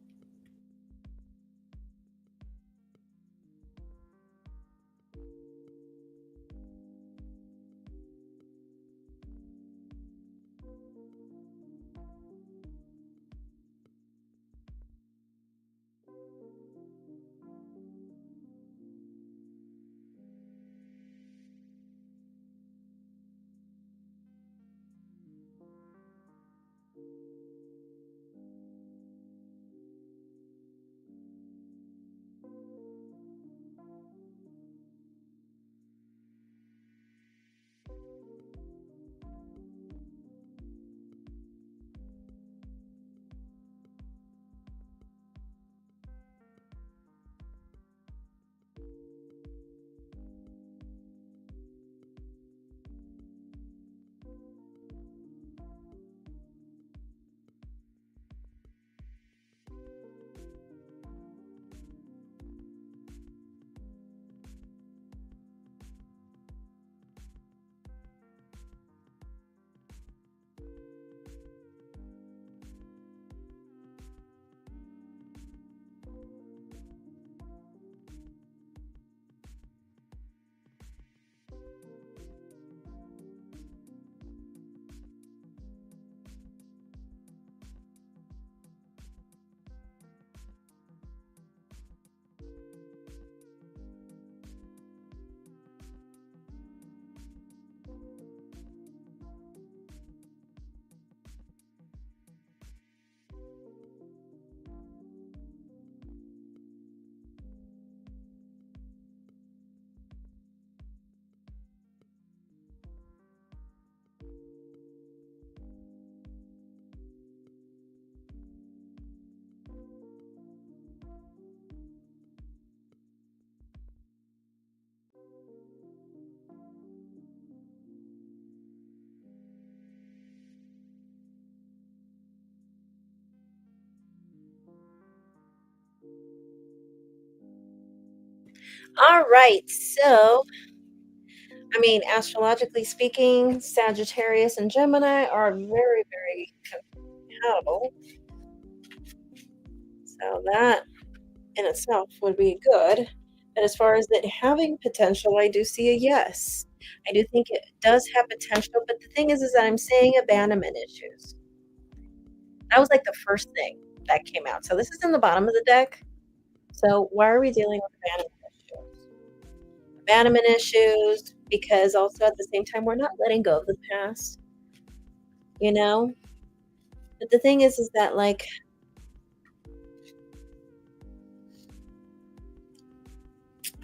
All right. So, I mean, astrologically speaking, Sagittarius and Gemini are very, very compatible. So that in itself would be good. But as far as it having potential, I do see a yes. I do think it does have potential, but the thing is that I'm seeing abandonment issues. That was like the first thing that came out. So this is in the bottom of the deck. So why are we dealing with abandonment issues? Abandonment issues because also at the same time we're not letting go of the past, you know? But the thing is that like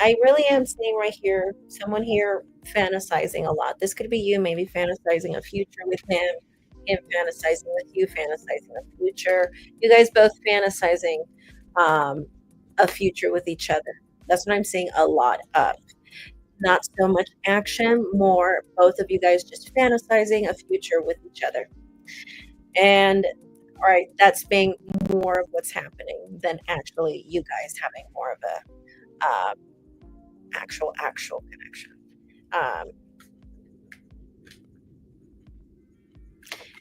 I really am seeing right here, someone here fantasizing a lot. This could be you maybe fantasizing a future with him fantasizing with you, fantasizing a future. You guys both fantasizing um, a future with each other. That's what I'm seeing a lot of. Not so much action, more both of you guys just fantasizing a future with each other. And all right, that's being more of what's happening than actually you guys having more of a actual connection. Um,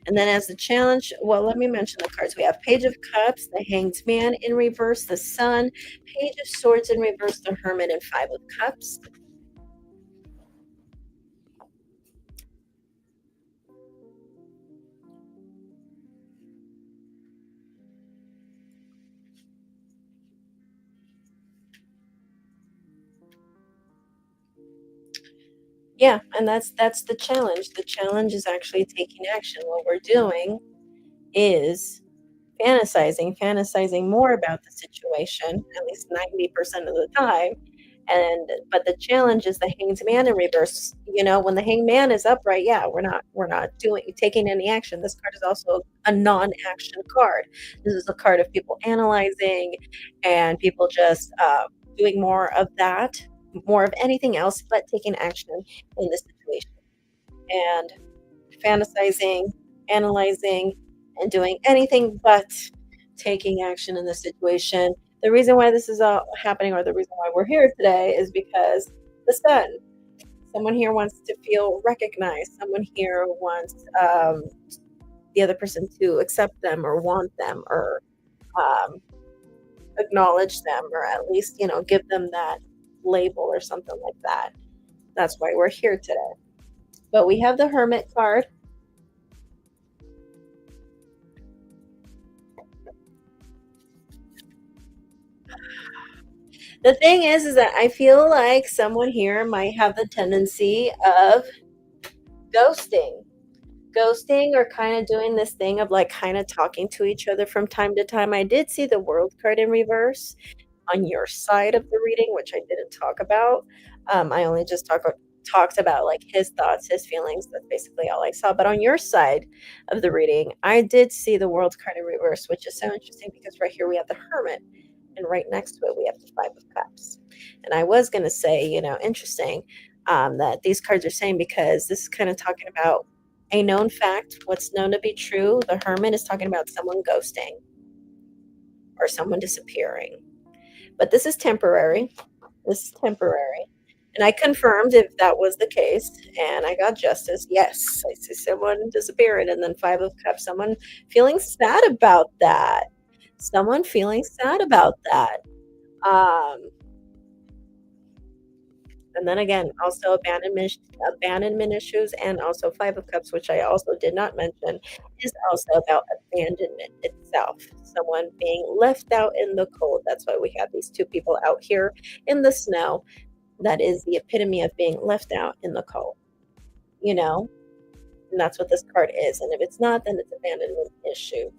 and then as the challenge, well, let me mention the cards. We have Page of Cups, the Hanged Man in reverse, the Sun, Page of Swords in reverse, the Hermit, and Five of Cups. Yeah, and that's the challenge. The challenge is actually taking action. What we're doing is fantasizing more about the situation, at least 90% of the time. And but the challenge is the hanged man in reverse. You know, when the hanged man is upright, yeah, we're not doing taking any action. This card is also a non-action card. This is a card of people analyzing and people just doing more of that, more of anything else but taking action in this situation. And fantasizing, analyzing, and doing anything but taking action in this situation. The reason why this is all happening, or the reason why we're here today, is because the sun. Someone here wants to feel recognized. Someone here wants the other person to accept them or want them or um, acknowledge them or at least, give them that label or something like that. That's why we're here today. But we have the Hermit card. The thing is that I feel like someone here might have the tendency of ghosting. Ghosting or kind of doing this thing of like kind of talking to each other from time to time. I did see the World card in reverse on your side of the reading, which I didn't talk about. I only just talked about like his thoughts, his feelings. That's basically all I saw. But on your side of the reading, I did see the World card in reverse, which is so interesting because right here we have the Hermit, and right next to it we have the Five of Cups. And I was going to say, interesting that these cards are saying because this is kind of talking about a known fact, what's known to be true. The Hermit is talking about someone ghosting or someone disappearing. But this is temporary. This is temporary. And I confirmed if that was the case, and I got justice. Yes, I see someone disappearing, and then Five of Cups, someone feeling sad about that. Someone feeling sad about that. Um, and then again, also abandonment issues, and also Five of Cups, which I also did not mention, is also about abandonment itself. Someone being left out in the cold. That's why we have these two people out here in the snow. That is the epitome of being left out in the cold, you know? And that's what this card is. And if it's not, then it's abandonment issues.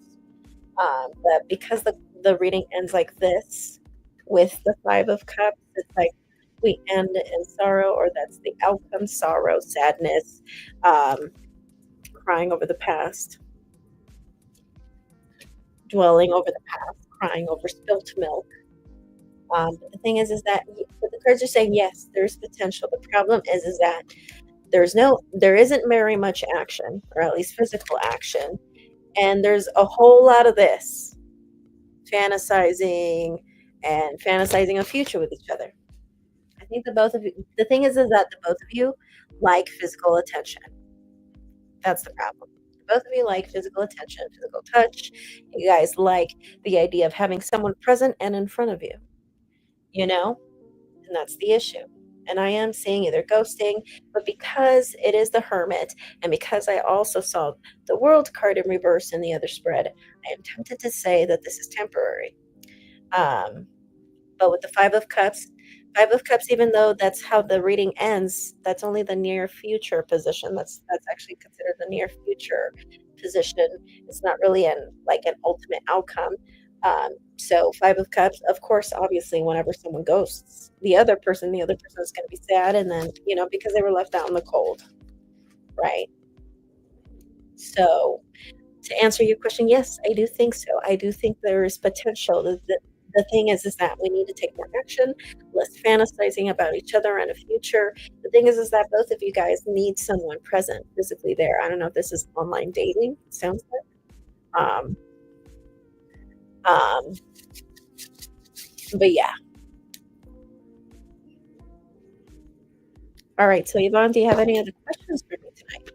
But because the reading ends like this with the Five of Cups, it's like we end in sorrow, or that's the outcome, sorrow, sadness, um, crying over the past, dwelling over the past, crying over spilt milk. But the thing is that but the cards are saying yes, there's potential. The problem is that there isn't very much action, or at least physical action, and there's a whole lot of this fantasizing and fantasizing a future with each other. think the thing is that the both of you like physical attention. That's the problem. Both of you like physical attention, physical touch. You guys like the idea of having someone present and in front of you, you know? And that's the issue. And I am seeing either ghosting, but because it is the Hermit, and because I also saw the World card in reverse in the other spread, I am tempted to say that this is temporary. Um, but with the Five of Cups, even though that's how the reading ends, that's only the near future position. That's actually considered the near future position. It's not really like an ultimate outcome. So Five of Cups, of course, obviously, whenever someone ghosts the other person is going to be sad, and then because they were left out in the cold, right? So to answer your question, yes, I do think so. I do think there is potential. The thing is that we need to take more action, less fantasizing about each other and a future. The thing is that both of you guys need someone present physically there. I don't know if this is online dating. Sounds like. Um, but yeah. All right. So Yvonne, do you have any other questions for me tonight?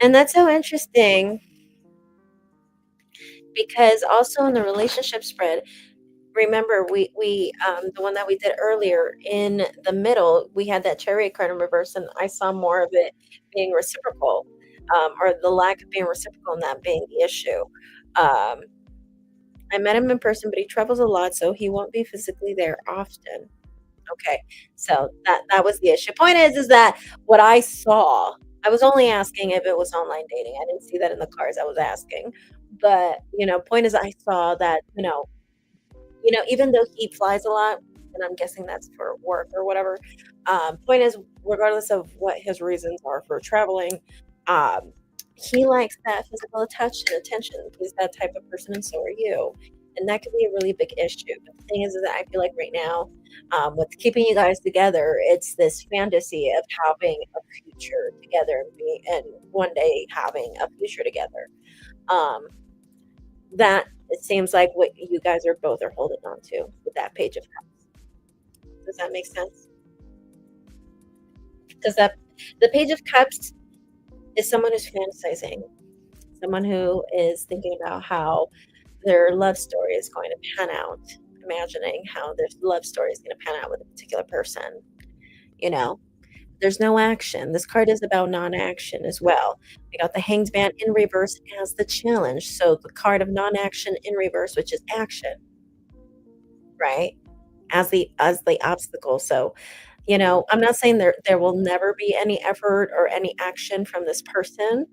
And that's so interesting because also in the relationship spread, remember we the one that we did earlier in the middle, we had that chariot card in reverse, and I saw more of it being reciprocal, or the lack of being reciprocal and that being the issue. Um, I met him in person, but he travels a lot, so he won't be physically there often. Okay, so that was the issue. Point is that what I saw, I was only asking if it was online dating. I didn't see that in the cards. I was asking, but point is, I saw that even though he flies a lot, and I'm guessing that's for work or whatever. Point is, regardless of what his reasons are for traveling, um, he likes that physical touch and attention. He's that type of person, and so are you. And that could be a really big issue. But the thing is that I feel like right now, with keeping you guys together, it's this fantasy of having a future together and one day having a future together. Um, that it seems like what you guys are both are holding on to with that Page of Cups. Does that make sense? Because that the Page of Cups is someone who's fantasizing, someone who is thinking about how their love story is going to pan out, imagining how their love story is going to pan out with a particular person. You know, there's no action. This card is about non-action as well. We got the Hanged Man in reverse as the challenge. So the card of non-action in reverse, which is action, right? As the obstacle. So, I'm not saying there will never be any effort or any action from this person.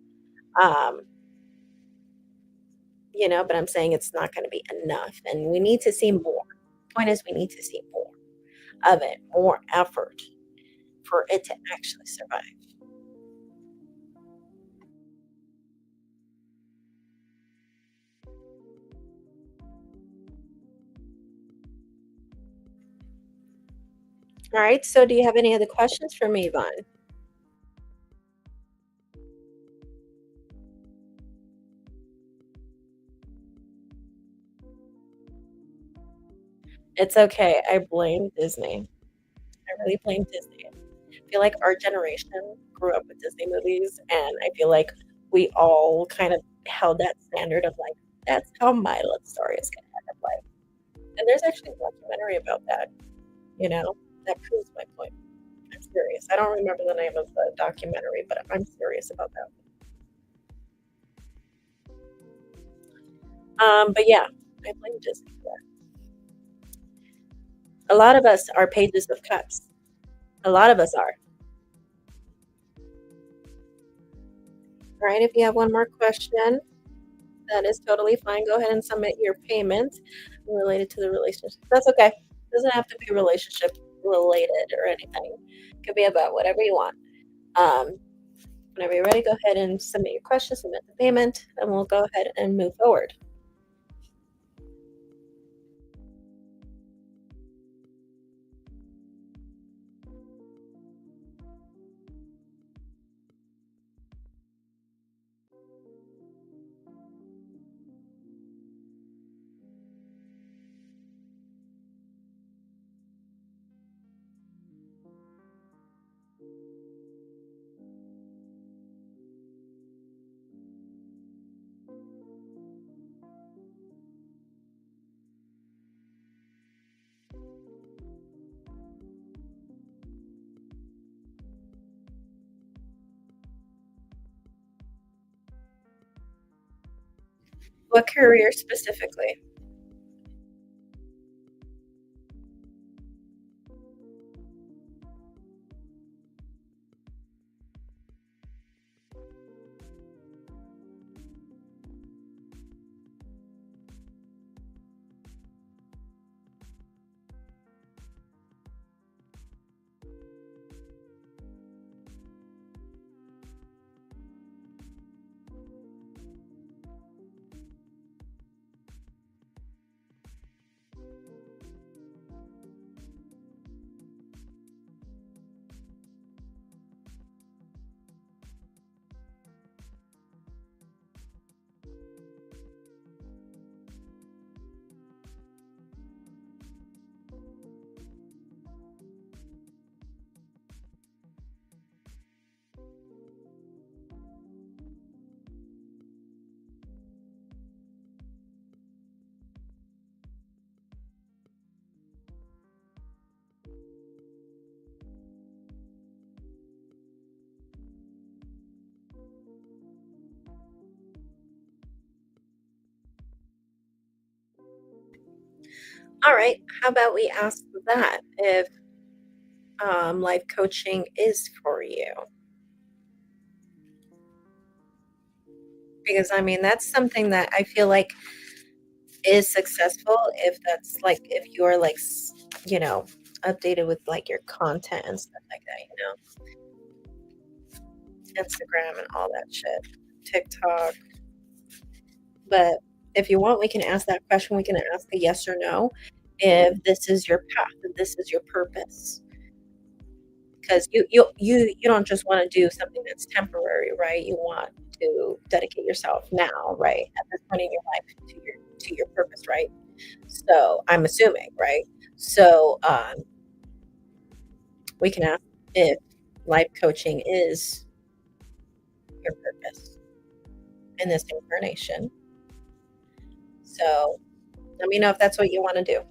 Um, but I'm saying it's not going to be enough. And we need to see more. Point is we need to see more of it, more effort for it to actually survive. All right. So do you have any other questions for me, Yvonne? It's okay. I blame Disney. I really blame Disney. I feel like our generation grew up with Disney movies, and I feel like we all kind of held that standard of like, that's how my love story is gonna end up like. And there's actually a documentary about that, you know, that proves my point. I'm serious. I don't remember the name of the documentary, but I'm serious about that. But yeah, I blame Disney for that. A lot of us are pages of cups. A lot of us are. All right, if you have one more question, that is totally fine. Go ahead and submit your payment related to the relationship. That's okay. It doesn't have to be relationship related or anything. It could be about whatever you want. Um, Whenever you're ready, go ahead and submit your question, submit the payment, and we'll go ahead and move forward. What career specifically? All right, how about we ask that if life coaching is for you? Because I mean, that's something that I feel like is successful if that's like, if you're like, updated with like your content and stuff like that, Instagram and all that shit, TikTok. But if you want, we can ask that question. We can ask a yes or no if this is your path, if this is your purpose. Because you don't just want to do something that's temporary, right? You want to dedicate yourself now, right? At this point in your life to your purpose, right? So I'm assuming, right? So we can ask if life coaching is your purpose in this incarnation. So let me know if that's what you want to do.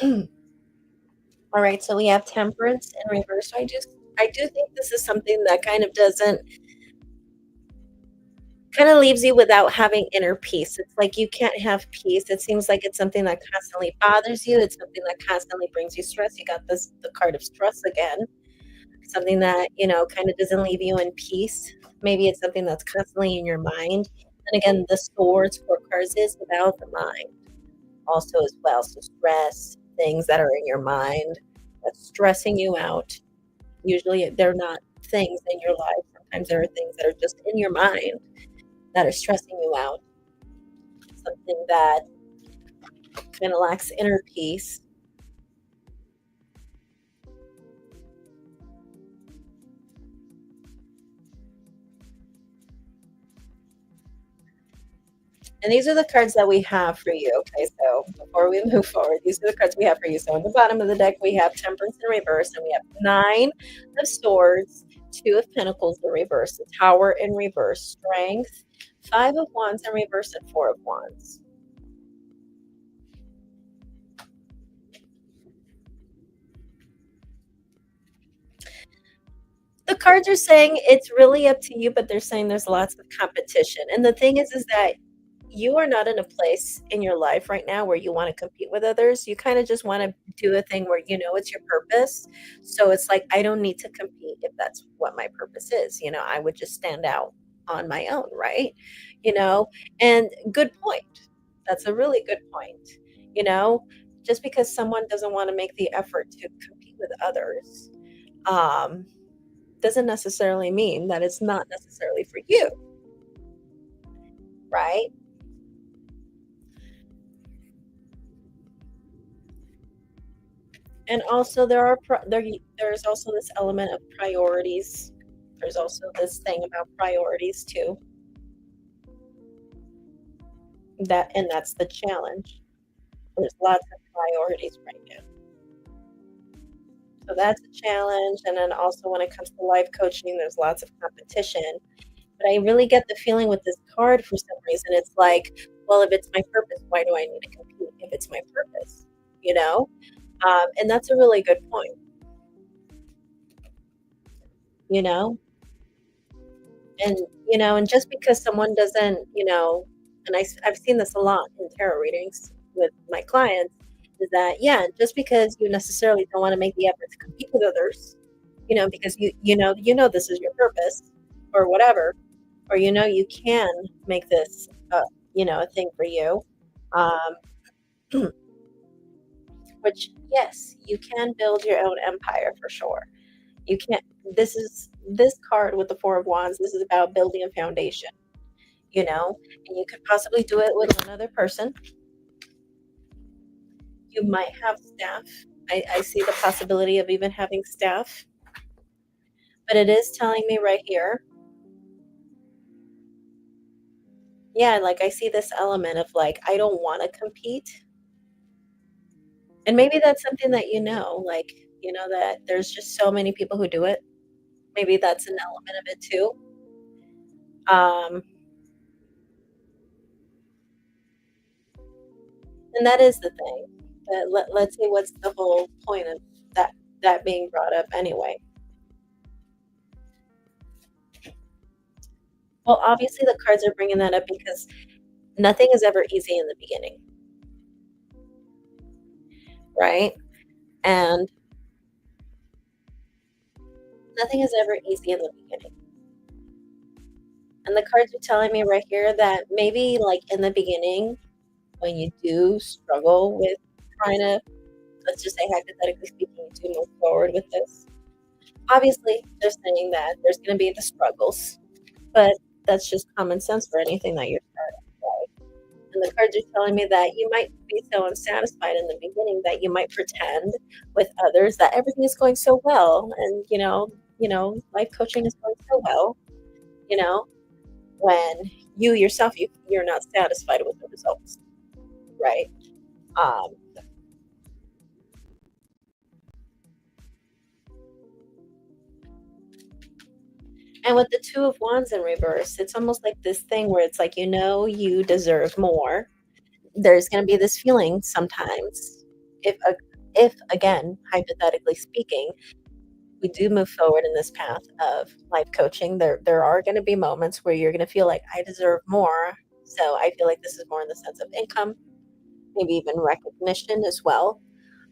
All right, so we have temperance in reverse. So I do think this is something that kind of leaves you without having inner peace. It's like you can't have peace. It seems like it's something that constantly bothers you. It's something that constantly brings you stress. You got the card of stress again. Something that, kind of doesn't leave you in peace. Maybe it's something that's constantly in your mind. And again, the swords for cards is about the mind also as well. So stress, things that are in your mind that's stressing you out. Usually they're not things in your life. Sometimes there are things that are just in your mind that are stressing you out. Something that kind of lacks inner peace. And these are the cards that we have for you. Okay, so before we move forward, these are the cards we have for you. So on the bottom of the deck, we have Temperance in reverse, and we have Nine of Swords, Two of Pentacles in reverse, the Tower in reverse, Strength, Five of Wands in reverse, and Four of Wands. The cards are saying it's really up to you, but they're saying there's lots of competition. And the thing is that you are not in a place in your life right now where you want to compete with others. You kind of just want to do a thing where it's your purpose. So it's like, I don't need to compete if that's what my purpose is. I would just stand out on my own, right? You know, and good point. That's a really good point. You know, just because someone doesn't want to make the effort to compete with others, um, doesn't necessarily mean that it's not necessarily for you, right? And also there's also this element of priorities. There's also this thing about priorities too. That's the challenge. There's lots of priorities right now. So that's a challenge. And then also when it comes to life coaching, there's lots of competition. But I really get the feeling with this card for some reason. It's like, well, if it's my purpose, why do I need to compete if it's my purpose? You know? And that's a really good point, you know? And, and just because someone doesn't, and I've seen this a lot in tarot readings with my clients, is that, yeah, just because you necessarily don't want to make the effort to compete with others, because this is your purpose or whatever, or, you can make this, a thing for you. Um, which, yes, you can build your own empire for sure. You can't, this card with the Four of Wands, this is about building a foundation, and you could possibly do it with another person. You might have staff. I see the possibility of even having staff, but it is telling me right here. Yeah, like I see this element of like, I don't want to compete. And maybe that's something that like, that there's just so many people who do it. Maybe that's an element of it too. Um, and that is the thing. But let's see what's the whole point of that being brought up anyway. Well, obviously the cards are bringing that up because nothing is ever easy in the beginning, right? And nothing is ever easy in the beginning. And the cards are telling me right here that maybe like in the beginning, when you do struggle with trying to, let's just say hypothetically speaking, to move forward with this, obviously they're saying that there's going to be the struggles, but that's just common sense for anything that you're starting, right? And the cards are telling me that you might be so unsatisfied in the beginning that you might pretend with others that everything is going so well, and life coaching is going so well, you know, when you yourself you're not satisfied with the results, right? Um, and with the Two of Wands in reverse, it's almost like this thing where it's like you deserve more. There's going to be this feeling sometimes if again, hypothetically speaking, we do move forward in this path of life coaching, there are going to be moments where you're going to feel like I deserve more. So I feel like this is more in the sense of income, maybe even recognition as well.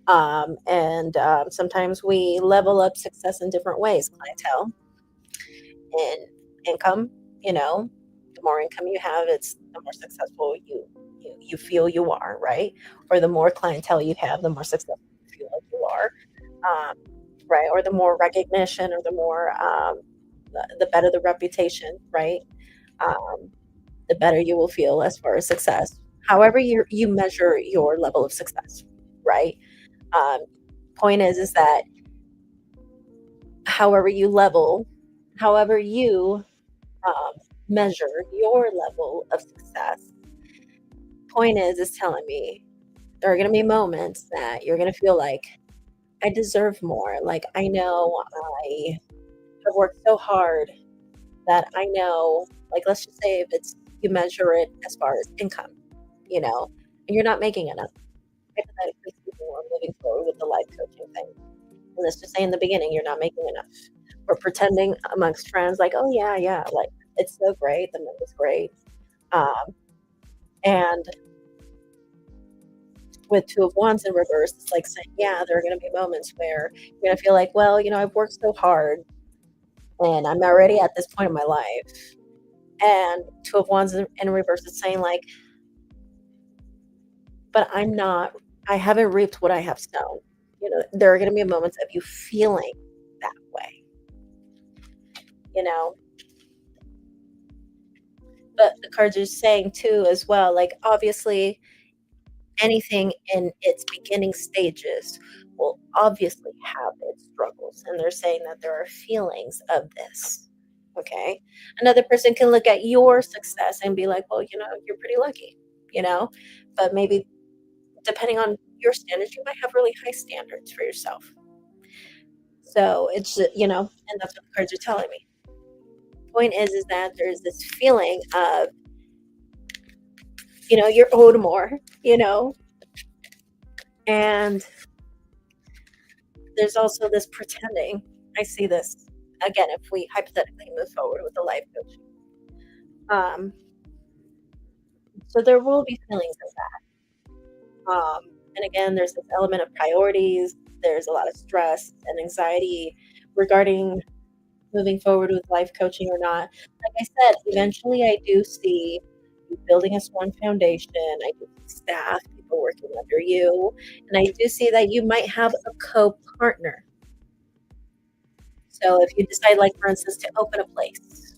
And sometimes we level up success in different ways. Clientele and income, you know, the more income you have, it's the more successful you feel you are, right? Or the more clientele you have, the more successful you feel like you are. Um, right? Or the more recognition, or the more the better the reputation, right? Um, the better you will feel as far as success. However, you measure your level of success, right? Um, point is that however you level, however you um, measure your level of success. Point is telling me there are going to be moments that you're going to feel like I deserve more. Like I know I have worked so hard that I know, like, let's just say if it's you measure it as far as income, and you're not making enough. Hypothetically speaking, we're moving forward with the life coaching thing. And let's just say in the beginning, you're not making enough. We're pretending amongst friends, like, oh, yeah, yeah, like, it's so great. The money's great. Um, and with Two of Wands in reverse, it's like saying, yeah, there are going to be moments where you're going to feel like, well, I've worked so hard and I'm already at this point in my life. And Two of Wands in reverse is saying, like, but I haven't reaped what I have sown. There are going to be moments of you feeling that way, you know. But the cards are saying too, as well, like, obviously, anything in its beginning stages will obviously have its struggles. And they're saying that there are feelings of this. Okay. Another person can look at your success and be like, well, you're pretty lucky, you know, but maybe depending on your standards, you might have really high standards for yourself. So it's, and that's what the cards are telling me. Point is that there's this feeling of, you're owed more, and there's also this pretending. I see this again if we hypothetically move forward with the life coach. Um, so there will be feelings of that. And again, there's this element of priorities. There's a lot of stress and anxiety regarding moving forward with life coaching or not. Like I said, eventually I do see you building a strong foundation. I do see staff, people working under you. And I do see that you might have a co-partner. So if you decide, like, for instance, to open a place,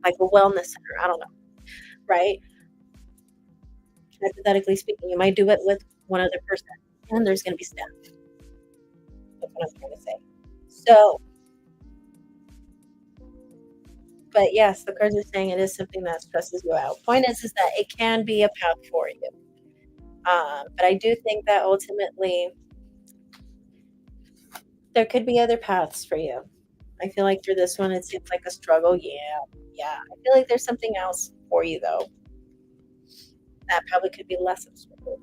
like a wellness center, I don't know, right? Hypothetically speaking, you might do it with one other person, and there's going to be staff. That's what I'm trying to say. So, but yes, the cards are saying it is something that stresses you out. Point is that it can be a path for you. But I do think that ultimately there could be other paths for you. I feel like for this one, it seems like a struggle. Yeah. I feel like there's something else for you, though. That probably could be less of a struggle.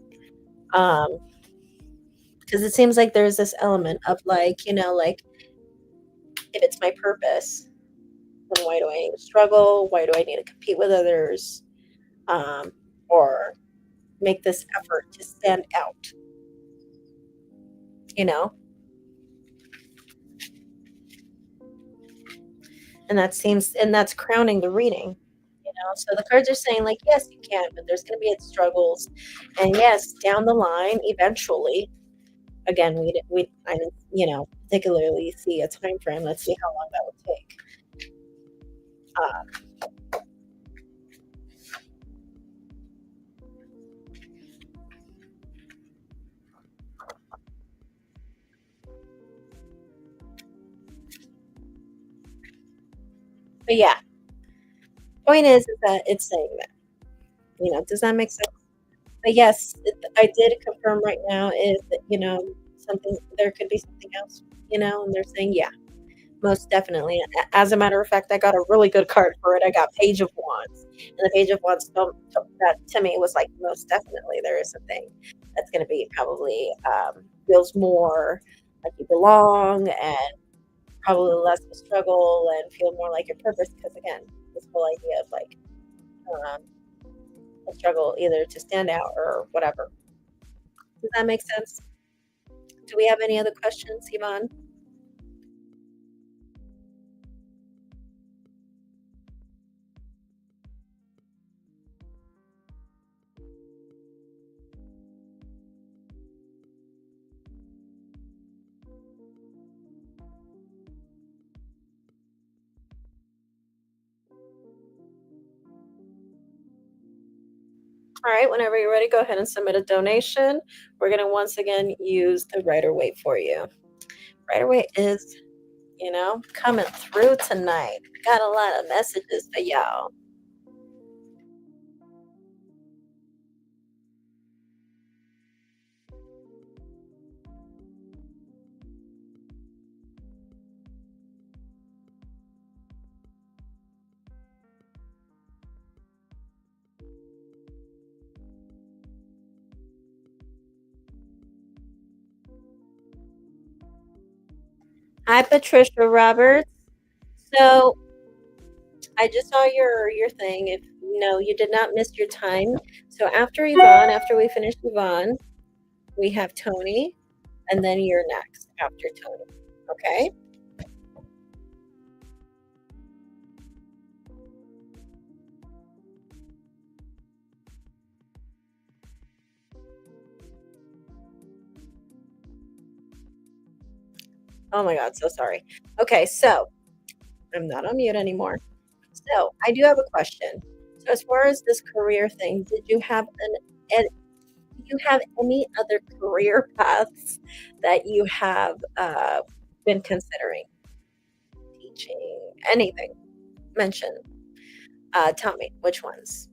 Because it seems like there's this element of, like, like, if it's my purpose, then why do I need to struggle? Why do I need to compete with others? Or make this effort to stand out, you know? And that's crowning the reading. So the cards are saying, like, yes, you can, but there's going to be its struggles, and yes, down the line, eventually. Again, I didn't, particularly see a time frame. Let's see how long that would take. But yeah, point is that it's saying that. Does that make sense? But yes, I did confirm right now is that, something, there could be something else, and they're saying, yeah, most definitely. As a matter of fact, I got a really good card for it. I got Page of Wands. And the Page of Wands, that to me was like, most definitely there is a thing. That's going to be probably feels more like you belong and probably less of a struggle and feel more like your purpose. Because again, this whole idea of like um, a struggle either to stand out or whatever. Does that make sense? Do we have any other questions, Yvonne? All right, whenever you're ready, go ahead and submit a donation. We're going to once again use the Rider Waite for you. Rider Waite is, coming through tonight. Got a lot of messages for y'all. Hi, Patricia Roberts. So I just saw your thing. If no, you did not miss your time. So after Yvonne, after we finish Yvonne, we have Tony, and then you're next after Tony. Okay? Oh my God, so sorry. Okay, so I'm not on mute anymore. So I do have a question. So as far as this career thing, did you have do you have any other career paths that you have been considering? Teaching, anything? Mention. Tell me which ones.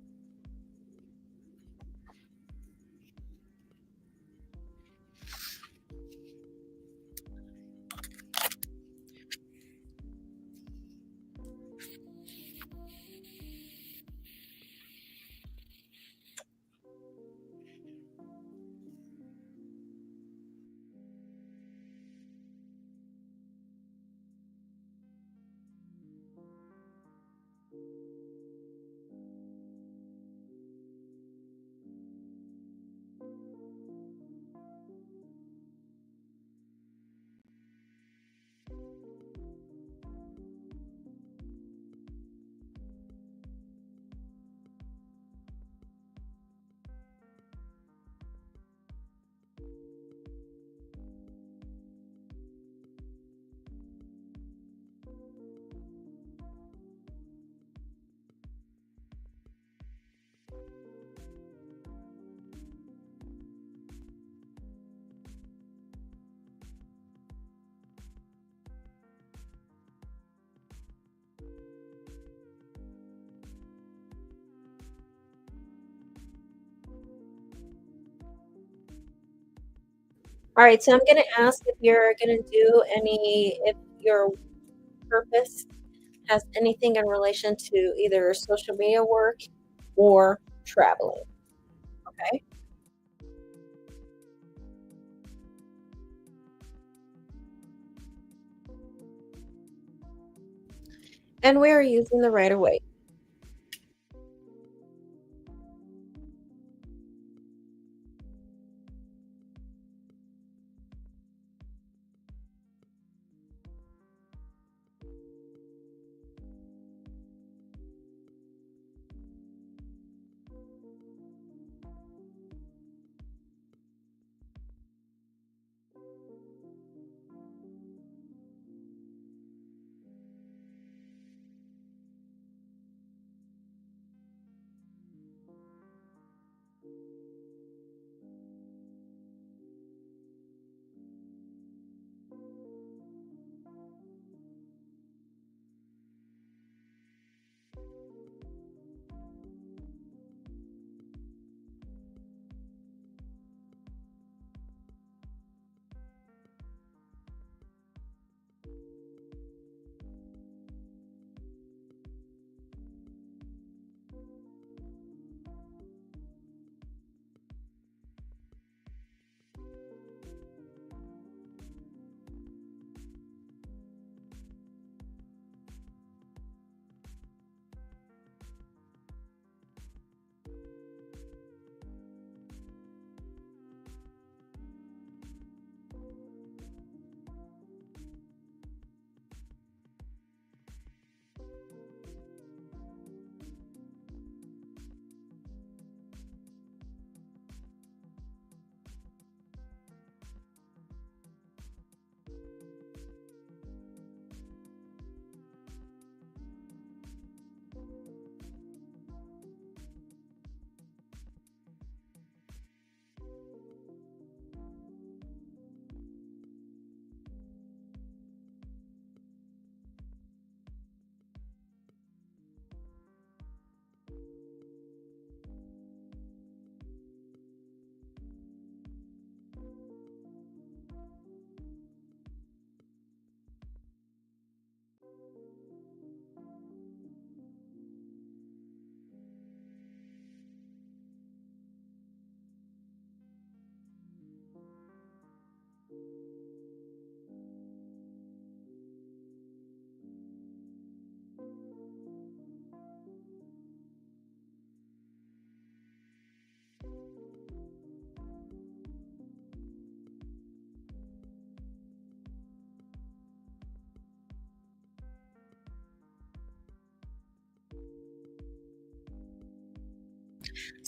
All right, so I'm going to ask if you're going to do if your purpose has anything in relation to either social media work or traveling. Okay. And we are using the right away.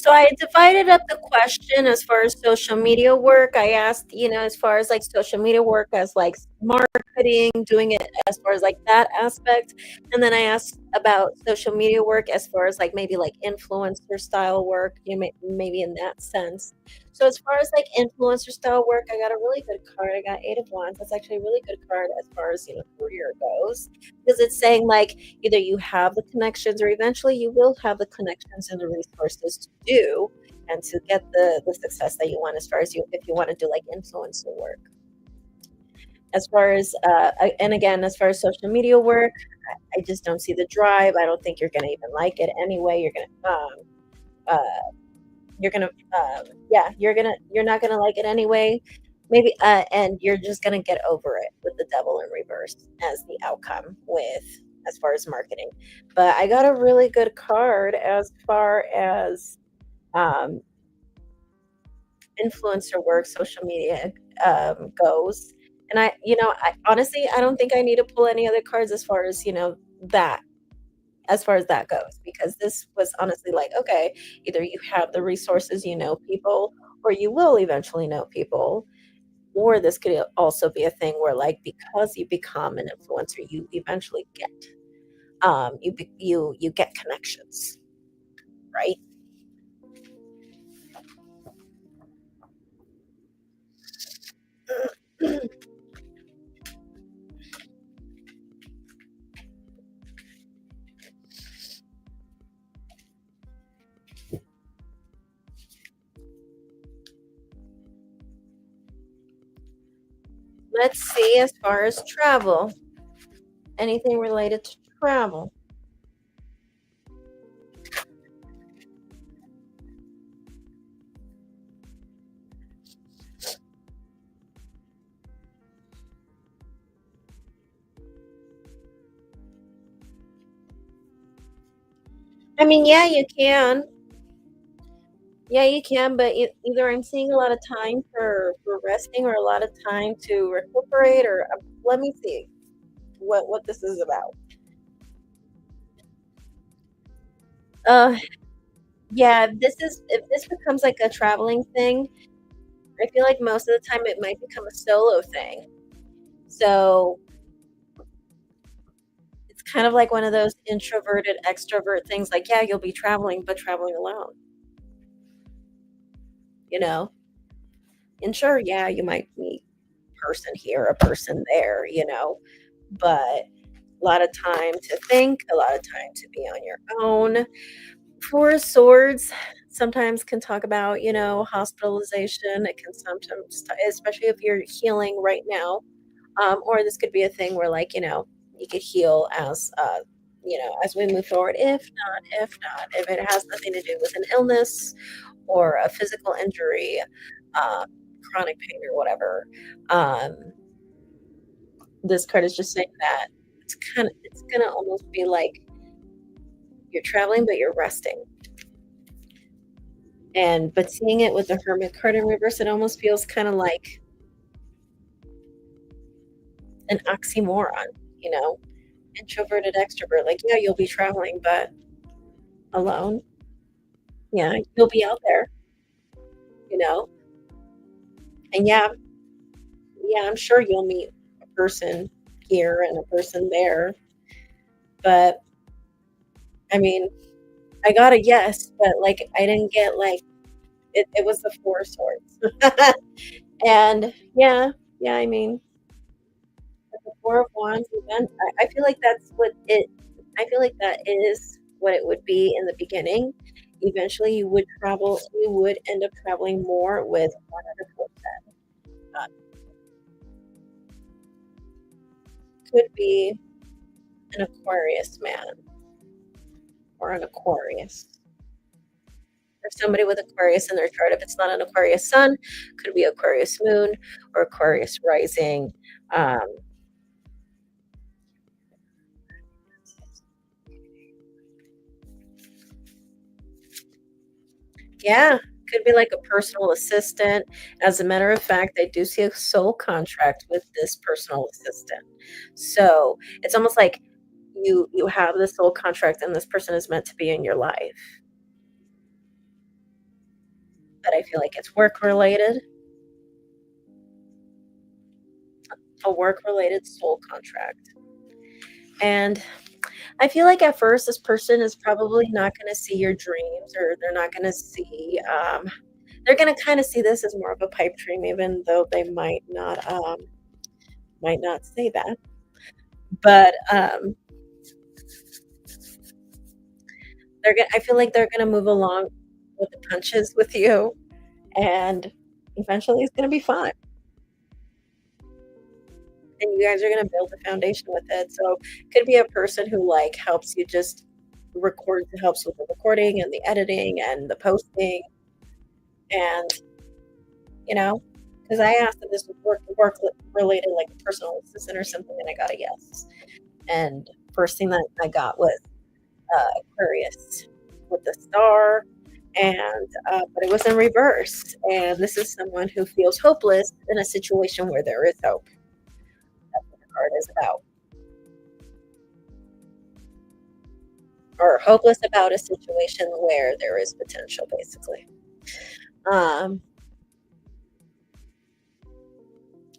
So I divided up the question as far as social media work. I asked, as far as like social media work as like marketing, doing it as far as like that aspect. And then I asked about social media work as far as like maybe like influencer style work, maybe in that sense. So as far as like influencer style work, I got a really good card. I got Eight of Wands. That's actually a really good card as far as, career goes, because it's saying like either you have the connections or eventually you will have the connections and the resources to do and to get the success that you want as far as you if you want to do like influencer work. As far as and again, as far as social media work, I just don't see the drive. I don't think you're going to even like it anyway. Uh, you're gonna yeah, you're not gonna like it anyway. Maybe and you're just gonna get over it with the devil in reverse as the outcome with as far as marketing. But I got a really good card as far as um influencer work, social media goes. And I honestly I don't think I need to pull any other cards as far as, that as far as that goes, because this was honestly like, okay, either you have the resources, you know people, or you will eventually know people, or this could also be a thing where like because you become an influencer, you eventually get you get connections, right? Let's see, as far as travel, anything related to travel. I mean, yeah, you can. Yeah, you can, but either I'm seeing a lot of time for resting or a lot of time to recuperate, or let me see what this is about. Uh, yeah, if this becomes like a traveling thing, I feel like most of the time it might become a solo thing. So it's kind of like one of those introverted extrovert things. Like, yeah, you'll be traveling, but traveling alone. You know, and sure, yeah, you might meet a person here, a person there. But a lot of time to think, a lot of time to be on your own. Four of Swords sometimes can talk about, hospitalization. It can sometimes, especially if you're healing right now, or this could be a thing where, like, you could heal as we move forward. If it has nothing to do with an illness or a physical injury, um, chronic pain or whatever, um, this card is just saying that it's gonna almost be like you're traveling, but you're resting. But seeing it with the Hermit card in reverse, it almost feels kinda like an oxymoron, you know? Introverted, extrovert, like, yeah, you'll be traveling, but alone. Yeah, you'll be out there, you know? And yeah, I'm sure you'll meet a person here and a person there, but, I mean, I got a yes, but, like, I didn't get, like it was the Four of Swords. And, yeah, I mean the Four of Wands event, I feel like I feel like that is what it would be in the beginning. Eventually, you would end up traveling more with one other person. Could be an Aquarius man or an Aquarius, or somebody with Aquarius in their chart. If it's not an Aquarius sun, could be Aquarius moon or Aquarius rising. Um, Yeah, could be like a personal assistant. As a matter of fact, I do see a soul contract with this personal assistant. So it's almost like you have this soul contract and this person is meant to be in your life. but I feel like it's work related, a work related soul contract. And I feel like at first this person is probably not going to see your dreams, or they're not going to see, they're going to kind of see this as more of a pipe dream, even though they might not say that. But I feel like they're going to move along with the punches with you, and eventually it's going to be fun. And you guys are going to build a foundation with it. So it could be a person who like helps you just record, helps with the recording and the editing and the posting, and because I asked if this was work related, like a personal assistant or something, and I got a yes. And first thing that I got was Aquarius with the star, and but it was in reverse. And this is someone who feels hopeless in a situation where there is hope. That's what the card is about. Or hopeless about a situation where there is potential, basically. And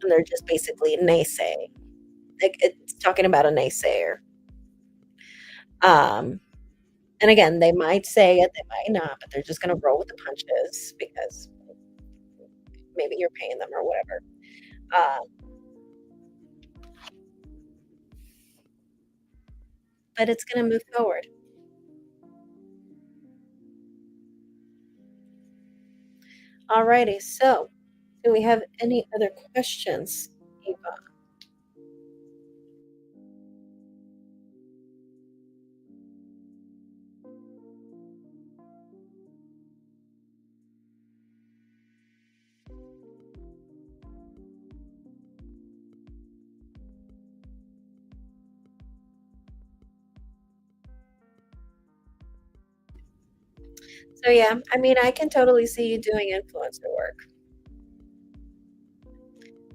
they're just basically naysaying. Like, it's talking about a naysayer. And again, they might say it, they might not, but they're just going to roll with the punches because maybe you're paying them or whatever. But it's going to move forward. Alrighty, so do we have any other questions, Eva? So yeah, I mean, I can totally see you doing influencer work.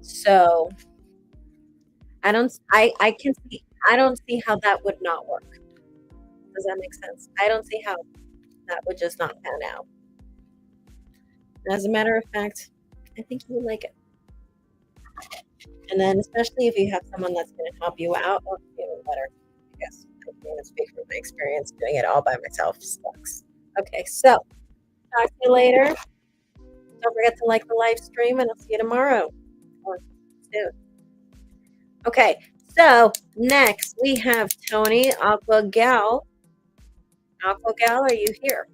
So I can see, I don't see how that would not work. Does that make sense? I don't see how that would just not pan out. And as a matter of fact, I think you would like it. And then especially if you have someone that's going to help you out, well, even better. I guess I can even speak from my experience doing it all by myself. Sucks. Okay, so talk to you later. Don't forget to like the live stream, and I'll see you tomorrow or soon. Okay, so next we have Tony Aqua Gal. Aqua Gal, are you here?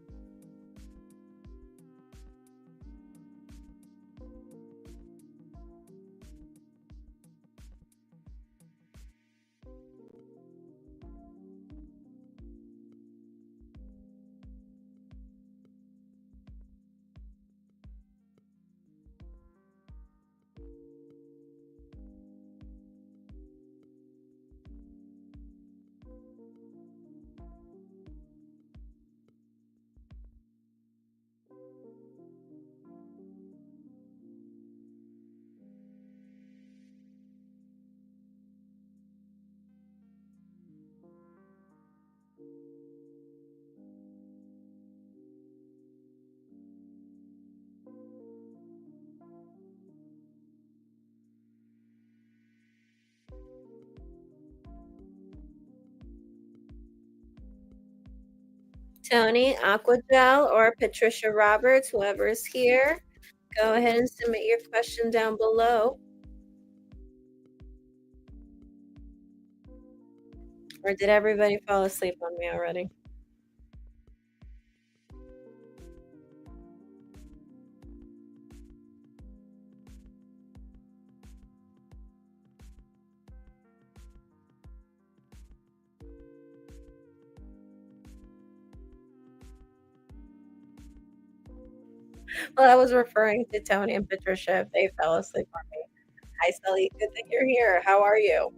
Tony Aqua Gal or Patricia Roberts, whoever is here, go ahead and submit your question down below. Or did everybody fall asleep on me already? Well, I was referring to Tony and Patricia if they fell asleep on me. Hi, Sally. Good that you're here. How are you?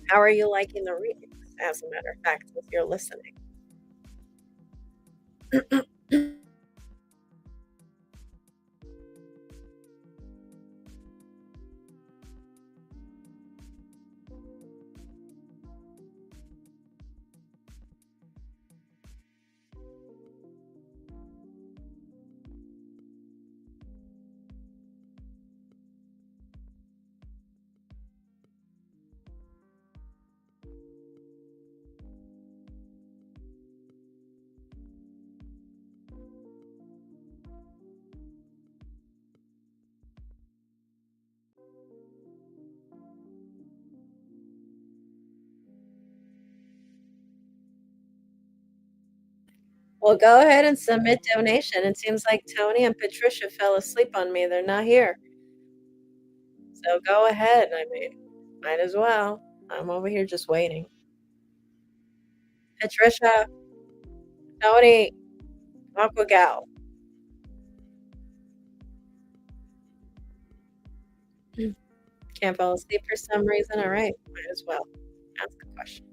How are you liking the readings, as a matter of fact, if you're listening? Well, go ahead and submit donation. It seems like Tony and Patricia fell asleep on me. They're not here. So go ahead. I mean, might as well. I'm over here just waiting. Patricia, Tony, Aqua Gal. Can't fall asleep for some reason. All right, might as well ask a question.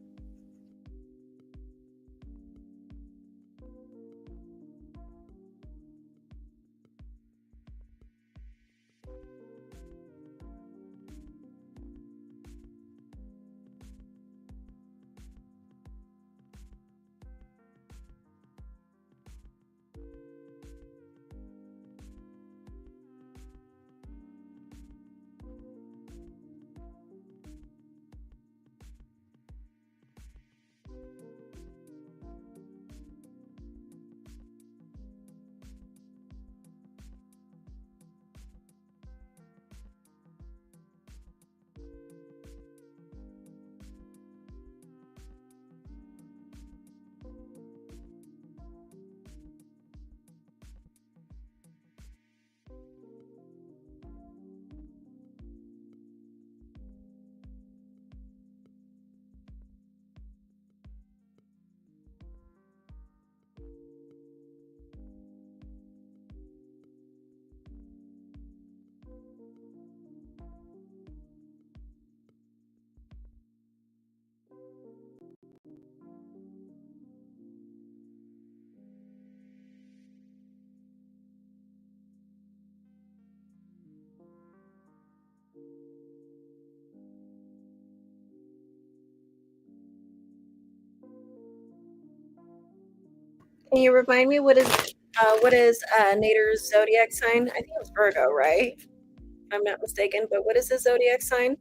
Can you remind me what is Nader's zodiac sign? I think it was Virgo, right? If I'm not mistaken. But what is his zodiac sign?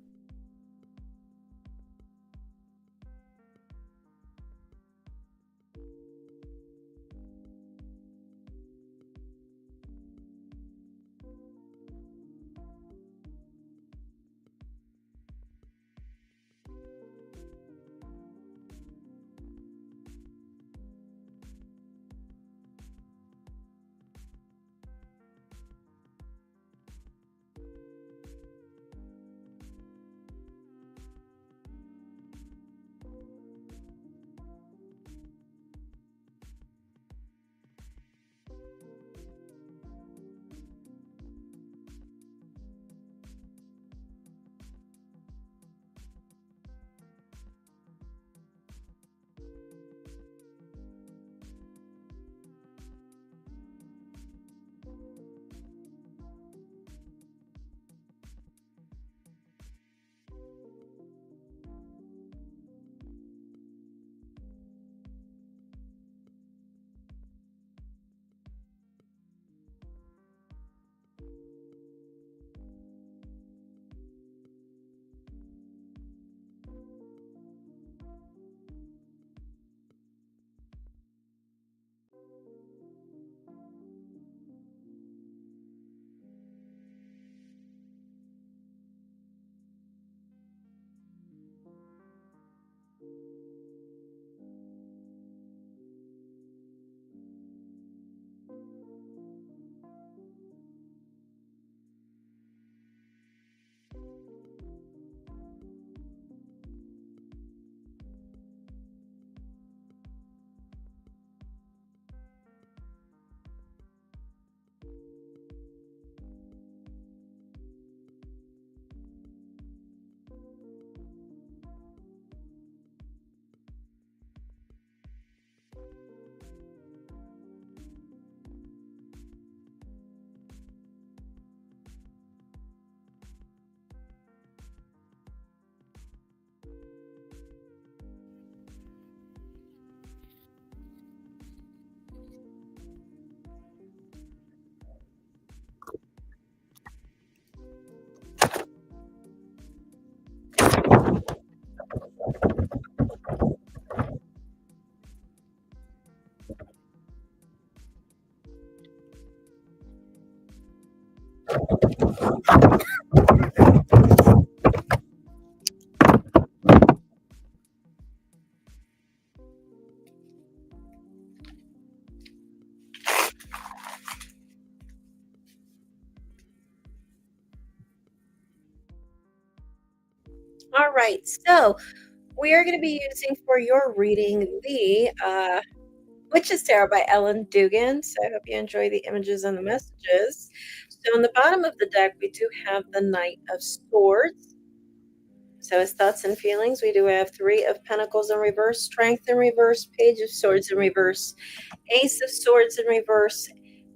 All right, so we are going to be using for your reading the Witch's Tarot by Ellen Dugan. So I hope you enjoy the images and the messages. So on the bottom of the deck, we do have the Knight of Swords. So his thoughts and feelings, we do have Three of Pentacles in reverse, Strength in reverse, Page of Swords in reverse, Ace of Swords in reverse,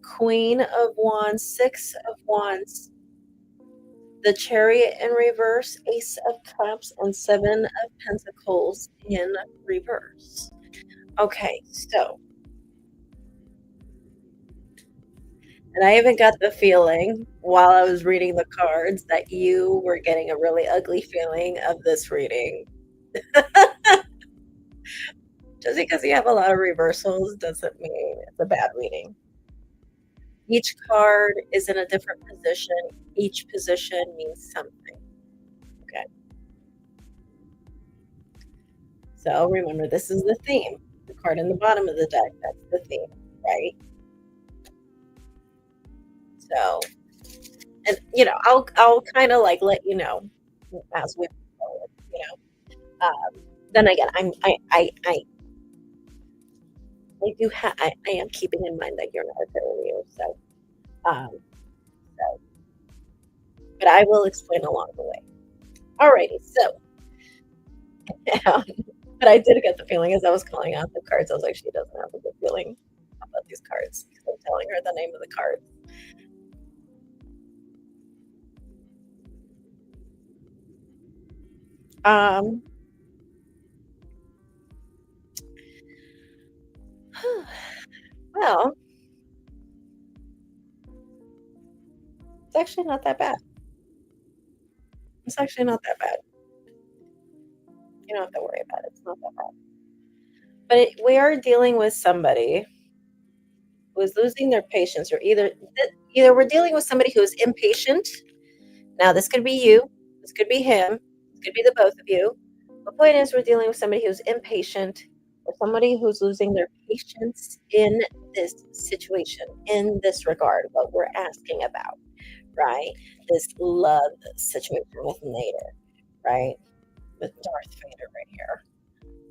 Queen of Wands, Six of Wands, the Chariot in reverse, Ace of Cups, and Seven of Pentacles in reverse. Okay, so, and I even got the feeling while I was reading the cards that you were getting a really ugly feeling of this reading. Just because you have a lot of reversals doesn't mean it's a bad reading. Each card is in a different position. Each position means something. Okay. So remember, this is the theme. The card in the bottom of the deck, that's the theme, right? So, and I'll kind of like let you know as we move forward, then again, I am keeping in mind that you're not a tarot reader, um, so, but I will explain along the way. Alrighty, so, but I did get the feeling as I was calling out the cards, I was like, she doesn't have a good feeling about these cards because I'm telling her the name of the card. Um, well, it's actually not that bad. It's actually not that bad. You don't have to worry about it. It's not that bad. But we are dealing with somebody who is losing their patience, or either we're dealing with somebody who is impatient. Now, this could be you, this could be him, this could be the both of you. The point is, we're dealing with somebody who's impatient, or somebody who's losing their patience in this situation, in this regard, what we're asking about, right? This love situation with Nader, right? With Darth Vader right here.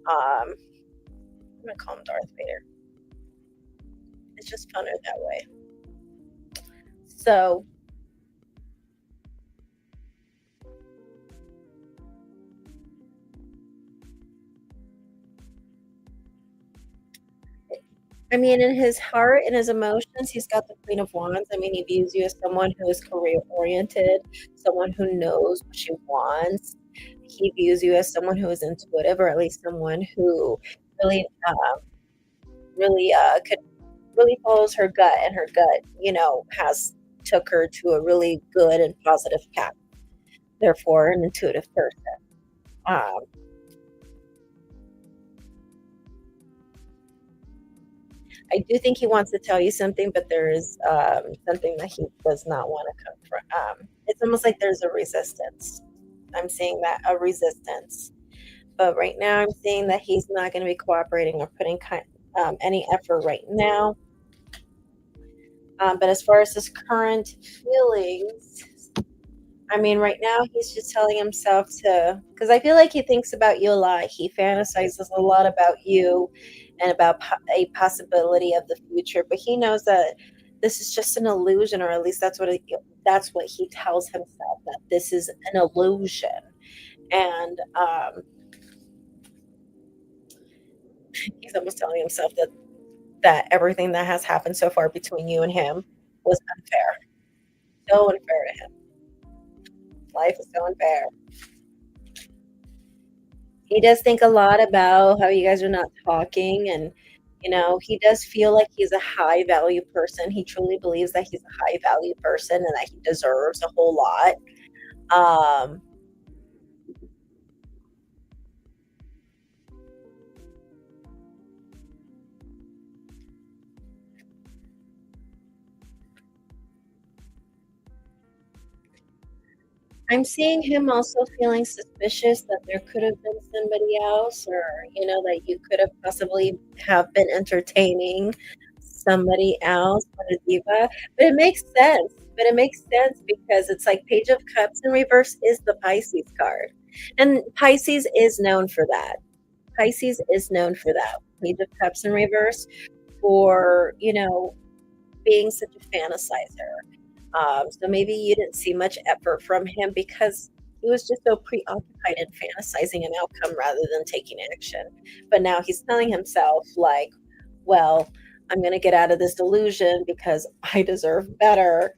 I'm gonna call him Darth Vader. It's just funner that way. So, I mean, in his heart and his emotions, he's got the Queen of Wands. I mean, he views you as someone who is career oriented, someone who knows what she wants. He views you as someone who is intuitive, or at least someone who really, really could really follows her gut, and her gut, has took her to a really good and positive path. Therefore, an intuitive person. Um, I do think he wants to tell you something, but there is something that he does not want to confront. It's almost like there's a resistance. I'm seeing that a resistance, but right now I'm seeing that he's not going to be cooperating or putting any effort right now. But as far as his current feelings, I mean, right now he's just telling himself to, because I feel like he thinks about you a lot. He fantasizes a lot about you and about a possibility of the future, but he knows that this is just an illusion, or at least that's what he tells himself, that this is an illusion. And he's almost telling himself that everything that has happened so far between you and him was unfair, so unfair to him. Life is so unfair. He does think a lot about how you guys are not talking, and he does feel like he's a high value person. He truly believes that he's a high value person and that he deserves a whole lot. um I'm seeing him also feeling suspicious that there could have been somebody else, or that you could have possibly have been entertaining somebody else on a diva. But it makes sense. Because it's like Page of Cups in reverse is the Pisces card. And Pisces is known for that. Pisces is known for that. Page of Cups in reverse for, being such a fantasizer. So maybe you didn't see much effort from him because he was just so preoccupied in fantasizing an outcome rather than taking action. But now he's telling himself, like, well, I'm going to get out of this delusion because I deserve better.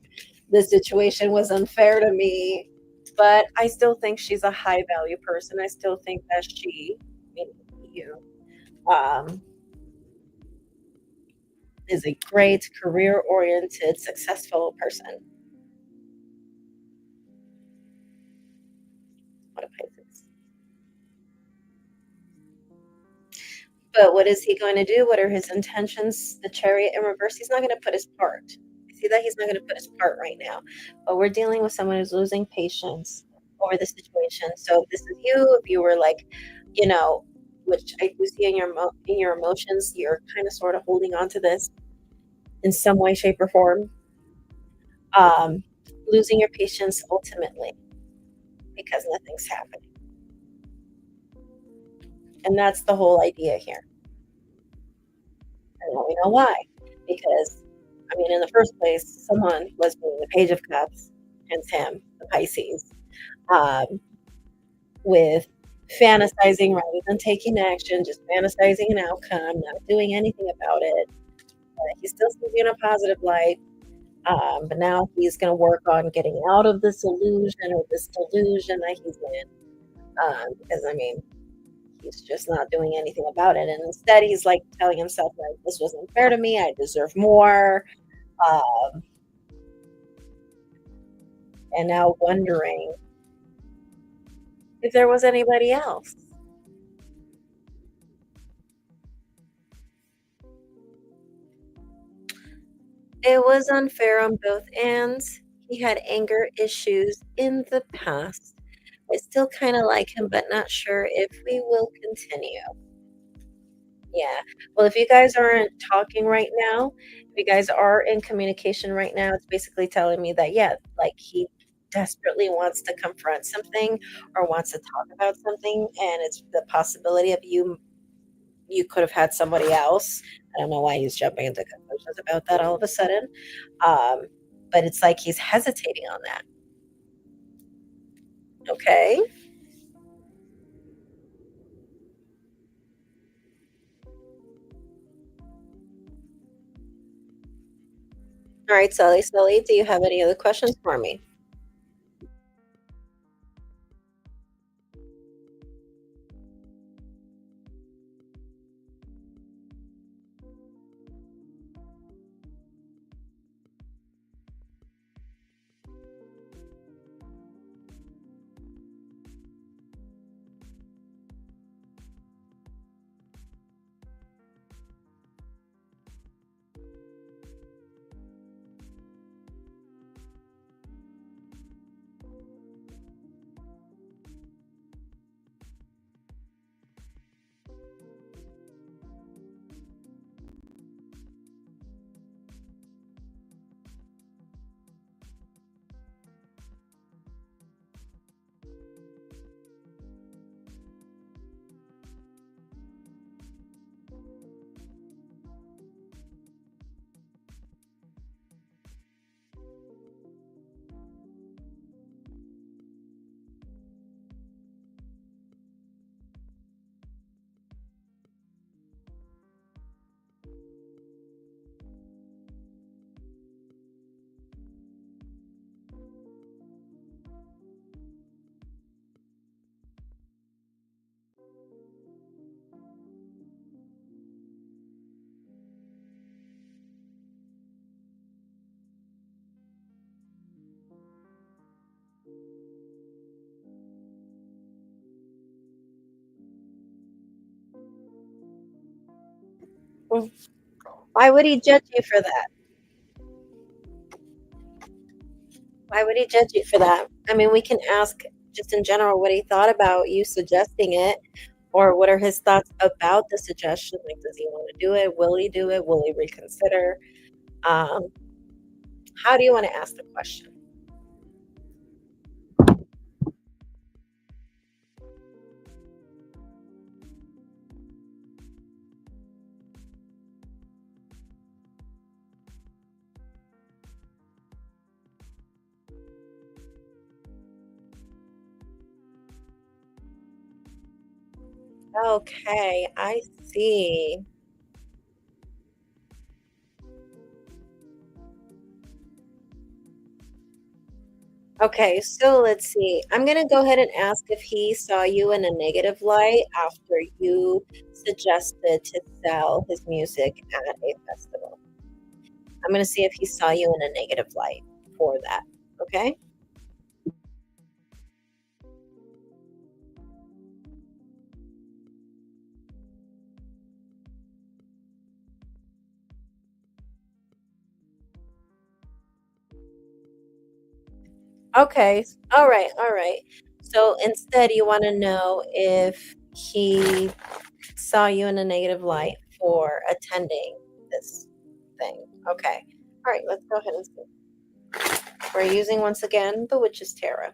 This situation was unfair to me. But I still think she's a high value person. I still think that she, meaning you, um, is a great career oriented, successful person. What a Pisces. But what is he going to do? What are his intentions? The Chariot in reverse, he's not going to put his part. I see that he's not going to put his part right now. But we're dealing with someone who's losing patience over the situation. So if this is you, if you were like, you know, which I do see in your emotions, you're kind of sort of holding on to this in some way, shape, or form. Um, Losing your patience ultimately because nothing's happening. And that's the whole idea here. And we know why. Because, I mean, in the first place, someone was being the Page of Cups, hence him, the Pisces, um, with fantasizing rather than taking action, just fantasizing an outcome, not doing anything about it. He still sees you in a positive light. But now he's going to work on getting out of this illusion or this delusion that he's in. Because, I mean, he's just not doing anything about it. And instead, he's like telling himself, like, this was unfair to me. I deserve more. Um, and now wondering if there was anybody else. It was unfair on both ends. He had anger issues in the past. I still kind of like him, but not sure if we will continue. Yeah. Well, if you guys aren't talking right now, if you guys are in communication right now, it's basically telling me that, yeah, like he desperately wants to confront something or wants to talk about something. And it's the possibility of you could have had somebody else. I don't know why he's jumping into conclusions about that all of a sudden. Um, but it's like he's hesitating on that. Okay. All right, Sally. Sally, do you have any other questions for me? Mm. Why would he judge you for that? Why would he judge you for that? I mean, we can ask just in general what he thought about you suggesting it, or what are his thoughts about the suggestion? Like, does he want to do it? Will he do it? Will he reconsider? Um, how do you want to ask the question? Okay, I see. Okay, so let's see. I'm gonna go ahead and ask if he saw you in a negative light after you suggested to sell his music at a festival. I'm gonna see if he saw you in a negative light for that. Okay? Okay. All right. So instead, you want to know if he saw you in a negative light for attending this thing. Okay. All right, let's go ahead and see. We're using once again the Witch's Tarot.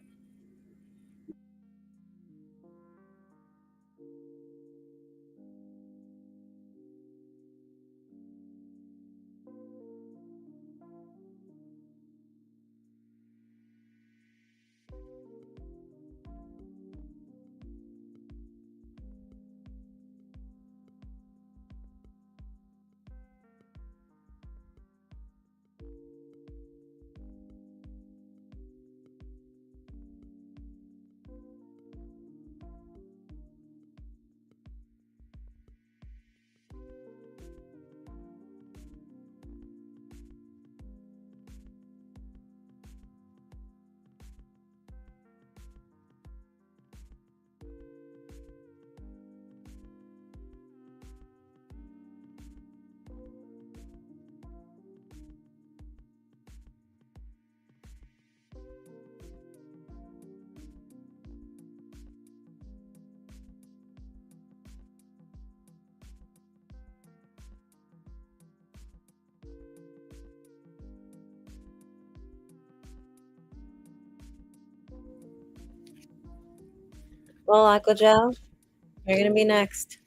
Well, Aqua Gel, you're gonna be next.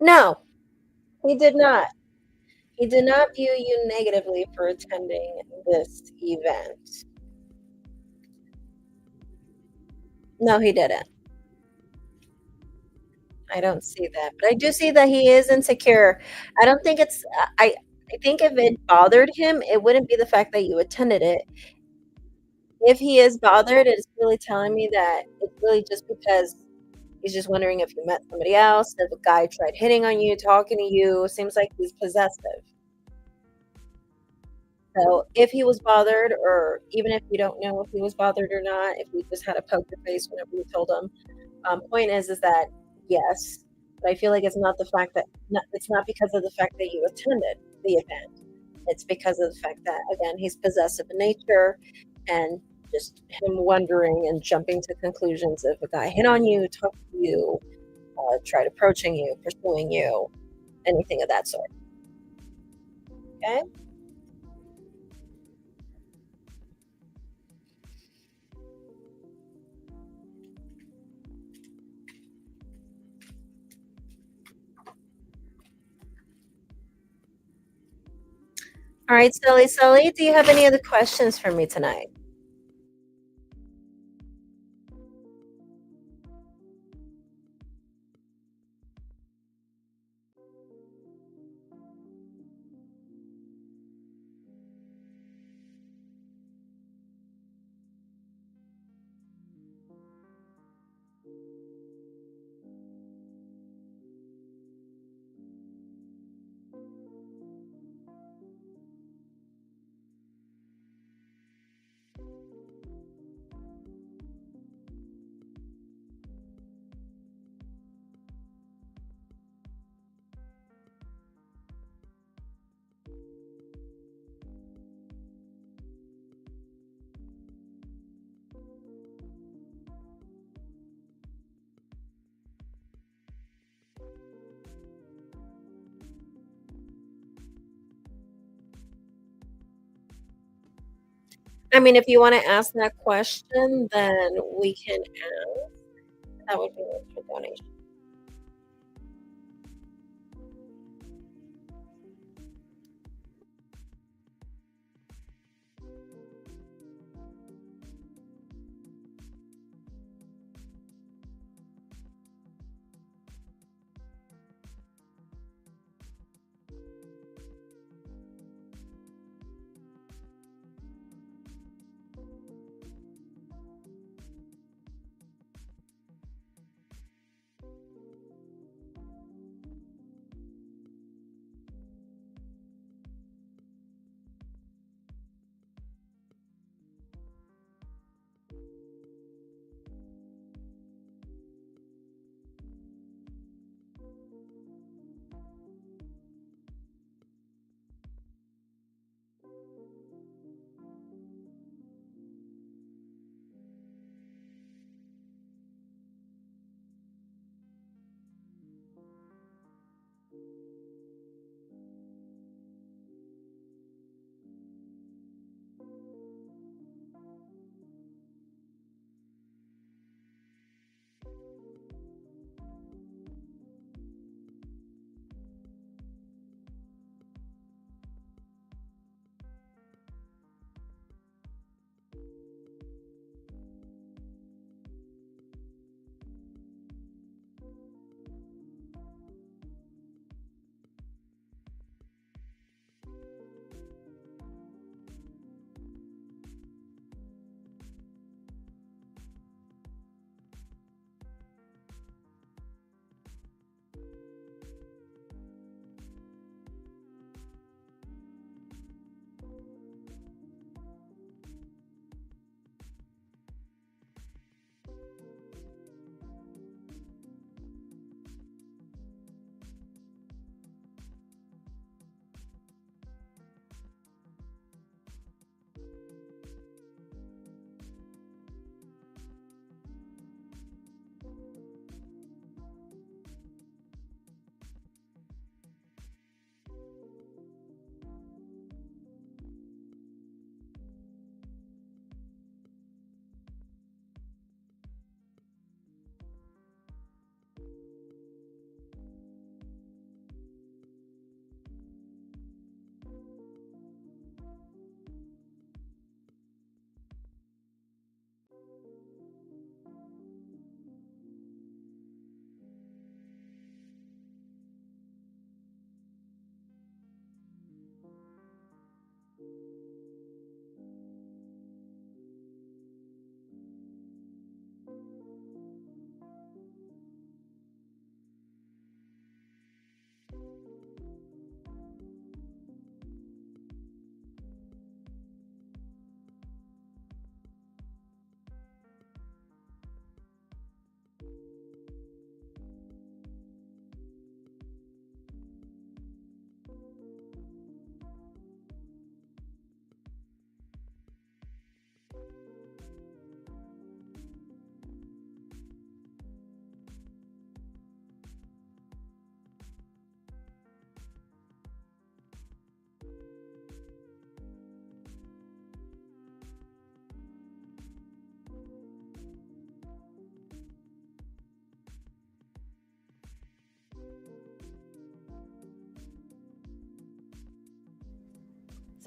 No, he did not. He did not view you negatively for attending this event. No, he didn't. I don't see that, but I do see that he is insecure. I don't think it's I think if it bothered him, it wouldn't be the fact that you attended it. If he is bothered, it's really telling me that it's really just because he's just wondering if you met somebody else, if a guy tried hitting on you, talking to you, seems like he's possessive. So if he was bothered, or even if you don't know if he was bothered or not, if you just had a poker face whenever you told him, point is that yes, but I feel like it's not the fact that it's not because of the fact that you attended the event. It's because of the fact that again he's possessive in nature, and just him wondering and jumping to conclusions if a guy hit on you, talked to you, tried approaching you, pursuing you, anything of that sort. Okay. All right, Sully, do you have any other questions for me tonight? I mean, if you want to ask that question, then we can ask. That would be an extra donation.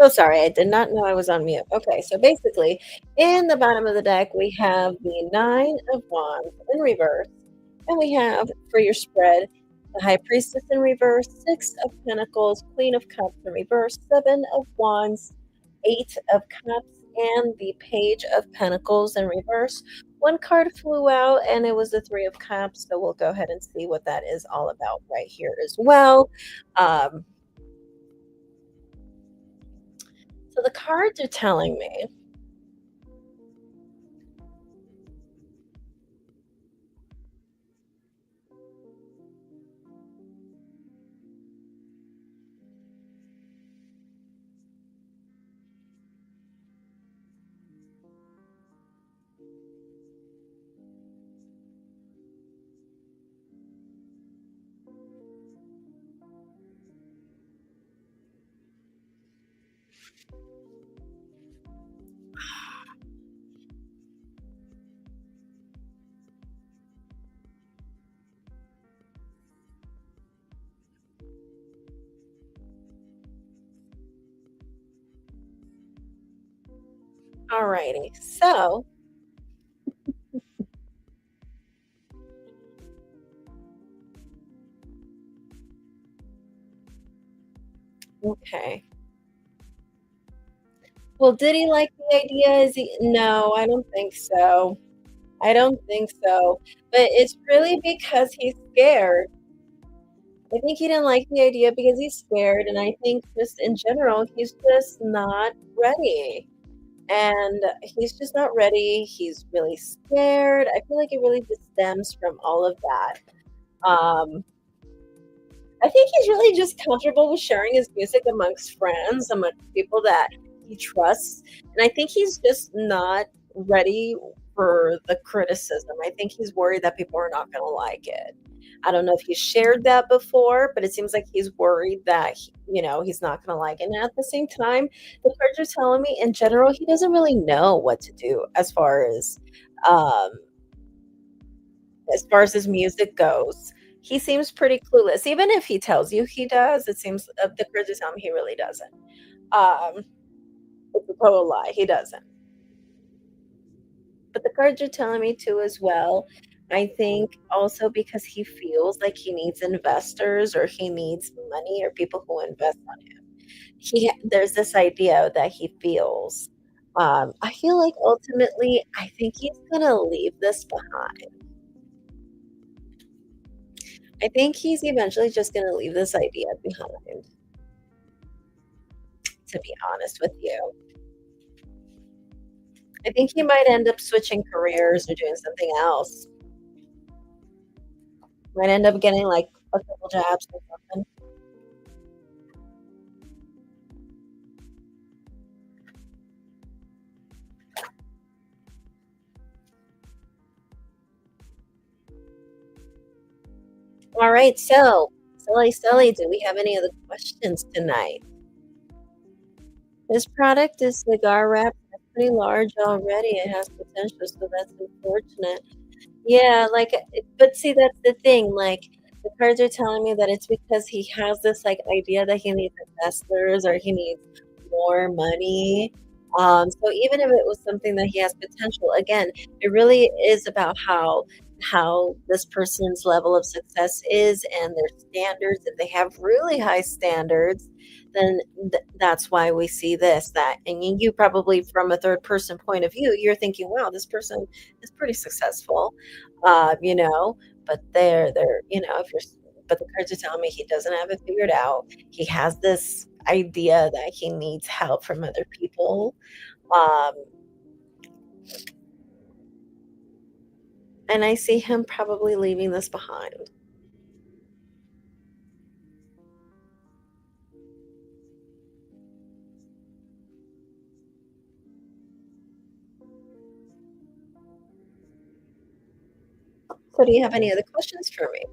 So sorry, I did not know I was on mute. Okay, so basically, in the bottom of the deck, we have the Nine of Wands in reverse, and we have for your spread the High Priestess in reverse, Six of Pentacles, Queen of Cups in reverse, Seven of Wands, Eight of Cups, and the Page of Pentacles in reverse. One card flew out, and it was the Three of Cups. So we'll go ahead and see what that is all about right here as well. Um, so the cards are telling me. Alrighty, so okay. Well, did he like the idea? Is he no, I don't think so. I don't think so. But it's really because he's scared. I think he didn't like the idea because he's scared, and I think just in general, he's just not ready. And he's just not ready. He's really scared. I feel like it really just stems from all of that. Um, I think he's really just comfortable with sharing his music amongst friends, amongst people that he trusts. And I think he's just not ready for the criticism. I think he's worried that people are not going to like it. I don't know if he's shared that before, but it seems like he's worried that he's not going to like it. And at the same time, the cards are telling me in general he doesn't really know what to do um, as far as his music goes. He seems pretty clueless. Even if he tells you he does, it seems the cards are telling me he really doesn't. Um, it's a total lie. He doesn't. But the cards are telling me too as well. I think also because he feels like he needs investors or he needs money or people who invest on him. There's this idea that he feels. I feel like ultimately, I think he's gonna leave this behind. I think he's eventually just gonna leave this idea behind, to be honest with you. I think he might end up switching careers or doing something else. Might end up getting like a couple jobs or something. All right, so Sully, do we have any other questions tonight? This product is cigar wrap. It's pretty large already. It has potential, so that's unfortunate. Yeah, like, but see, that's the thing. Like, the cards are telling me that it's because he has this like idea that he needs investors or he needs more money. So even if it was something that he has potential, again, it really is about how this person's level of success is and their standards. If they have really high standards, then that's why we see that. And you probably, from a third person point of view, you're thinking, wow, this person is pretty successful, you know, but if you're, but the cards are telling me he doesn't have it figured out. He has this idea that he needs help from other people. Um, and I see him probably leaving this behind. So, do you have any other questions for me?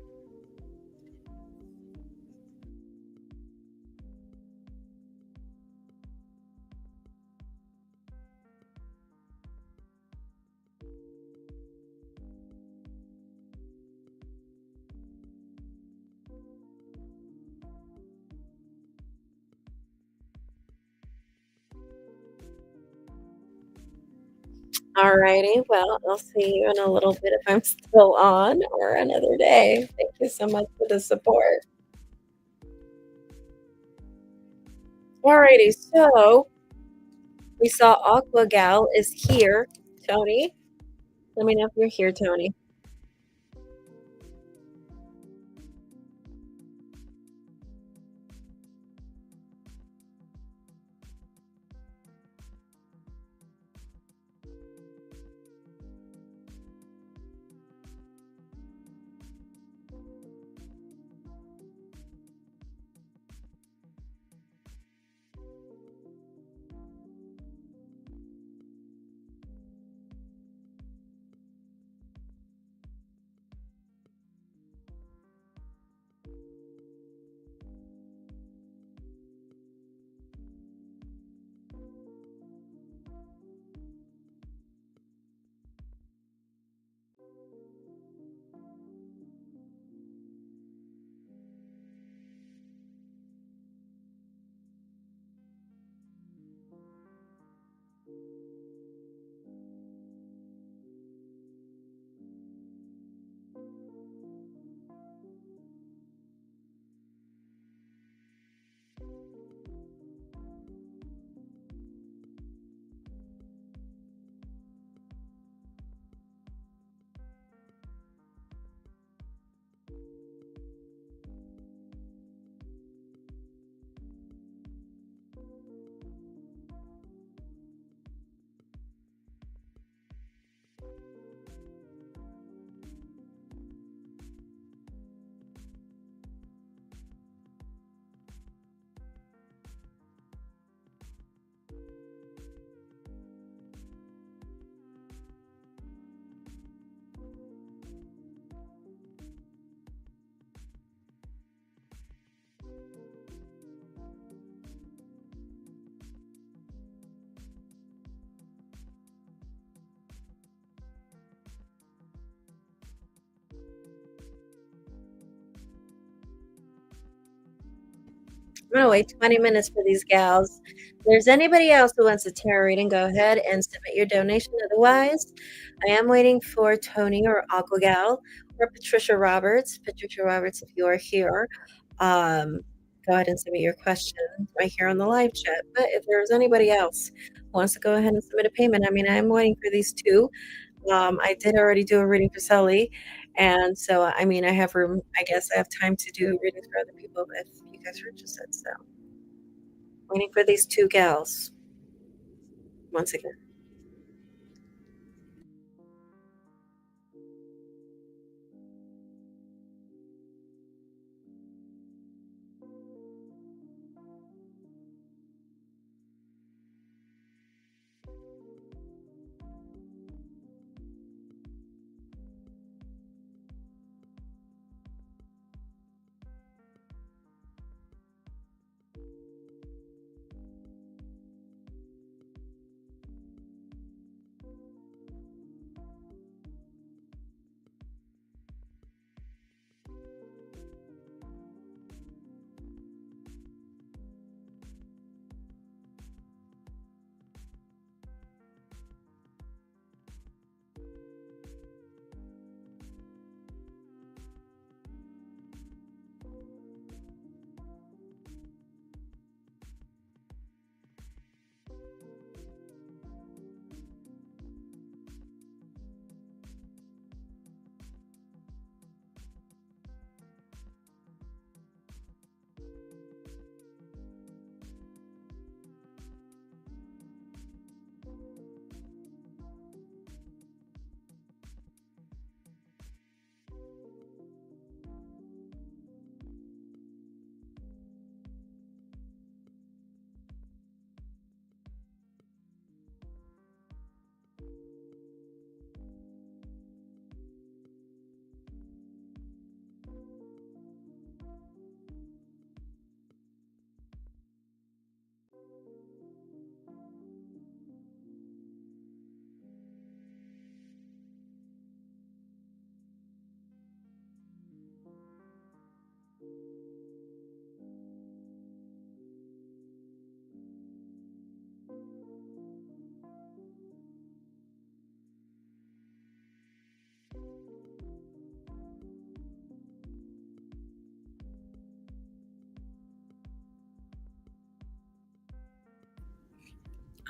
Alrighty, well, I'll see you in a little bit if I'm still on or another day. Thank you so much for the support. Alrighty, so we saw Aqua Gal is here. Tony, let me know if you're here, Tony. I'm gonna wait 20 minutes for these gals. If there's anybody else who wants a tarot reading, go ahead and submit your donation. Otherwise, I am waiting for Tony or Aqua Gal or Patricia Roberts. Patricia Roberts, if you are here, um, go ahead and submit your question right here on the live chat. But if there's anybody else who wants to go ahead and submit a payment, I mean, I'm waiting for these two. I did already do a reading for Sully, and so I mean, I have room. I guess I have time to do readings for other people if you guys are interested. So, waiting for these two gals once again.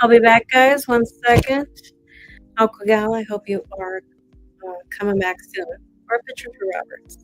I'll be back, guys. 1 second. Uncle Gal, I hope you are coming back soon. Or a picture for Roberts.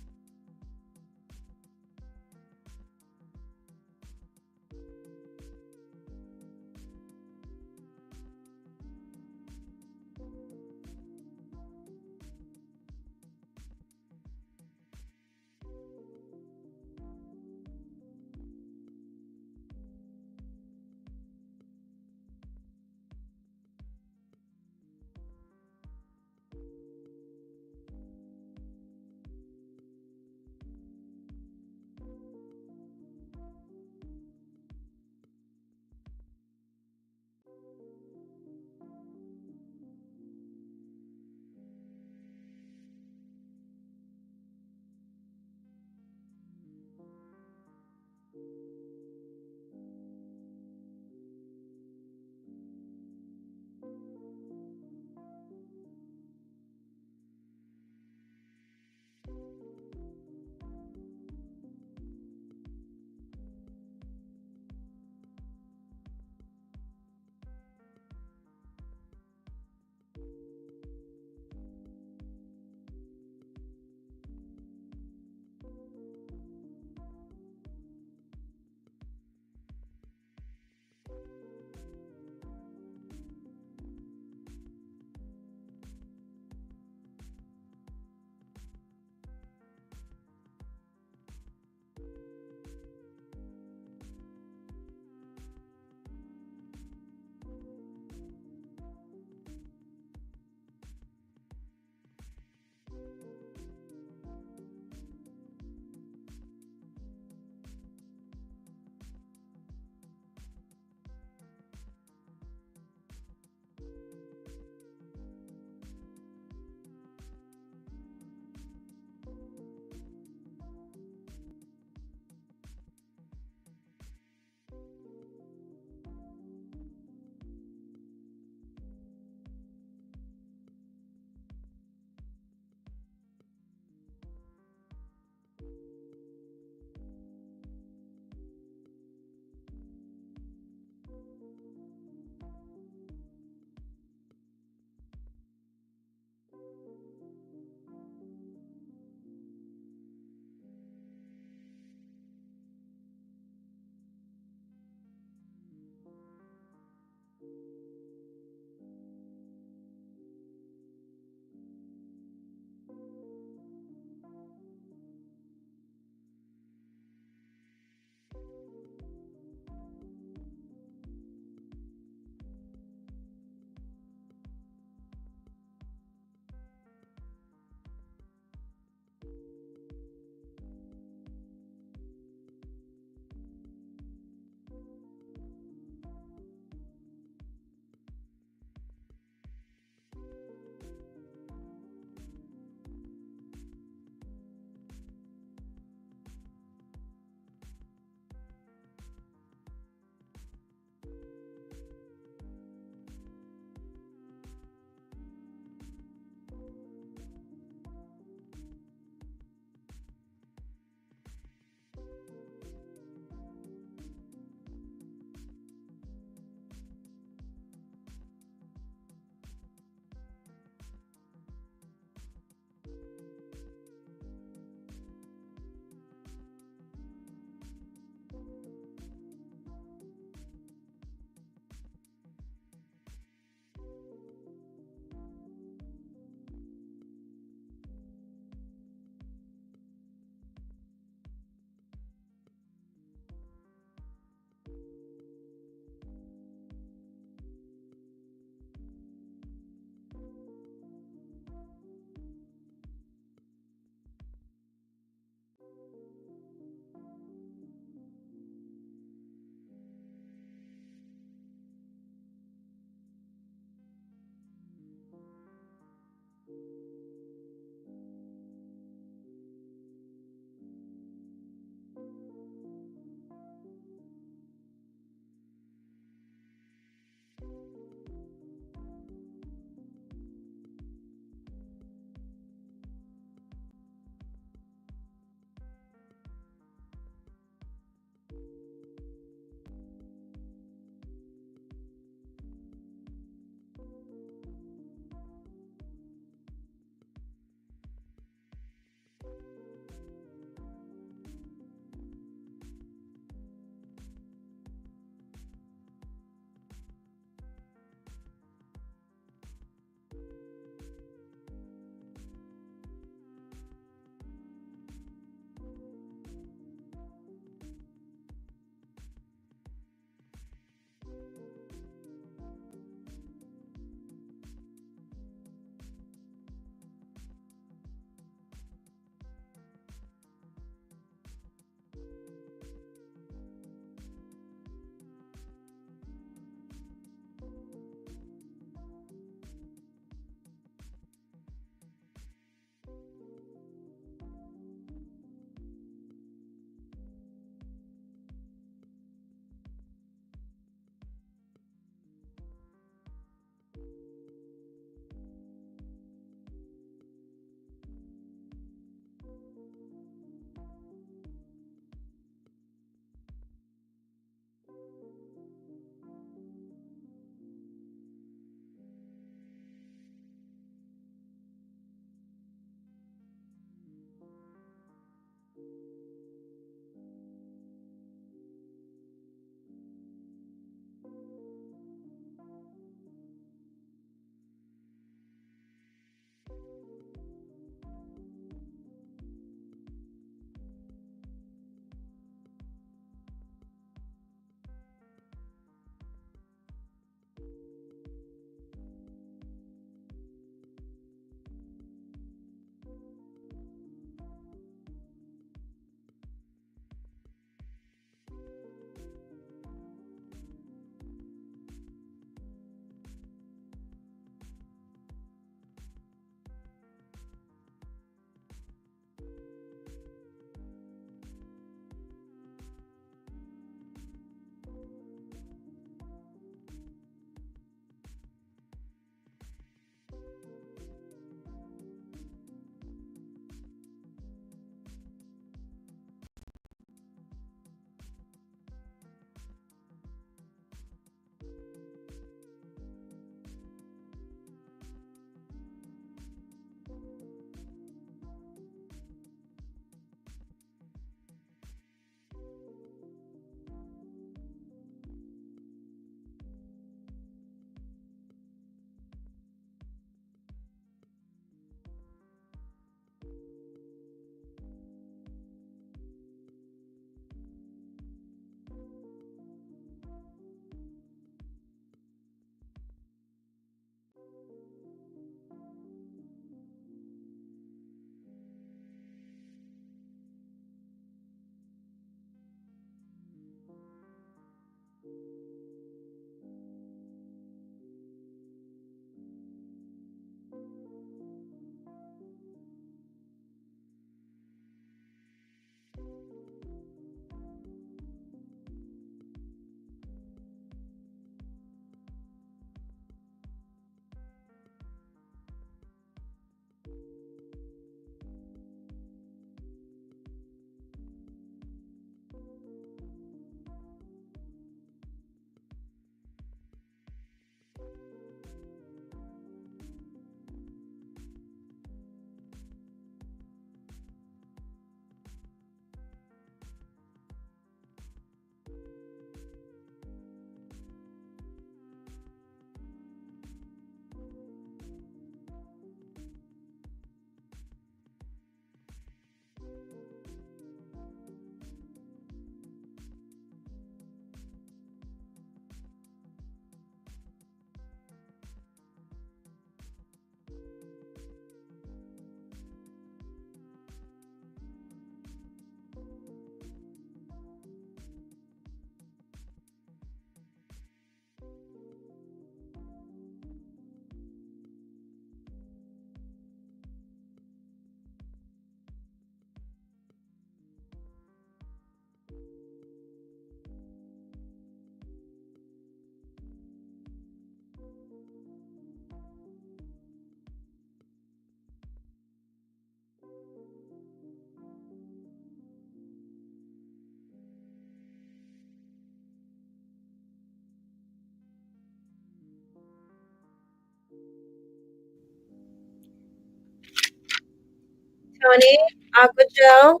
Tony, Aqua Joe,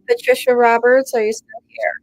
Patricia Roberts, are you still here?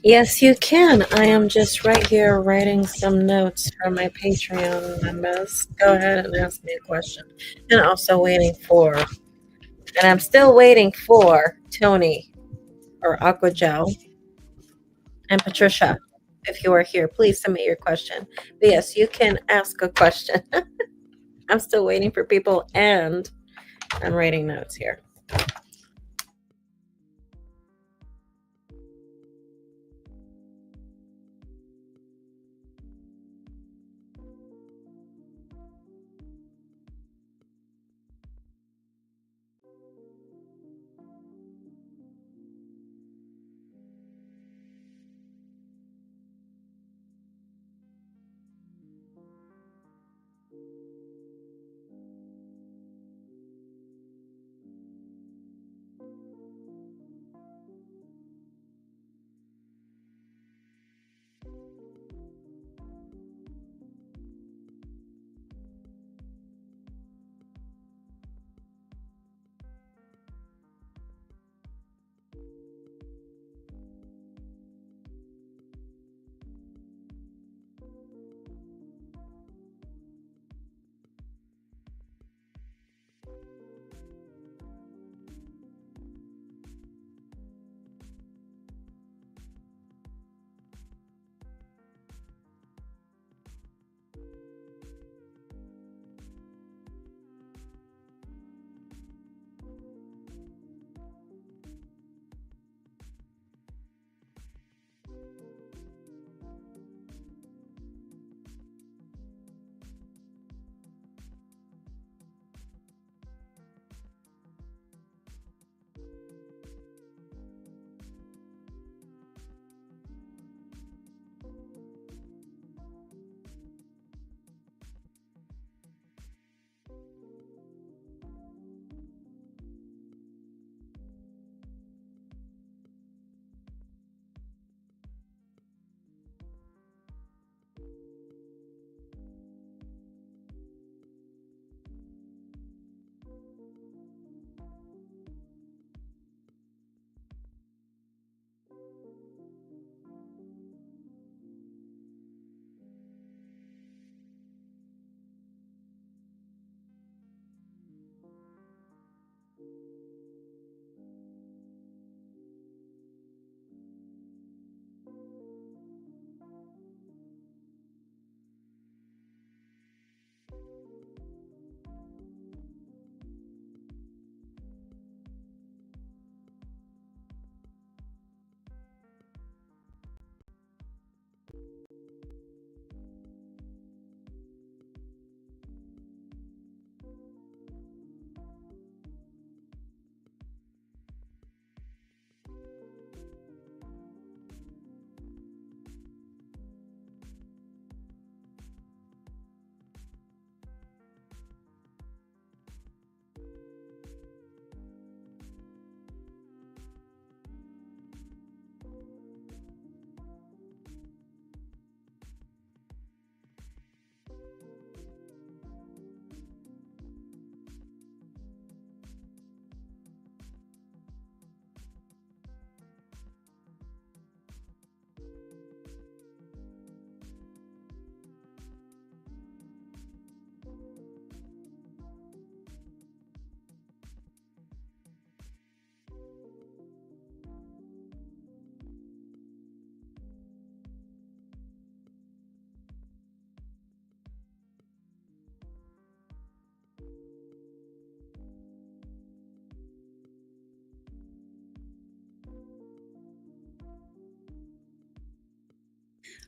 Yes, you can. I am just right here writing some notes for my Patreon members. Go ahead and ask me a question. And also waiting for, and I'm still waiting for Tony or Aqua Gel and Patricia. If you are here, please submit your question. But yes, you can ask a question. I'm still waiting for people and I'm writing notes here.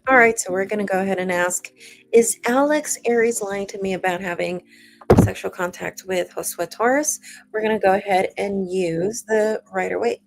All right, so we're going to go ahead and ask, is Alex Aries lying to me about having sexual contact with Josue Taurus? We're going to go ahead and use the Rider-Waite.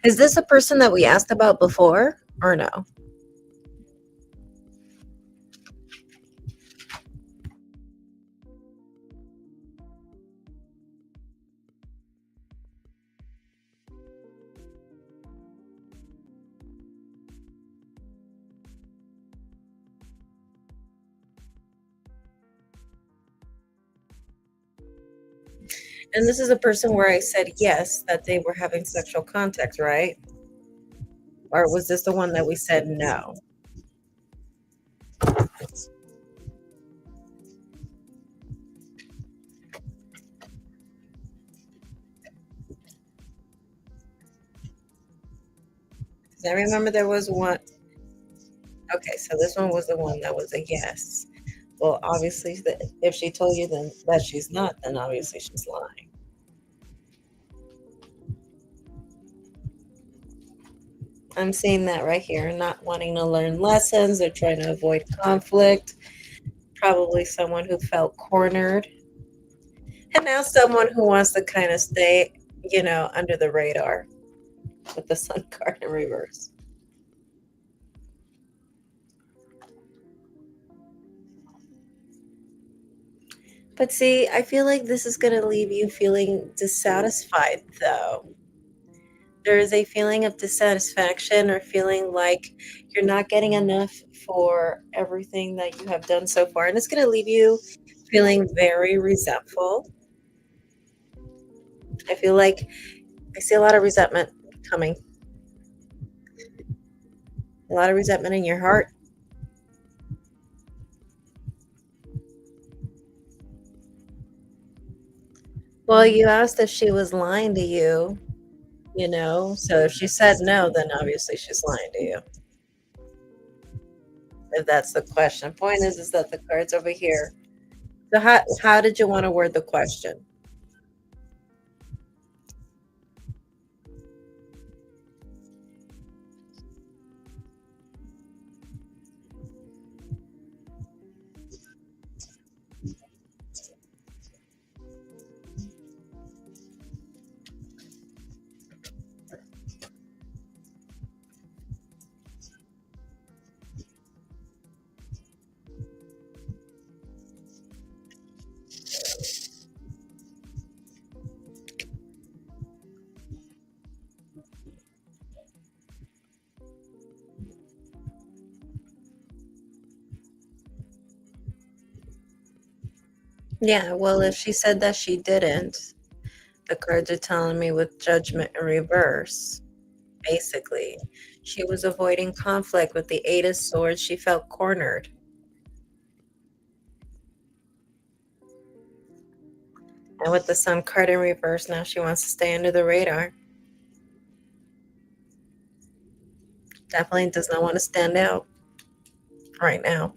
Is this a person that we asked about before or no? And this is a person where I said yes, that they were having sexual contact, right? Or was this the one that we said no? Because I remember there was one. Okay, so this one was the one that was a yes. Well, obviously, if she told you then that she's not, then obviously she's lying. I'm seeing that right here, not wanting to learn lessons or trying to avoid conflict. Probably someone who felt cornered. And now someone who wants to kind of stay, under the radar with the sun card in reverse. But see, I feel like this is going to leave you feeling dissatisfied, though. There is a feeling of dissatisfaction or feeling like you're not getting enough for everything that you have done so far. And it's going to leave you feeling very resentful. I feel like I see a lot of resentment coming, a lot of resentment in your heart. Well, you asked if she was lying to you, so if she said no, then obviously she's lying to you. If that's the question. Point is that the card's over here. So how did you want to word the question? Yeah, well, if she said that she didn't, the cards are telling me with judgment in reverse, basically. She was avoiding conflict with the Eight of Swords. She felt cornered. And with the Sun card in reverse, now she wants to stay under the radar. Definitely does not want to stand out right now.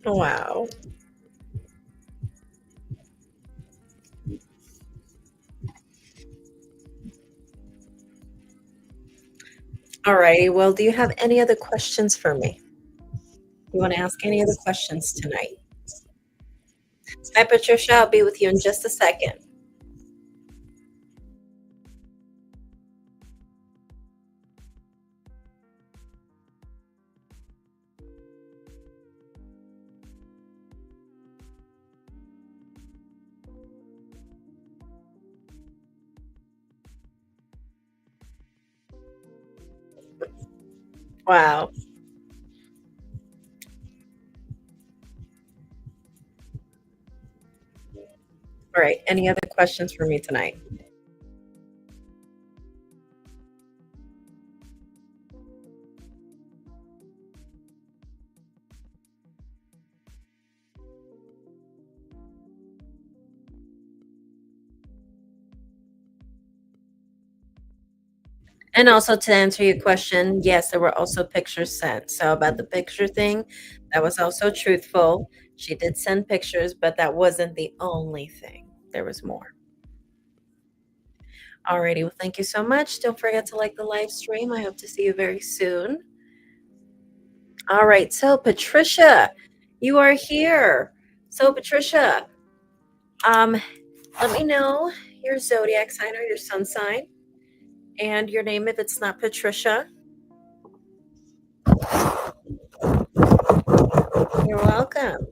Wow. All righty. Well, do you have any other questions for me? You want to ask any other questions tonight? Hi, Patricia. I'll be with you in just a second. Wow. All right. Any other questions for me tonight? And also to answer your question, yes, there were also pictures sent. So about the picture thing, that was also truthful. She did send pictures, but that wasn't the only thing. There was more. Alrighty, well, thank you so much. Don't forget to like the live stream. I hope to see you very soon. All right, so Patricia, you are here. So Patricia, um, let me know your zodiac sign or your sun sign and your name if it's not Patricia. You're welcome.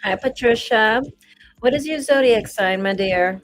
Hi, Patricia. What is your zodiac sign, my dear?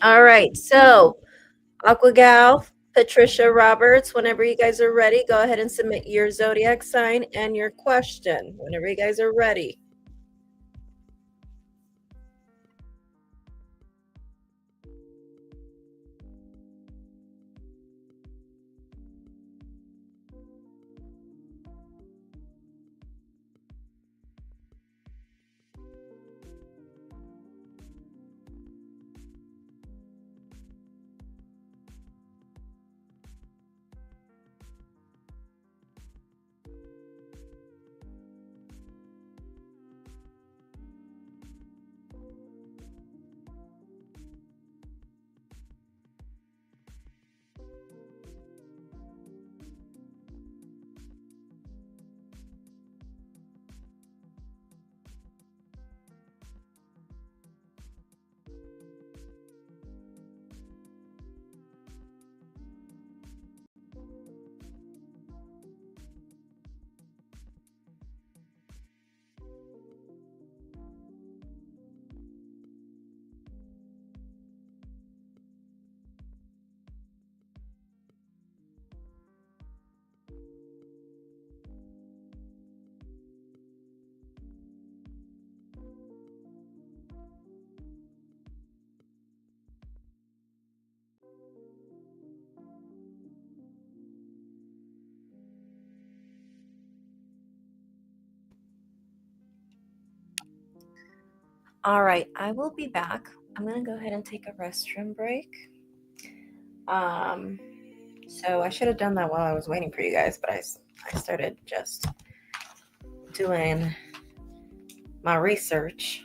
All right, so Aqua Gal, Patricia Roberts, whenever you guys are ready, go ahead and submit your zodiac sign and your question. Whenever you guys are ready. All right, I will be back. I'm gonna go ahead and take a restroom break. So I should have done that while I was waiting for you guys, but I started just doing my research.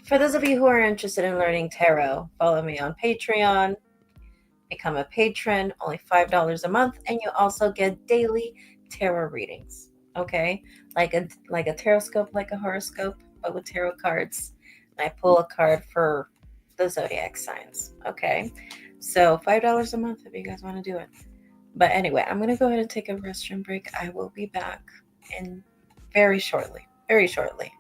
For those of you who are interested in learning tarot, follow me on Patreon. Become a patron, only $5 a month, and you also get daily tarot readings. Okay, like a tarot scope, like a horoscope, but with tarot cards. And I pull a card for the zodiac signs. Okay, so $5 a month if you guys want to do it. But anyway, I'm gonna go ahead and take a restroom break. I will be back in very shortly. Very shortly.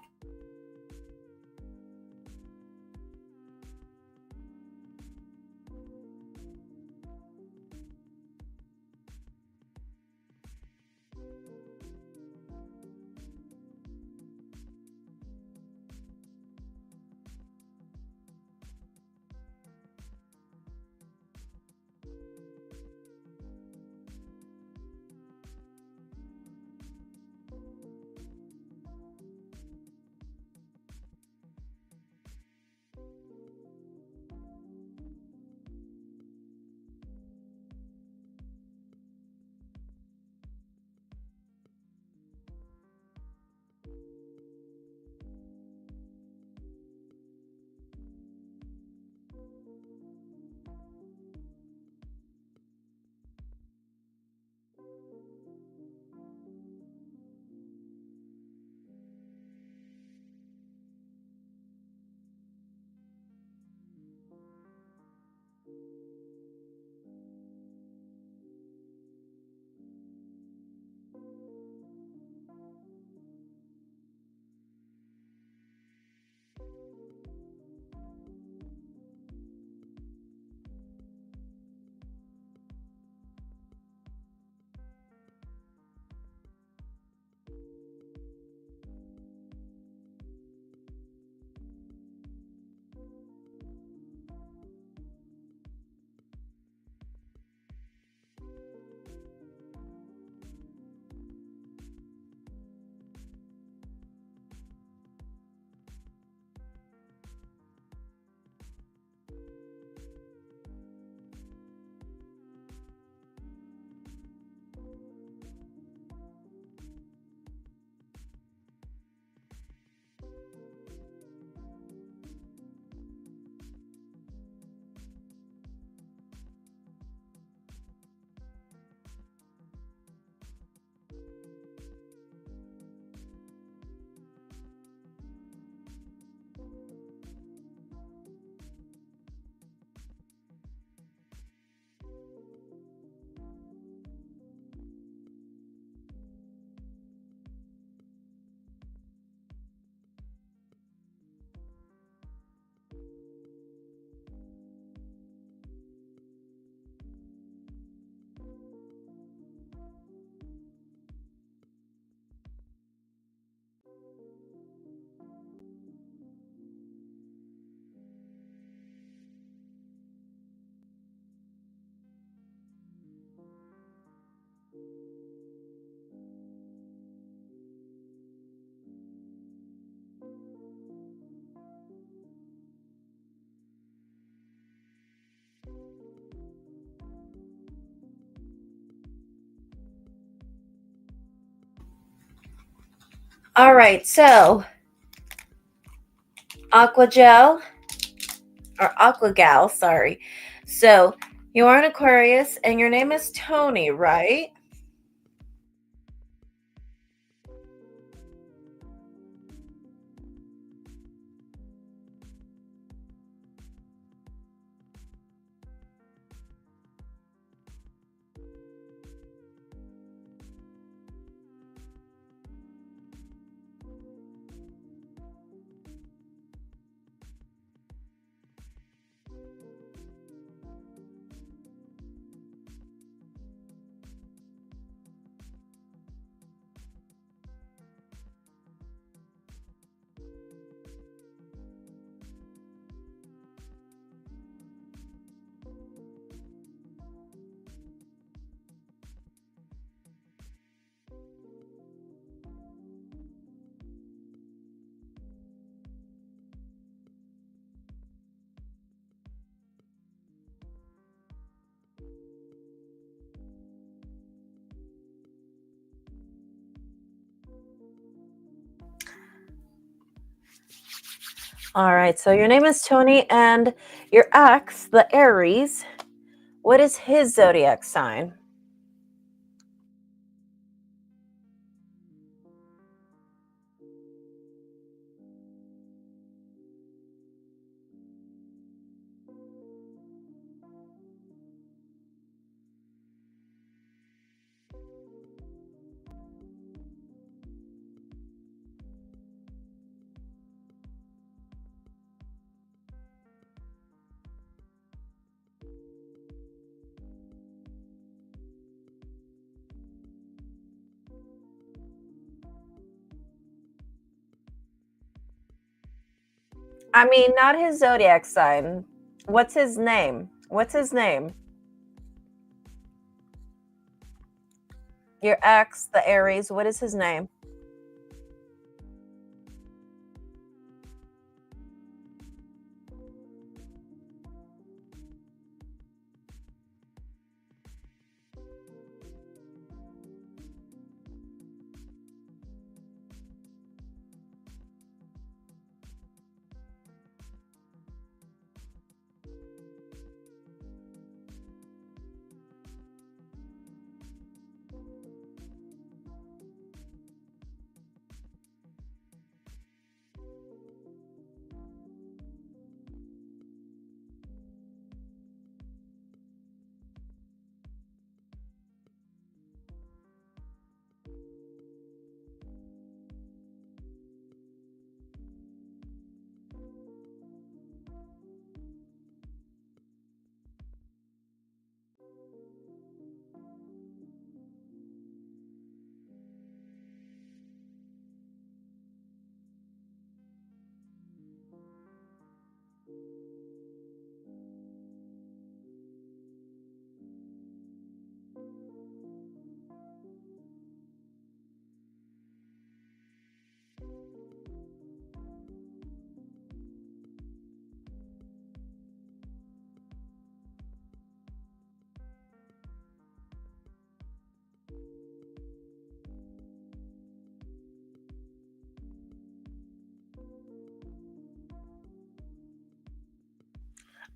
All right, so Aqua Gel or Aqua Gal, sorry. So you are an Aquarius and your name is Tony, right? All right, so your name is Tony and your ex, the Aries, what is his zodiac sign? I mean, not his zodiac sign. What's his name? What's his name? Your ex, the Aries, what is his name?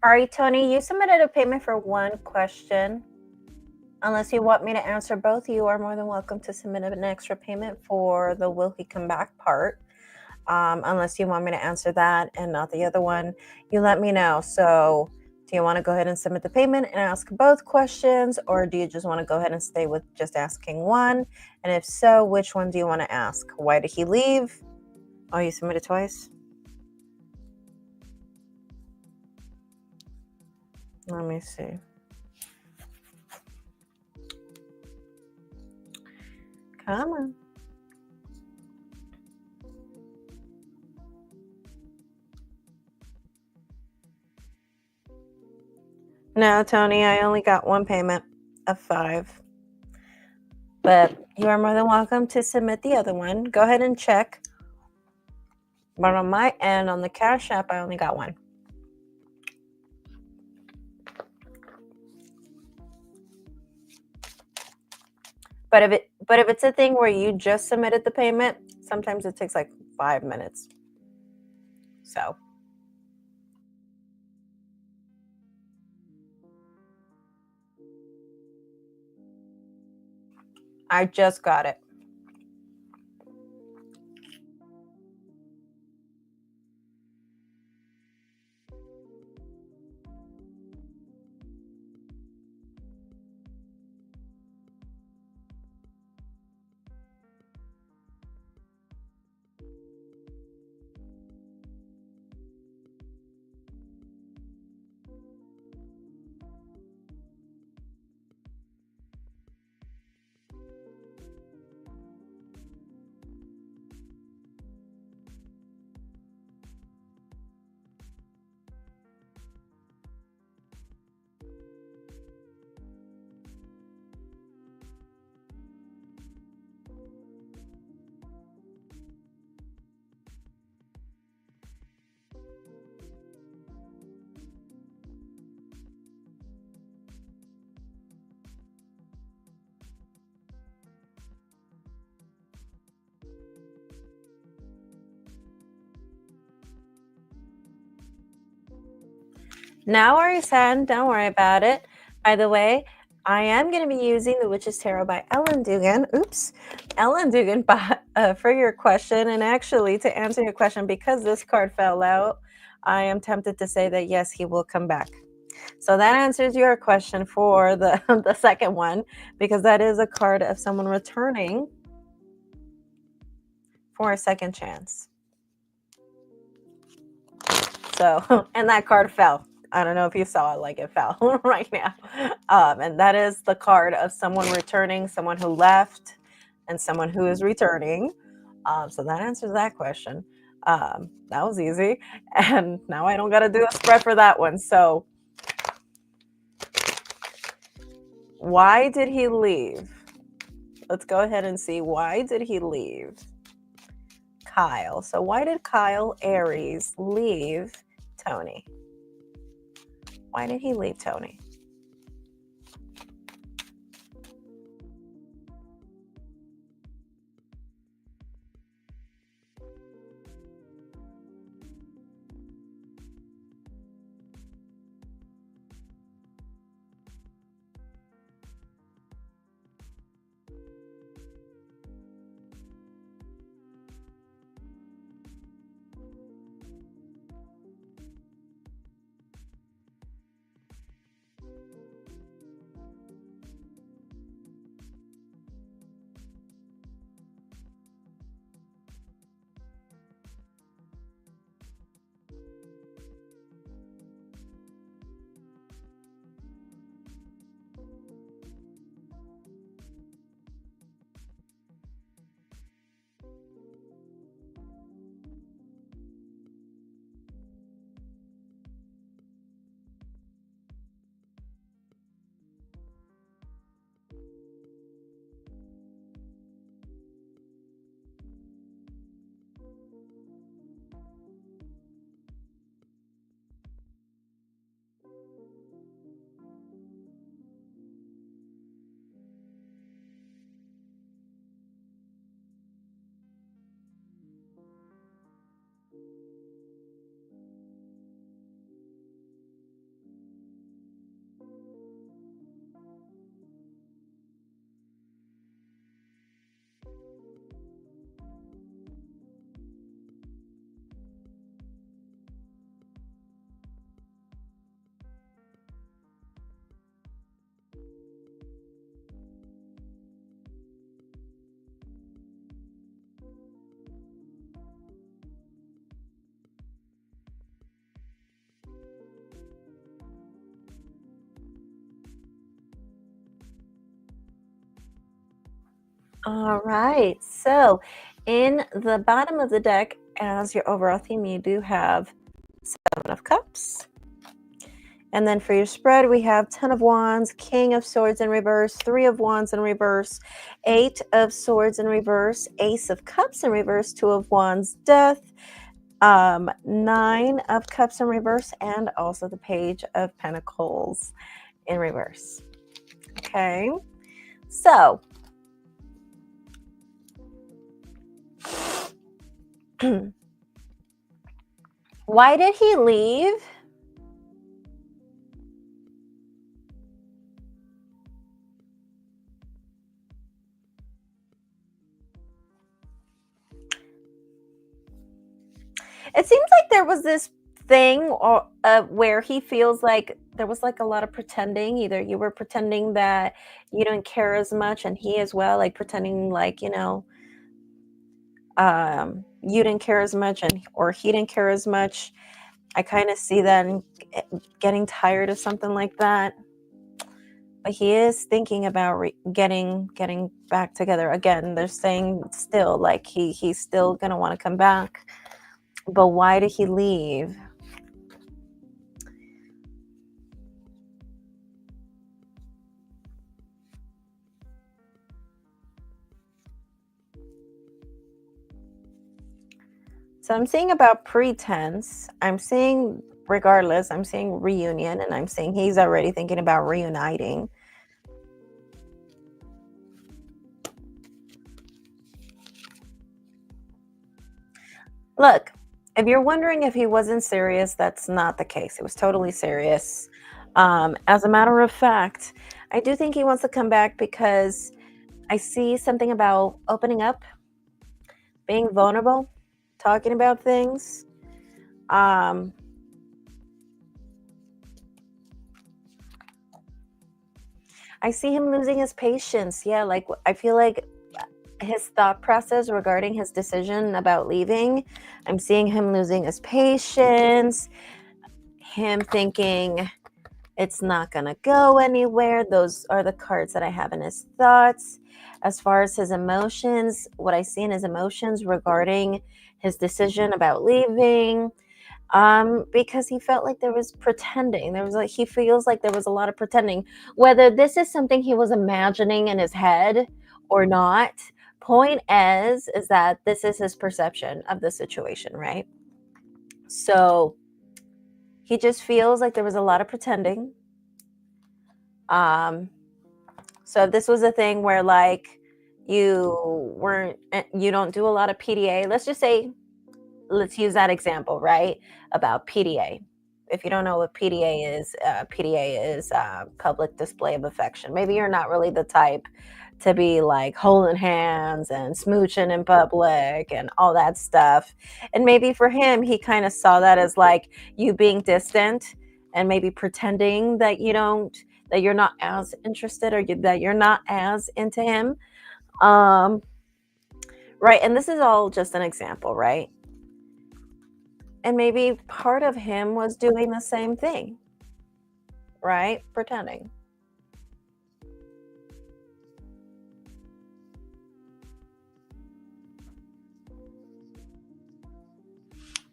All right, Tony, you submitted a payment for one question. Unless you want me to answer both, you are more than welcome to submit an extra payment for the will he come back part. Unless you want me to answer that and not the other one, you let me know. So do you want to go ahead and submit the payment and ask both questions, or do you just want to go ahead and stay with just asking one? And if so, which one do you want to ask? Why did he leave? Oh, you submitted twice? Let me see. Come on. No, Tony, I only got one payment of 5. But you are more than welcome to submit the other one. Go ahead and check. But on my end, on the Cash App, I only got one. But if it's a thing where you just submitted the payment, sometimes it takes like 5 minutes. So I just got it. No worries, Hen. Don't worry about it. By the way, I am going to be using the Witch's Tarot by Ellen Dugan. Oops. Ellen Dugan for your question. And actually, to answer your question, because this card fell out, I am tempted to say that, yes, he will come back. So that answers your question for the, the second one, because that is a card of someone returning for a second chance. So, and that card fell. I don't know if you saw it, like it fell right now. And that is the card of someone returning, someone who left, and someone who is returning. So that answers that question. That was easy. And now I don't got to do a spread for that one. So why did he leave? Let's go ahead and see. Why did he leave? Kyle. So why did Kyle Aries leave Tony? Why did he leave Tony? All right. So in the bottom of the deck, as your overall theme, you do have 7 of Cups. And then for your spread, we have 10 of Wands, King of Swords in reverse, 3 of Wands in reverse, 8 of Swords in reverse, Ace of Cups in reverse, 2 of Wands, Death, 9 of Cups in reverse, and also the Page of Pentacles in reverse. Okay. So Why did he leave? It seems like there was this thing or where he feels like there was like a lot of pretending. Either you were pretending that you didn't care as much, and he as well, like pretending like, you didn't care as much, and or he didn't care as much. I kind of see that and getting tired of something like that. But he is thinking about getting back together again. They're saying still like he's still gonna want to come back. But why did he leave? So I'm seeing about pretense. I'm seeing regardless, I'm seeing reunion, and I'm seeing he's already thinking about reuniting. Look, if you're wondering if he wasn't serious, that's not the case. He was totally serious. As a matter of fact, I do think he wants to come back because I see something about opening up, being vulnerable, talking about things. I see him losing his patience. Yeah, like I feel like his thought process regarding his decision about leaving, I'm seeing him losing his patience, him thinking it's not going to go anywhere. Those are the cards that I have in his thoughts. As far as his emotions, what I see in his emotions regarding his decision about leaving, because he felt like there was pretending. There was like, he feels like there was a lot of pretending. Whether this is something he was imagining in his head or not, point is that this is his perception of the situation, right? So he just feels like there was a lot of pretending. So if this was a thing where like you don't do a lot of PDA, let's just say, let's use that example, right? About PDA. If you don't know what PDA is public display of affection. Maybe you're not really the type to be like holding hands and smooching in public and all that stuff. And maybe for him, he kind of saw that as like you being distant and maybe pretending that you're not as interested, or that you're not as into him. Right. And this is all just an example, right? And maybe part of him was doing the same thing, right? Pretending.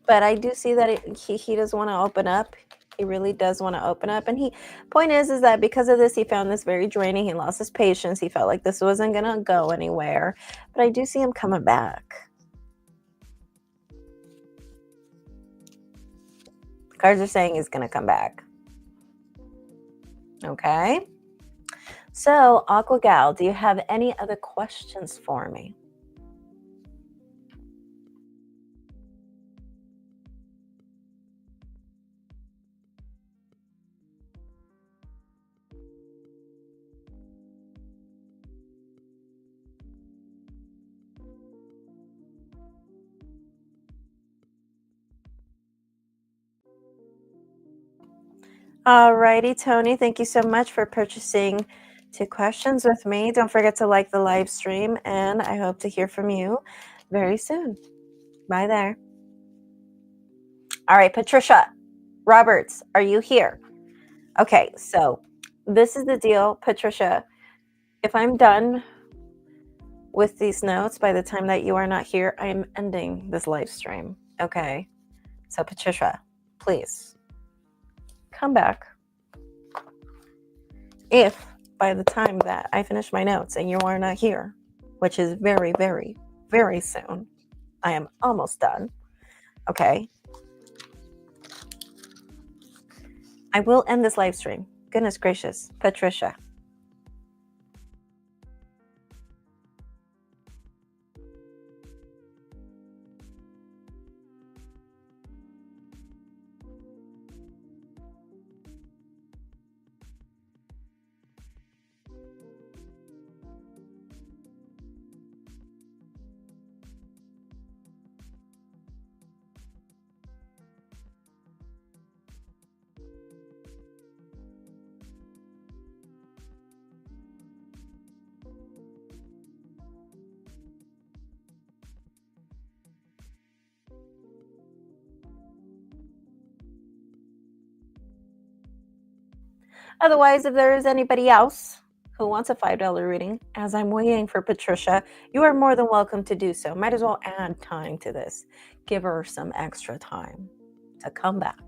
But I do see that he does want to open up. He really does want to open up. And point is that because of this, he found this very draining. He lost his patience. He felt like this wasn't going to go anywhere. But I do see him coming back. Cards are saying he's going to come back. Okay. So, Aqua Gal, do you have any other questions for me? Alrighty, Tony, thank you so much for purchasing 2 questions with me. Don't forget to like the live stream, and I hope to hear from you very soon. Bye there. All right, Patricia Roberts, are you here? Okay, so this is the deal, Patricia. If I'm done with these notes by the time that you are not here, I am ending this live stream. Okay, so Patricia, please come back. If by the time that I finish my notes and you are not here, which is very, very, very soon, I am almost done. Okay. I will end this live stream. Goodness gracious, Patricia. Otherwise, if there is anybody else who wants a $5 reading, as I'm waiting for Patricia, you are more than welcome to do so. Might as well add time to this. Give her some extra time to come back.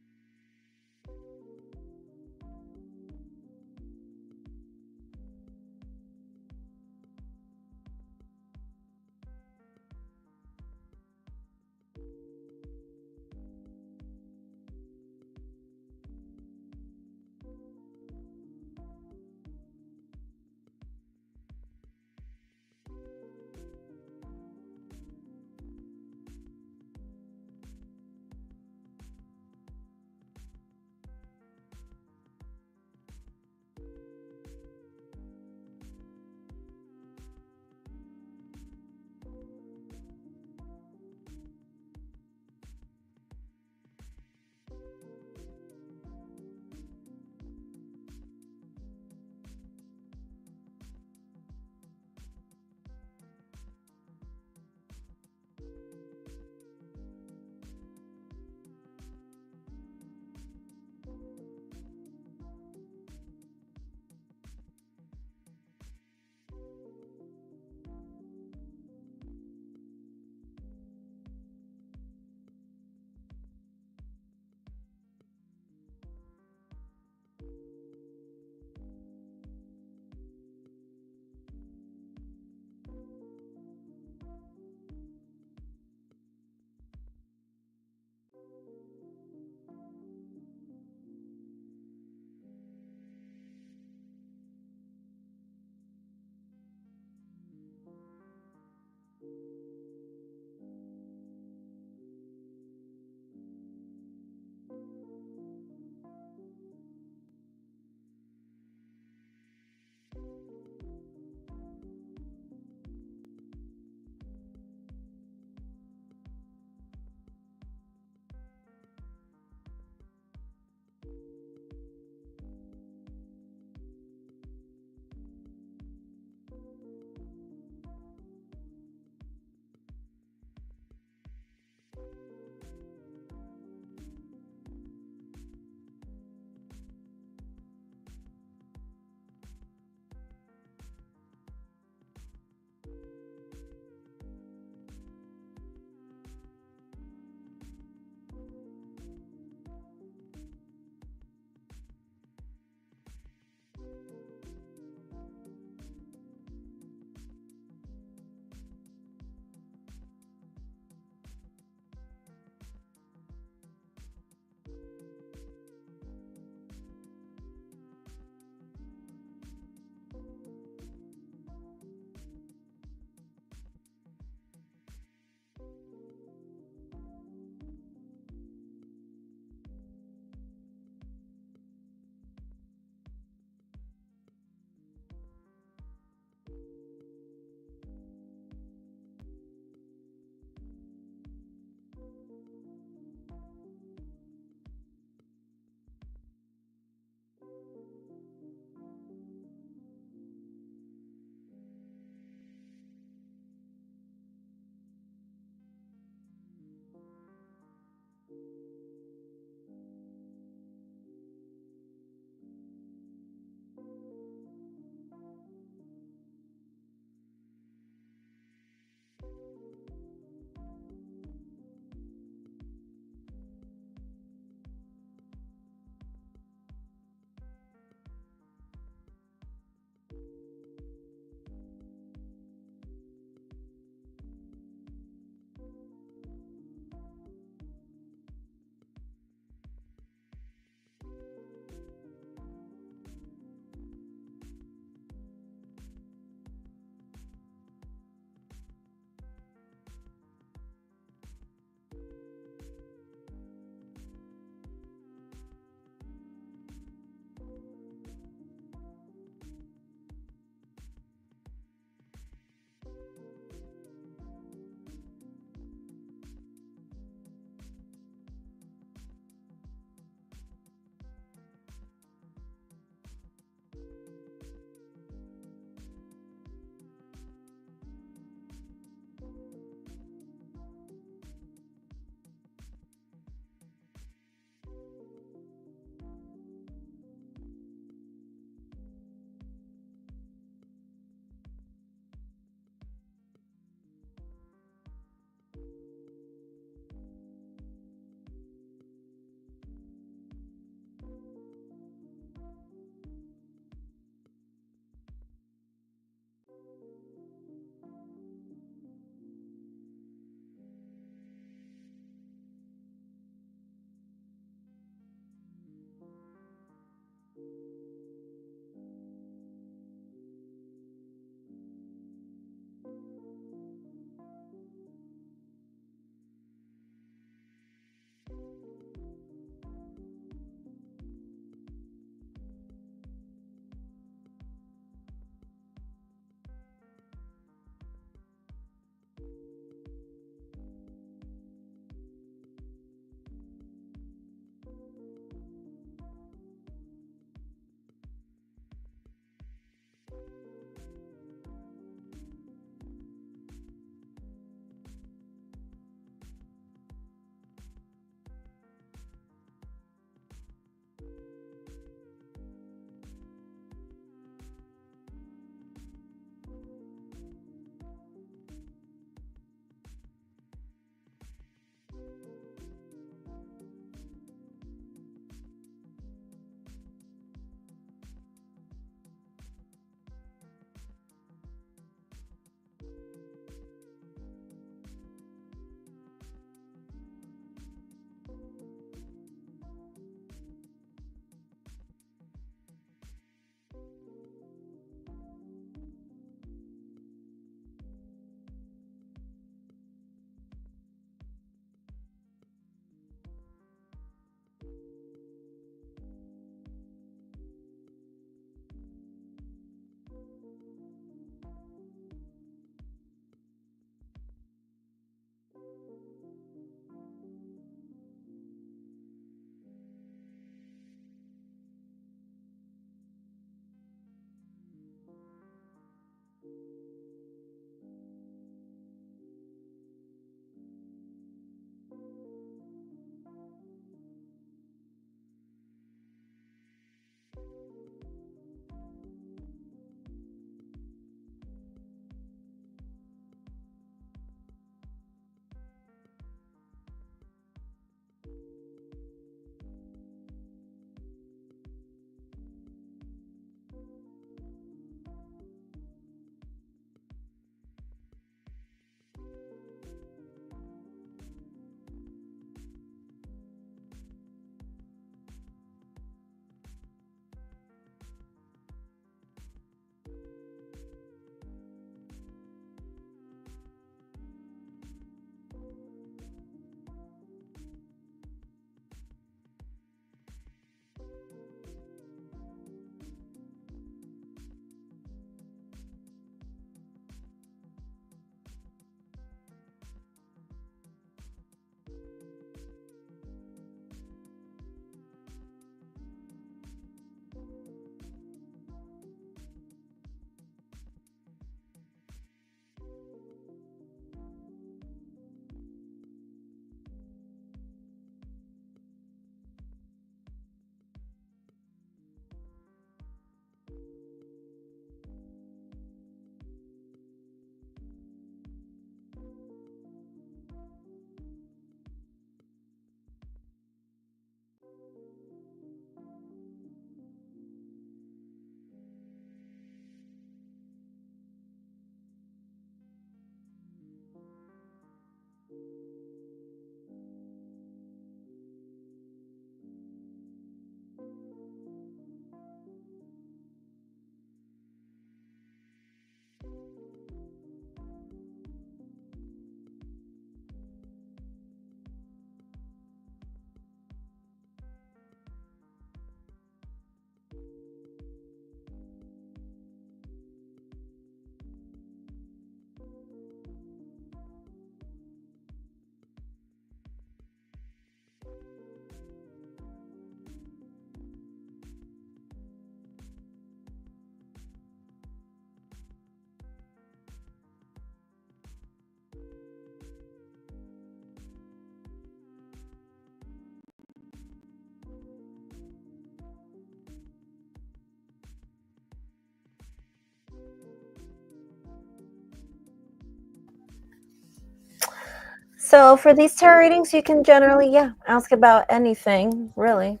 So for these tarot readings, you can generally, ask about anything, really.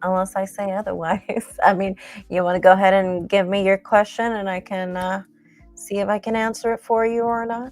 Unless I say otherwise. I mean, you want to go ahead and give me your question and I can see if I can answer it for you or not.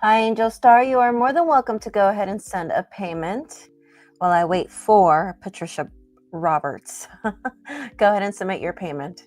Hi, Angel Star. You are more than welcome to go ahead and send a payment while I wait for Patricia Roberts. Go ahead and submit your payment.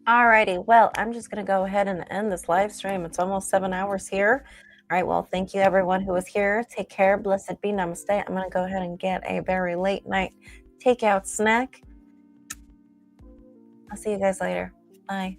Alrighty, well, I'm just going to go ahead and end this live stream. It's almost 7 hours here. All right, well, thank you everyone who was here. Take care. Blessed be. Namaste. I'm going to go ahead and get a very late night takeout snack. I'll see you guys later. Bye.